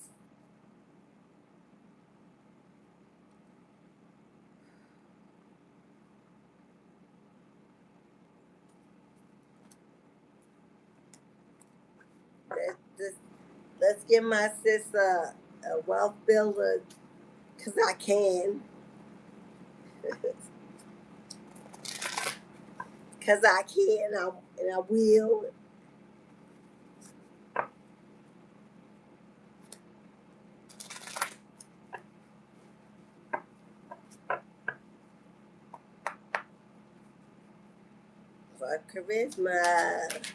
Let's give my sis a wealth builder, because I can. Because I can, and I will. For Charisma.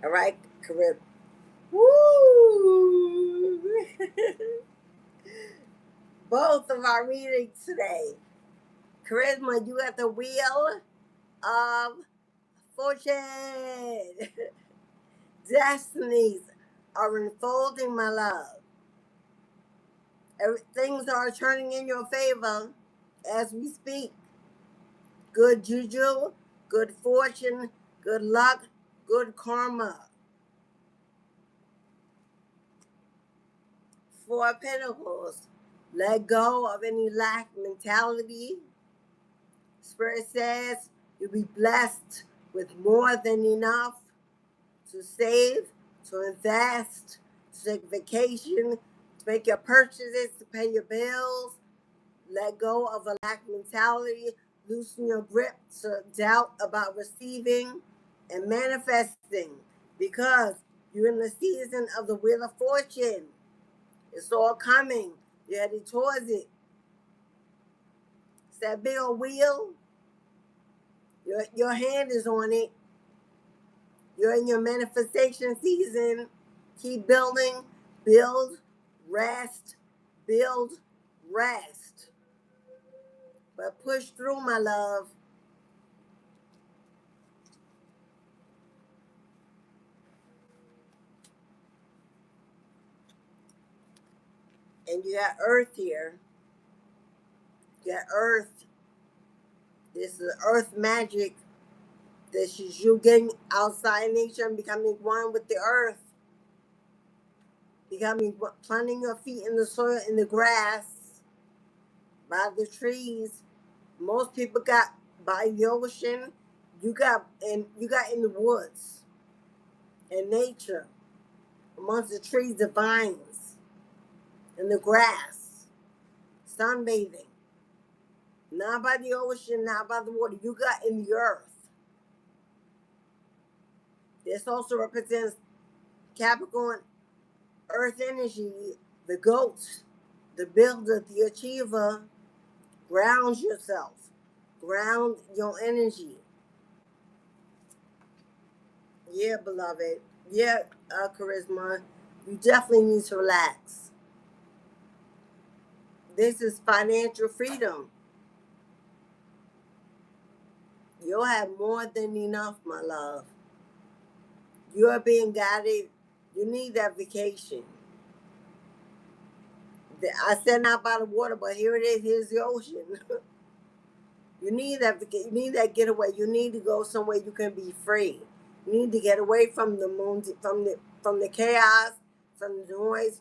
All right, Charisma. Woo! Both of our readings today. Charisma, you at the wheel of fortune. Destinies are unfolding, my love. Things are turning in your favor as we speak. Good juju, good fortune, good luck, good karma. 4 of Pentacles. Let go of any lack mentality. Spirit says you'll be blessed with more than enough to save, to invest, to take vacation, to make your purchases, to pay your bills. Let go of a lack mentality. Loosen your grip to doubt about receiving and manifesting, because you're in the season of the Wheel of Fortune. It's all coming. You're headed towards it. It's that big old wheel. Your hand is on it. You're in your manifestation season. Keep building, build, rest, build, rest. But push through, my love. And you got Earth here. You got Earth. This is Earth magic. This is you getting outside nature and becoming one with the Earth. Planting your feet in the soil, in the grass, by the trees. Most people got by the ocean. You got in the woods, in nature, amongst the trees, the vines, and the grass, sunbathing. Not by the ocean, not by the water. You got in the earth. This also represents Capricorn, earth energy, the goat, the builder, the achiever. Ground yourself. Ground your energy. Yeah, beloved. Yeah, Charisma. You definitely need to relax. This is financial freedom. You'll have more than enough, my love. You are being guided. You need that vacation. I said not by the water, but here it is. Here's the ocean. You need that getaway. You need to go somewhere you can be free. You need to get away from the moon, from the chaos, from the noise,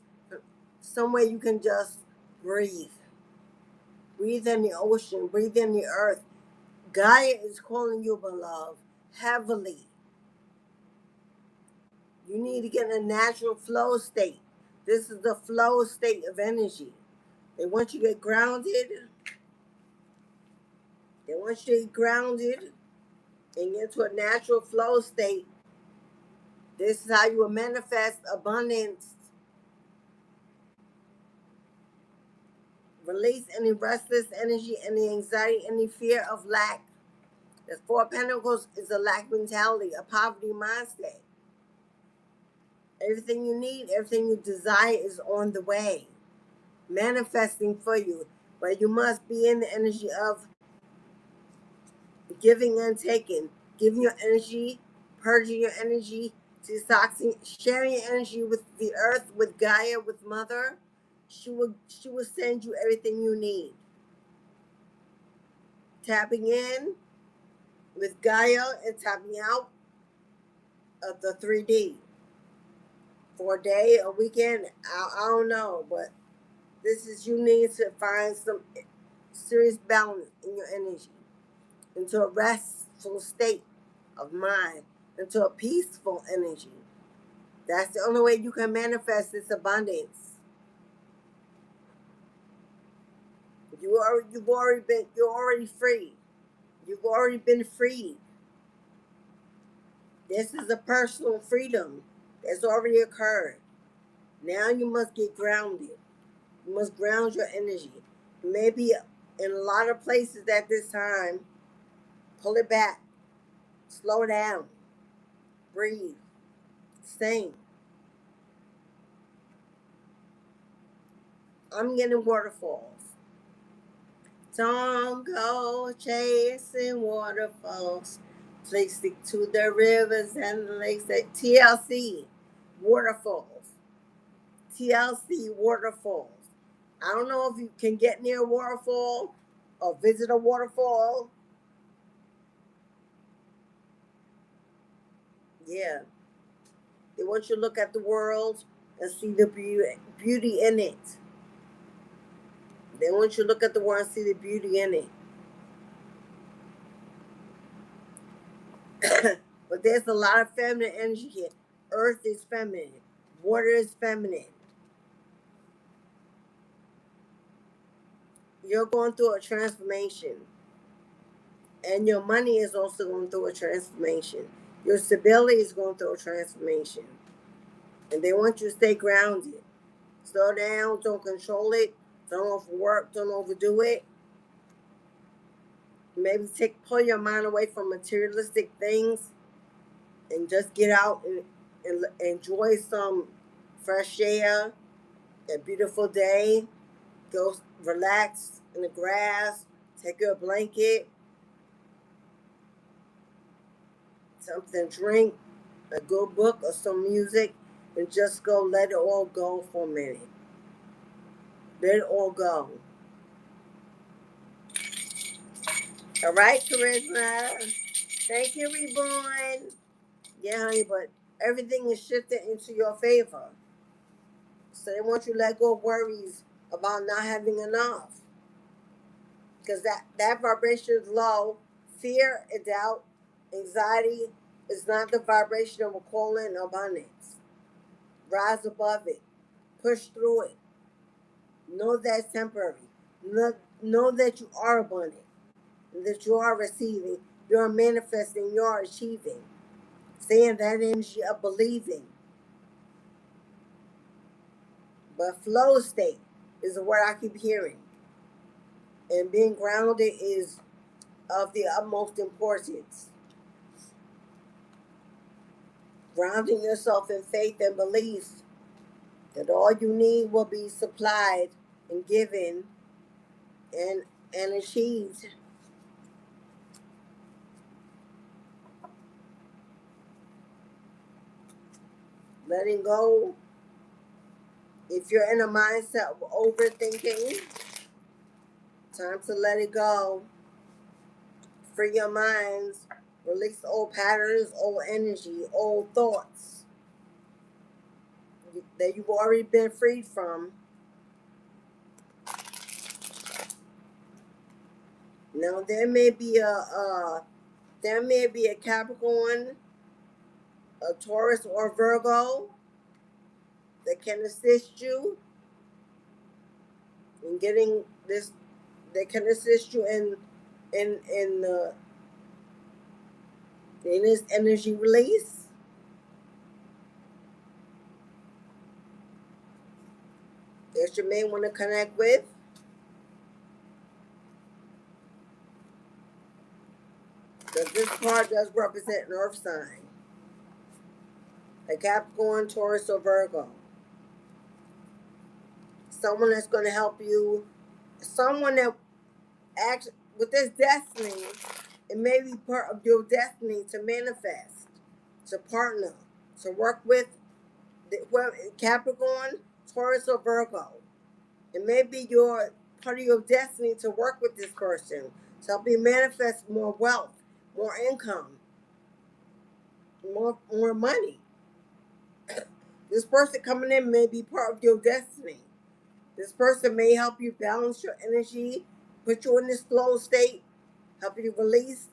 somewhere you can just breathe. Breathe in the ocean, breathe in the earth. Gaia is calling you, beloved, heavily. You need to get in a natural flow state. This is the flow state of energy. They want you to get grounded. They want you to get grounded and get to a natural flow state. This is how you will manifest abundance. Release any restless energy, any anxiety, any fear of lack. The Four of Pentacles is a lack mentality, a poverty mindset. Everything you need, everything you desire is on the way, manifesting for you. But you must be in the energy of giving and taking, giving your energy, purging your energy, detoxing, sharing your energy with the earth, with Gaia, with Mother. She will send you everything you need. Tapping in with Gaia and tapping out of the 3D for a day, a weekend. I don't know, but this is, you need to find some serious balance in your energy, into a restful state of mind, into a peaceful energy. That's the only way you can manifest this abundance. You're already free. You've already been freed. This is a personal freedom that's already occurred. Now you must get grounded. You must ground your energy. Maybe in a lot of places at this time, pull it back, slow down, breathe, sing. I'm getting waterfalls. Don't go chasing waterfalls. Please stick to the rivers and the lakes. That TLC, waterfalls. TLC, waterfalls. I don't know if you can get near a waterfall or visit a waterfall. Yeah. They want you to look at the world and see the beauty in it. They want you to look at the world and see the beauty in it. But there's a lot of feminine energy here. Earth is feminine. Water is feminine. You're going through a transformation. And your money is also going through a transformation. Your stability is going through a transformation. And they want you to stay grounded. Slow down. Don't control it. Don't overwork. Don't overdo it. Maybe pull your mind away from materialistic things and just get out and enjoy some fresh air, a beautiful day. Go relax in the grass, take your blanket, something to drink, a good book or some music, and just go let it all go for a minute. Let it all go. All right, Charisma. Thank you, Reborn. Yeah, honey, but everything is shifted into your favor. So they want you to let go of worries about not having enough. Because that vibration is low. Fear and doubt, anxiety is not the vibration of a call in abundance. Rise above it. Push through it. Know that's temporary. Know that you are abundant. That you are receiving. You are manifesting. You are achieving. Stay in that energy of believing. But flow state is the word I keep hearing. And being grounded is of the utmost importance. Grounding yourself in faith and belief that all you need will be supplied and given and achieved. Letting go. If you're in a mindset of overthinking, time to let it go. free your minds, release old patterns, old energy, old thoughts that you've already been freed from. Now there may be a Capricorn, a Taurus, or Virgo that can assist you in getting this. They can assist you in this energy release. That you may want to connect with. Because this card does represent an earth sign. A Capricorn, Taurus, or Virgo. Someone that's going to help you. Someone that acts with this destiny. It may be part of your destiny to manifest, to partner, to work with Capricorn, Taurus, or Virgo. It may be part of your destiny to work with this person to help you manifest more wealth, more income, more money. This person coming in may be part of your destiny. This person may help you balance your energy, put you in this flow state, help you release.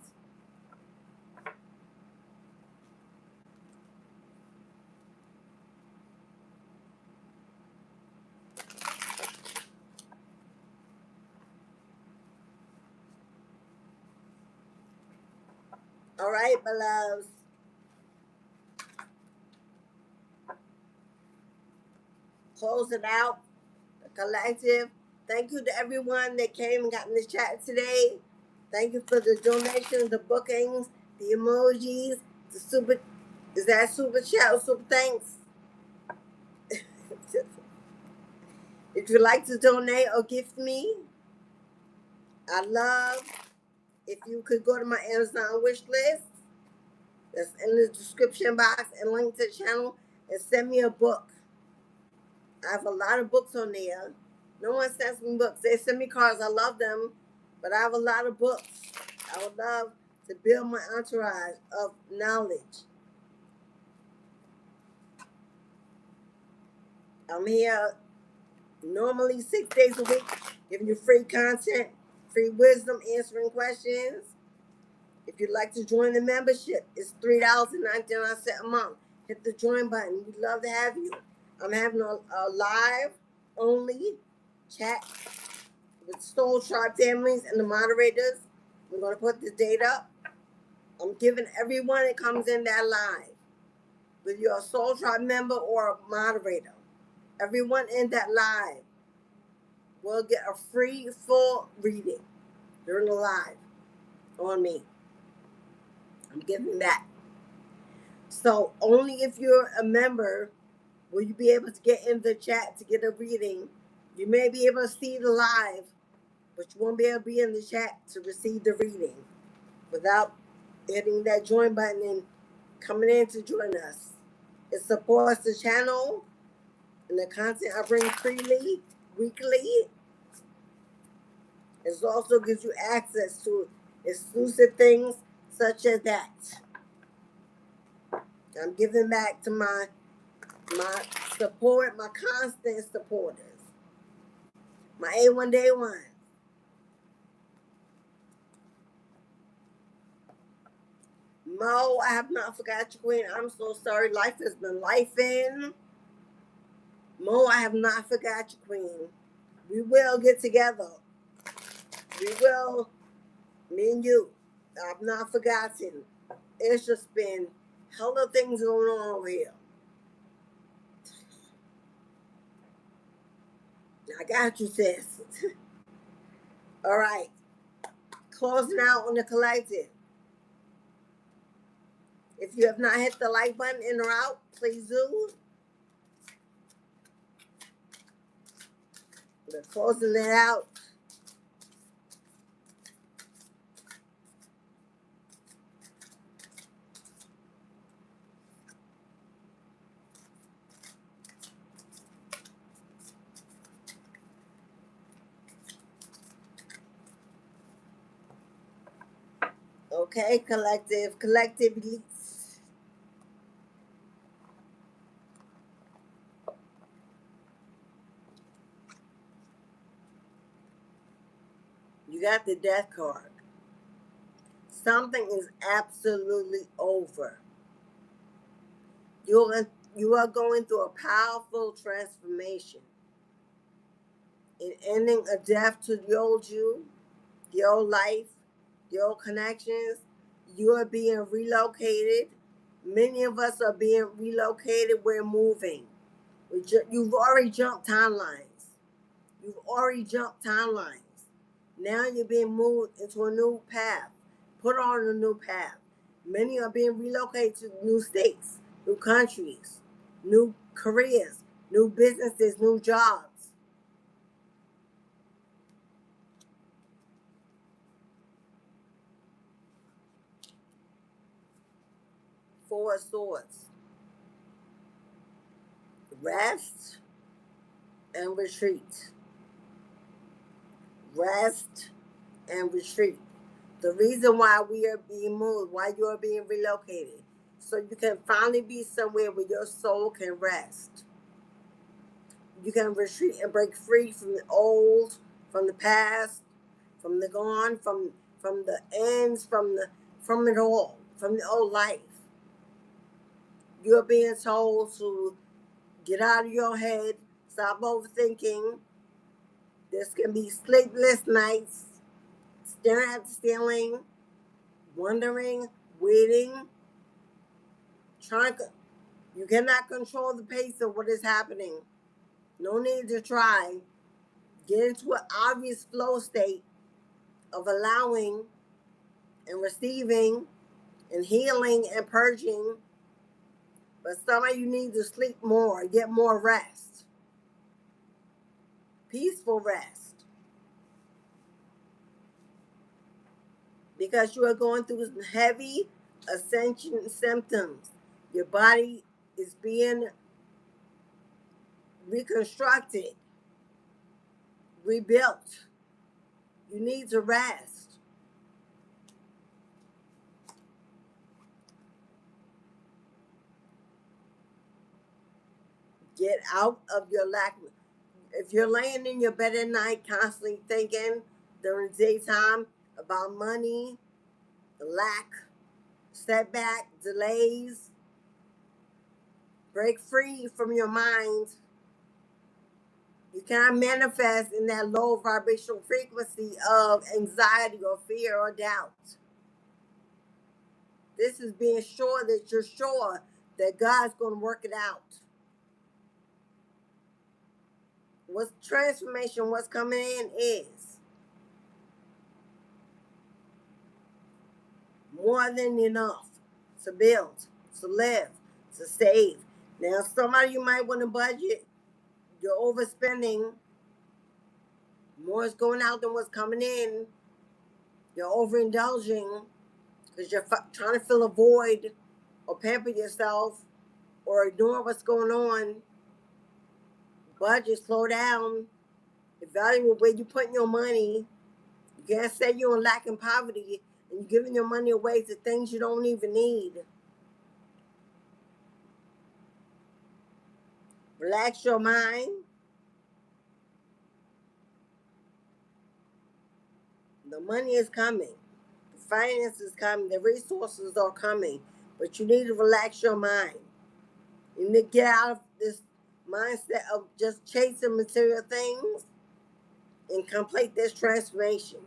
All right, my loves. Closing out the collective. Thank you to everyone that came and got in the chat today. Thank you for the donations, the bookings, the emojis, the super. Is that super chat or super thanks? If you'd like to donate or gift me, I love if you could go to my Amazon wish list. That's in the description box and link to the channel and send me a book. I have a lot of books on there. No one sends me books. They send me cards. I love them, but I have a lot of books. I would love to build my entourage of knowledge. I'm here normally 6 days a week, giving you free content, free wisdom, answering questions. If you'd like to join the membership, it's $3.99 a month. Hit the join button. We'd love to have you. I'm having a live only chat with Soul Tribe families and the moderators. We're going to put the date up. I'm giving everyone that comes in that live, whether you're a Soul Tribe member or a moderator, everyone in that live will get a free full reading during the live on me. I'm giving that. So only if you're a member will you be able to get in the chat to get a reading. You may be able to see the live, but you won't be able to be in the chat to receive the reading without hitting that join button and coming in to join us. It supports the channel and the content I bring freely, weekly. It also gives you access to exclusive things such as that. I'm giving back to my support, my constant supporters, my A1 Day One. Mo, I have not forgot you, Queen. I'm so sorry. Life has been lifing. Mo, I have not forgot you, Queen. We will get together. We will. Me and you. I've not forgotten. It's just been hella things going on over here. I got you, sis. All right. Closing out on the collective. If you have not hit the like button in or out, please do. We're closing it out. Okay, collective elites. You got the death card. Something is absolutely over. You are going through a powerful transformation. In ending a death to the old you, the old life, the old connections. You are being relocated. Many of us are being relocated. We're moving. You've already jumped timelines. You've already jumped timelines. Now you're being moved into a new path. Put on a new path. Many are being relocated to new states, new countries, new careers, new businesses, new jobs. Four of Swords. Rest and retreat. Rest and retreat. The reason why we are being moved, why you are being relocated, so you can finally be somewhere where your soul can rest. You can retreat and break free from the old, from the past, from the gone, from the ends, from it all, from the old life. You're being told to get out of your head, stop overthinking. This can be sleepless nights, staring at the ceiling, wondering, waiting, trying to. You cannot control the pace of what is happening. No need to try. Get into an obvious flow state of allowing and receiving and healing and purging. But some of you need to sleep more, get more rest, peaceful rest, because you are going through some heavy ascension symptoms. Your body is being reconstructed, rebuilt. You need to rest. Get out of your lack. If you're laying in your bed at night constantly thinking during daytime about money, lack, setback, delays, break free from your mind. You cannot manifest in that low vibrational frequency of anxiety or fear or doubt. This is being sure that you're sure that God's going to work it out. What's transformation, what's coming in is more than enough to build, to live, to save. Now, some of you might want to budget. You're overspending. More is going out than what's coming in. You're overindulging because you're trying to fill a void or pamper yourself or ignore what's going on. Budget, slow down. Evaluate where you're putting your money. You can't say you're in lack and poverty and you're giving your money away to things you don't even need. Relax your mind. The money is coming. The finance is coming. The resources are coming. But you need to relax your mind. You need to get out of this mindset of just chasing material things and complete this transformation.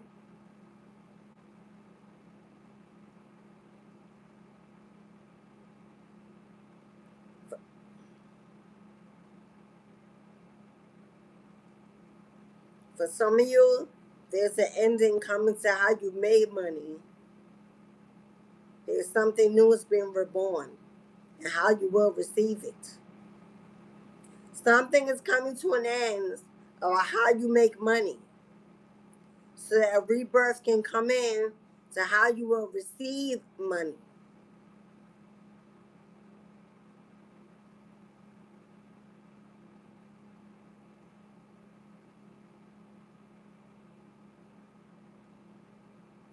For some of you, there's an ending coming to how you made money. There's something new is being reborn and how you will receive it. Something is coming to an end of how you make money so that a rebirth can come in to how you will receive money.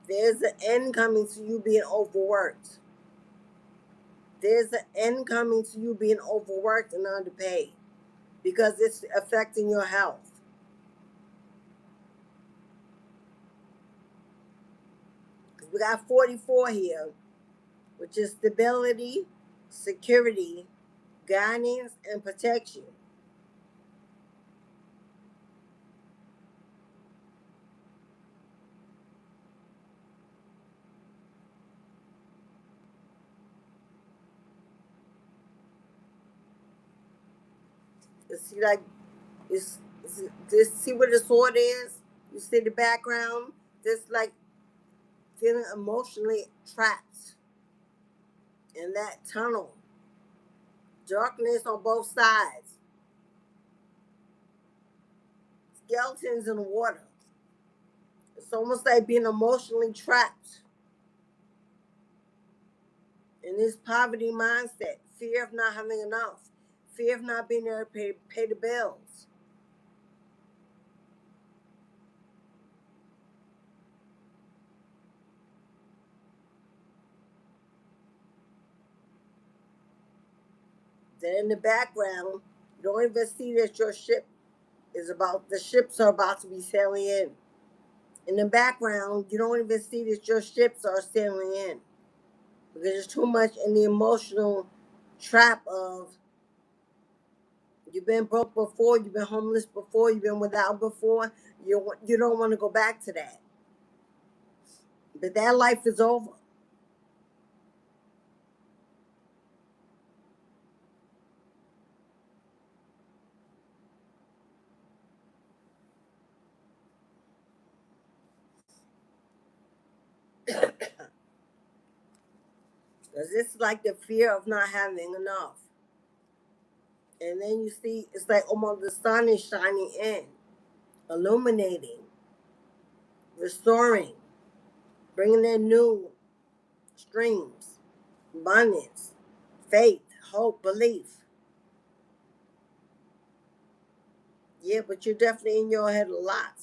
There's an end coming to you being overworked. There's an end coming to you being overworked and underpaid because it's affecting your health. We got 44 here, which is stability, security, guidance, and protection. You see, like, this, see where the sword is? You see the background? Just like feeling emotionally trapped in that tunnel. Darkness on both sides. Skeletons in the water. It's almost like being emotionally trapped in this poverty mindset. Fear of not having enough. Fear of not being able to pay the bills. Then in the background, you don't even see that your ship is about, the ships are about to be sailing in. In the background, you don't even see that your ships are sailing in because there's too much in the emotional trap of you've been broke before, you've been homeless before, you've been without before. You don't want to go back to that. But that life is over. Because it's like the fear of not having enough. And then you see, it's like almost the sun is shining in, illuminating, restoring, bringing in new streams, abundance, faith, hope, belief. Yeah, but you're definitely in your head a lot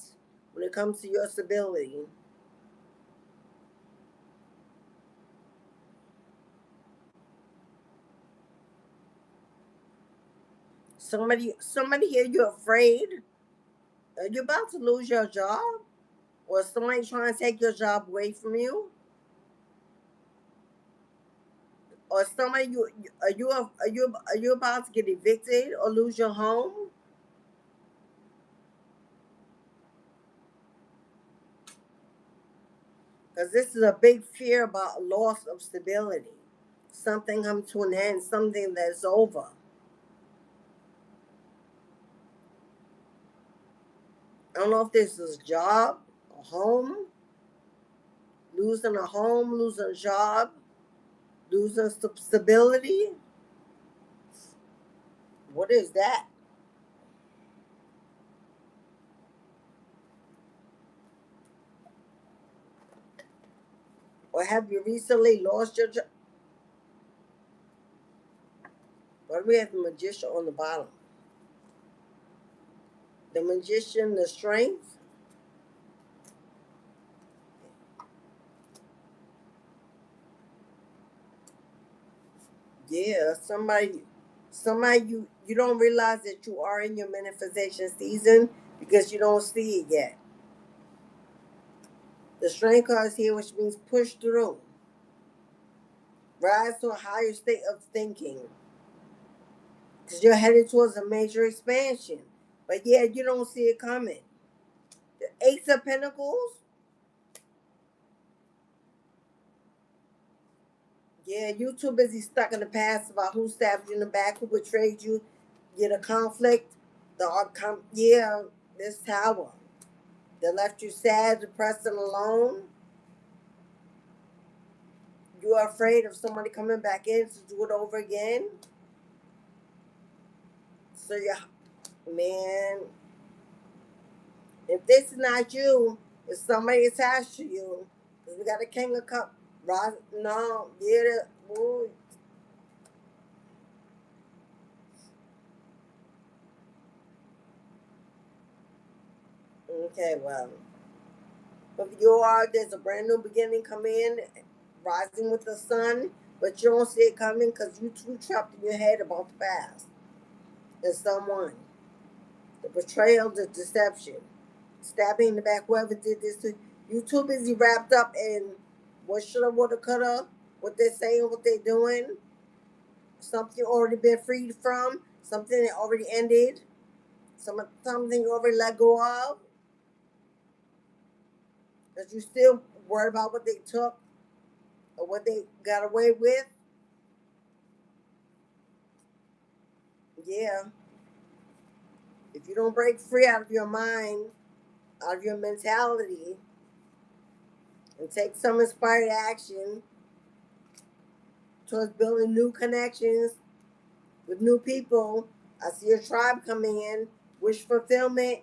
when it comes to your stability. Somebody here, you're afraid. Are you about to lose your job? Or somebody trying to take your job away from you? Or somebody are you about to get evicted or lose your home? Because this is a big fear about loss of stability. Something come to an end, something that's over. I don't know if this is a job, a home, losing a home, losing a job, losing stability. What is that? Or have you recently lost your job? Why do we have the magician on the bottom? The magician, the strength. Yeah, somebody you don't realize that you are in your manifestation season because you don't see it yet. The strength card is here, which means push through, rise to a higher state of thinking, because you're headed towards a major expansion. But yeah, you don't see it coming. The Ace of Pentacles. Yeah, you too busy stuck in the past about who stabbed you in the back, who betrayed you, get a conflict, the outcome. Yeah, this tower that left you sad, depressed, and alone. You are afraid of somebody coming back in to do it over again. So yeah, man, if this is not you, it's somebody attached to you. Cause we got a King of Cup. Right? No, yeah, ooh. Okay, well, But you are, there's a brand new beginning come in, rising with the sun, but you don't see it coming because you too trapped in your head about the past. There's someone. The betrayal, the deception, stabbing in the back, whoever did this to you. You too busy wrapped up in what shoulda, woulda, coulda, what they're saying, what they're doing, something you already been freed from, something that already ended, something you already let go of, because you still worried about what they took or what they got away with. Yeah. If you don't break free out of your mind, out of your mentality, and take some inspired action towards building new connections with new people, I see a tribe coming in, wish fulfillment,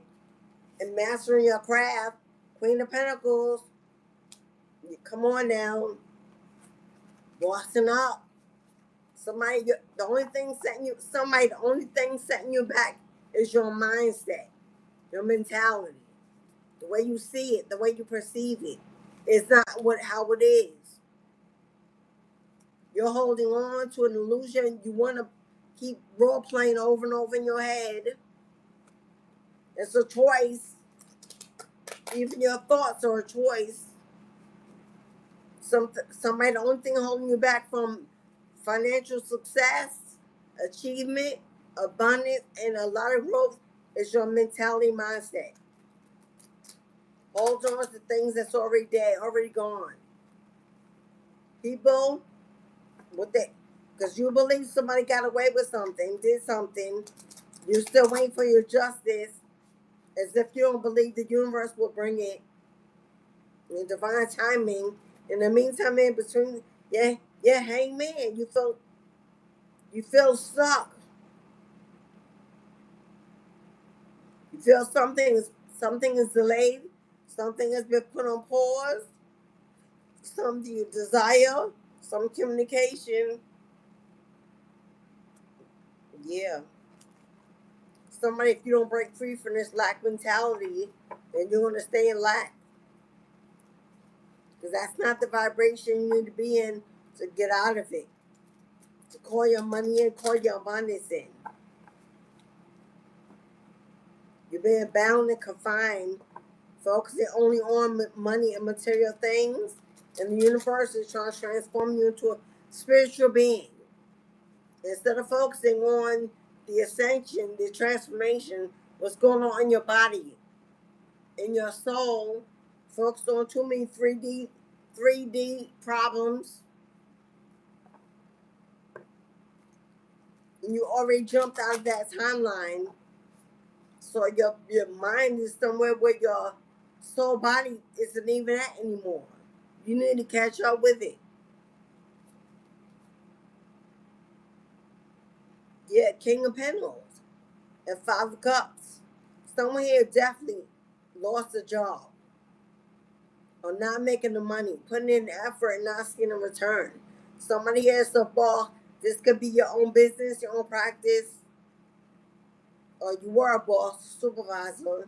and mastering your craft. Queen of Pentacles, come on now, bossing up. The only thing setting you back is your mindset, your mentality, the way you see it, the way you perceive it. It's not how it is. You're holding on to an illusion. You want to keep role playing over and over in your head. It's a choice. Even your thoughts are a choice. Somebody, the only thing holding you back from financial success, achievement, abundance, and a lot of growth is your mentality mindset. Hold on to things that's already dead, already gone. People, because you believe somebody got away with something, did something, you're still waiting for your justice, as if you don't believe the universe will bring it in divine timing. In the meantime, in between, hangman, you feel stuck. You feel something is delayed, something has been put on pause, something you desire, some communication. Yeah. Somebody, if you don't break free from this lack mentality, then you're gonna stay in lack. Because that's not the vibration you need to be in to get out of it. To call your money in, call your abundance in. You're being bound and confined, focusing only on money and material things, and the universe is trying to transform you into a spiritual being. Instead of focusing on the ascension, the transformation, what's going on in your body, in your soul, focused on too many 3D problems, and you already jumped out of that timeline. So your mind is somewhere where your soul body isn't even at anymore. You need to catch up with it. Yeah, King of Pentacles and Five of Cups. Someone here definitely lost a job or not making the money, putting in the effort and not seeing a return. Somebody here is a boss. This could be your own business, your own practice, or you were a boss, supervisor,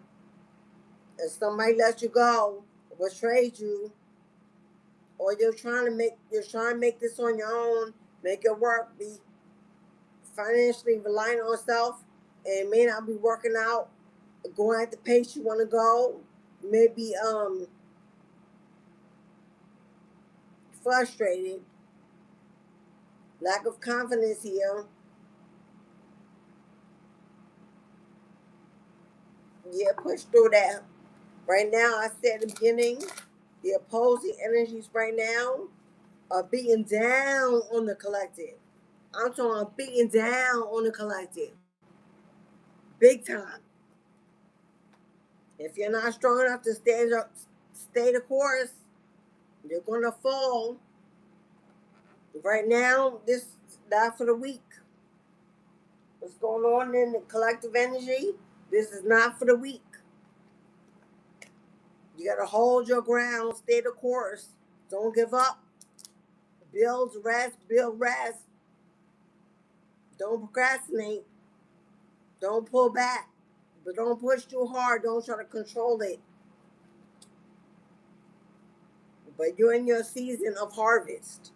and somebody let you go, or betrayed you, or you're trying to make this on your own, make it work, be financially reliant on self, and may not be working out, going at the pace you want to go, maybe frustrated, lack of confidence here. Yeah, push through that. Right now, I said at the beginning, the opposing energies right now are beating down on the collective. I'm talking beating down on the collective. Big time. If you're not strong enough to stay the course, you're gonna fall. Right now, this is not for the weak. What's going on in the collective energy? This is not for the weak. You gotta hold your ground, stay the course. Don't give up. Build rest. Don't procrastinate. Don't pull back. But don't push too hard. Don't try to control it. but you're in your season of harvest.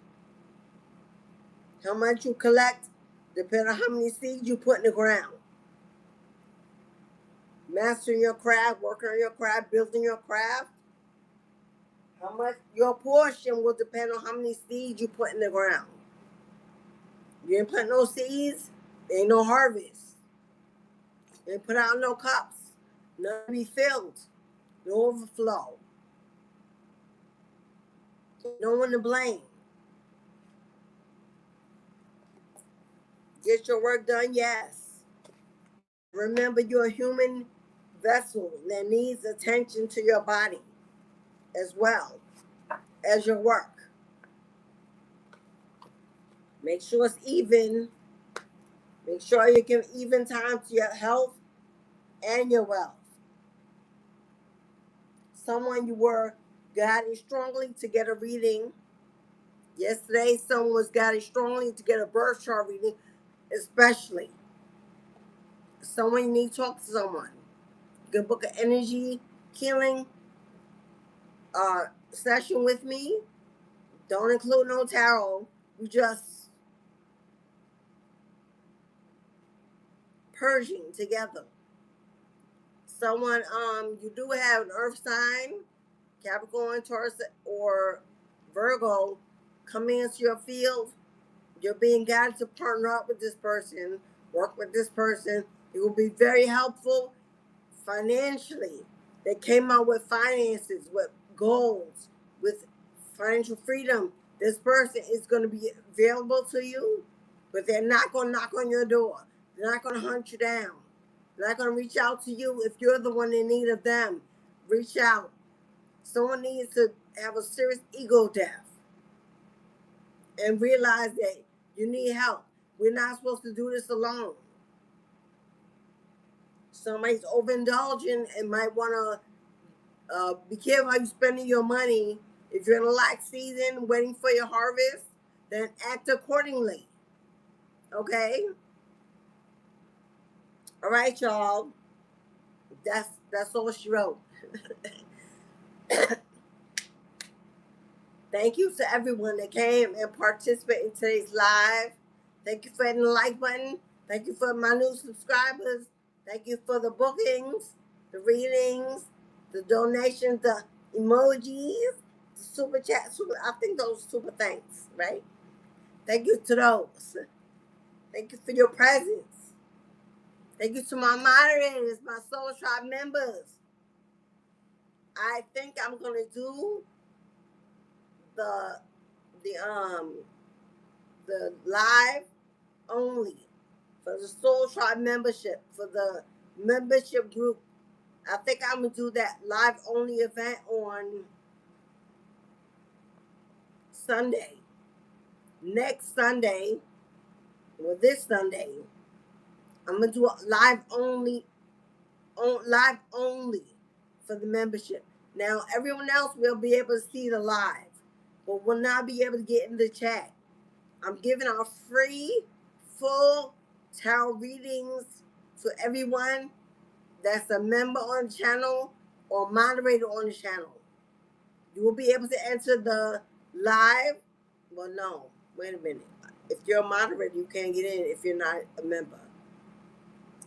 How much you collect depends on how many seeds you put in the ground. Mastering your craft, working on your craft, building your craft. How much your portion will depend on how many seeds you put in the ground. You didn't plant no seeds, there ain't no harvest. You didn't put out no cups, none to be filled, no overflow. No one to blame. Get your work done, yes. Remember, you're a human vessel that needs attention to your body as well as your work. Make sure it's even. Make sure you give even time to your health and your wealth. Someone you were guided strongly to get a reading. Yesterday, someone was guided strongly to get a birth chart reading, especially. Someone you need to talk to someone. You can book an energy healing session with me. Don't include no tarot. We just purging together. Someone you do have an earth sign, Capricorn, Taurus, or Virgo coming into your field. You're being guided to partner up with this person, work with this person. It will be very helpful financially. They came out with finances, with goals, with financial freedom. This person is going to be available to you, but they're not going to knock on your door. They're not going to hunt you down. They're not going to reach out to you if you're the one in need of them. Reach out. Someone needs to have a serious ego death and realize that you need help. We're not supposed to do this alone. Somebody's overindulging and might want to be careful how you're spending your money. If you're in a lack season waiting for your harvest, then act accordingly. Okay? All right, y'all. That's all she wrote. Thank you to everyone that came and participated in today's live. Thank you for hitting the like button. Thank you for my new subscribers. Thank you for the bookings, the readings, the donations, the emojis, the super chat. I think those are super thanks, right? Thank you to those. Thank you for your presence. Thank you to my moderators, my Soul Tribe members. I think I'm gonna do the live only for the Soul Tribe membership, for the membership group. I think I'm gonna do that live only event on Sunday. Next Sunday, or this Sunday, I'm gonna do a live only for the membership. Now everyone else will be able to see the live, but will not be able to get in the chat. I'm giving out free, full tarot readings to everyone that's a member on the channel or moderator on the channel. You will be able to enter the live. Well, no, wait a minute. If you're a moderator, you can't get in if you're not a member.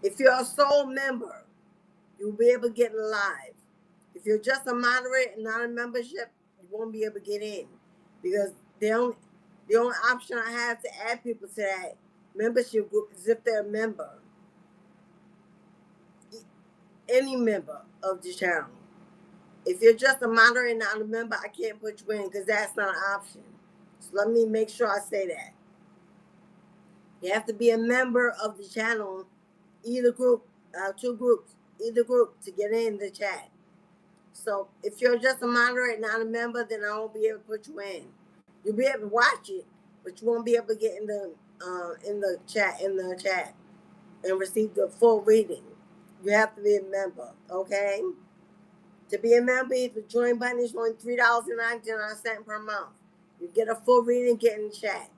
If you're a sole member, you'll be able to get in the live. If you're just a moderator and not a membership, you won't be able to get in because the only option I have to add people to that membership group is if they're a member. Any member of the channel. If you're just a moderator and not a member, I can't put you in because that's not an option. So let me make sure I say that. You have to be a member of the channel, either group, two groups, either group to get in the chat. So if you're just a moderator and not a member, then I won't be able to put you in. You'll be able to watch it, but you won't be able to get in the chat and receive the full reading. You have to be a member, okay? To be a member, the join button is only $3.99 per month. You get a full reading, get in the chat.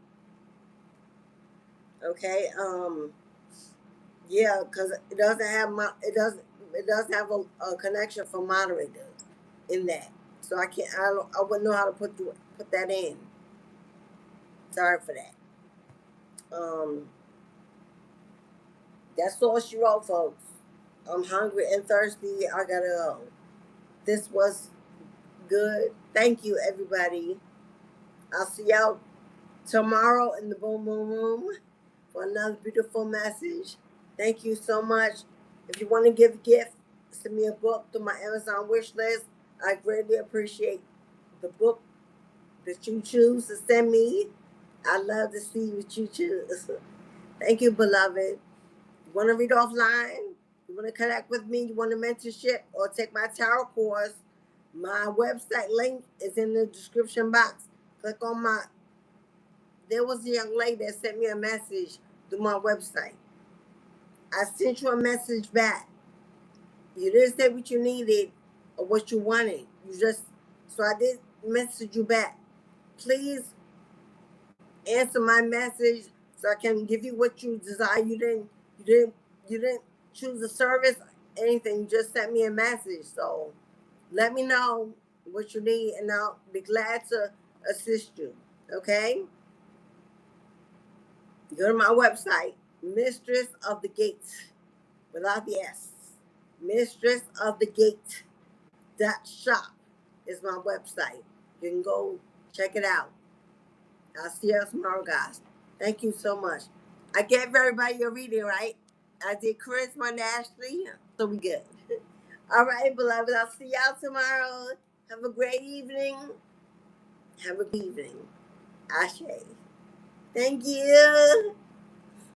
Okay, yeah, because it doesn't have a connection for moderators in that. So I wouldn't know how to put that in. Sorry for that. That's all she wrote, folks. I'm hungry and thirsty. I gotta go. This was good. Thank you, everybody. I'll see y'all tomorrow in the Boom Boom Room for another beautiful message. Thank you so much. If you want to give a gift, send me a book through my Amazon wish list. I greatly appreciate the book that you choose to send me. I love to see what you choose. Thank you, beloved. You want to read offline? You want to connect with me? You want a mentorship or take my tarot course? My website link is in the description box. Click on my. There was a young lady that sent me a message through my website. I sent you a message back. You didn't say what you needed or what you wanted. You just so I did message you back. Please answer my message so I can give you what you desire. You didn't choose a service, anything. You just sent me a message. So let me know what you need and I'll be glad to assist you. Okay? Go to my website, Mistress of the Gate, without the S. Mistress of the Gate .shop is my website. You can go check it out. I'll see you tomorrow, guys. Thank you so much. I gave everybody a reading, right? I did Charisma and Ashley, so we good. All right, beloved. I'll see y'all tomorrow. Have a great evening. Have a good evening. Ashe. Thank you.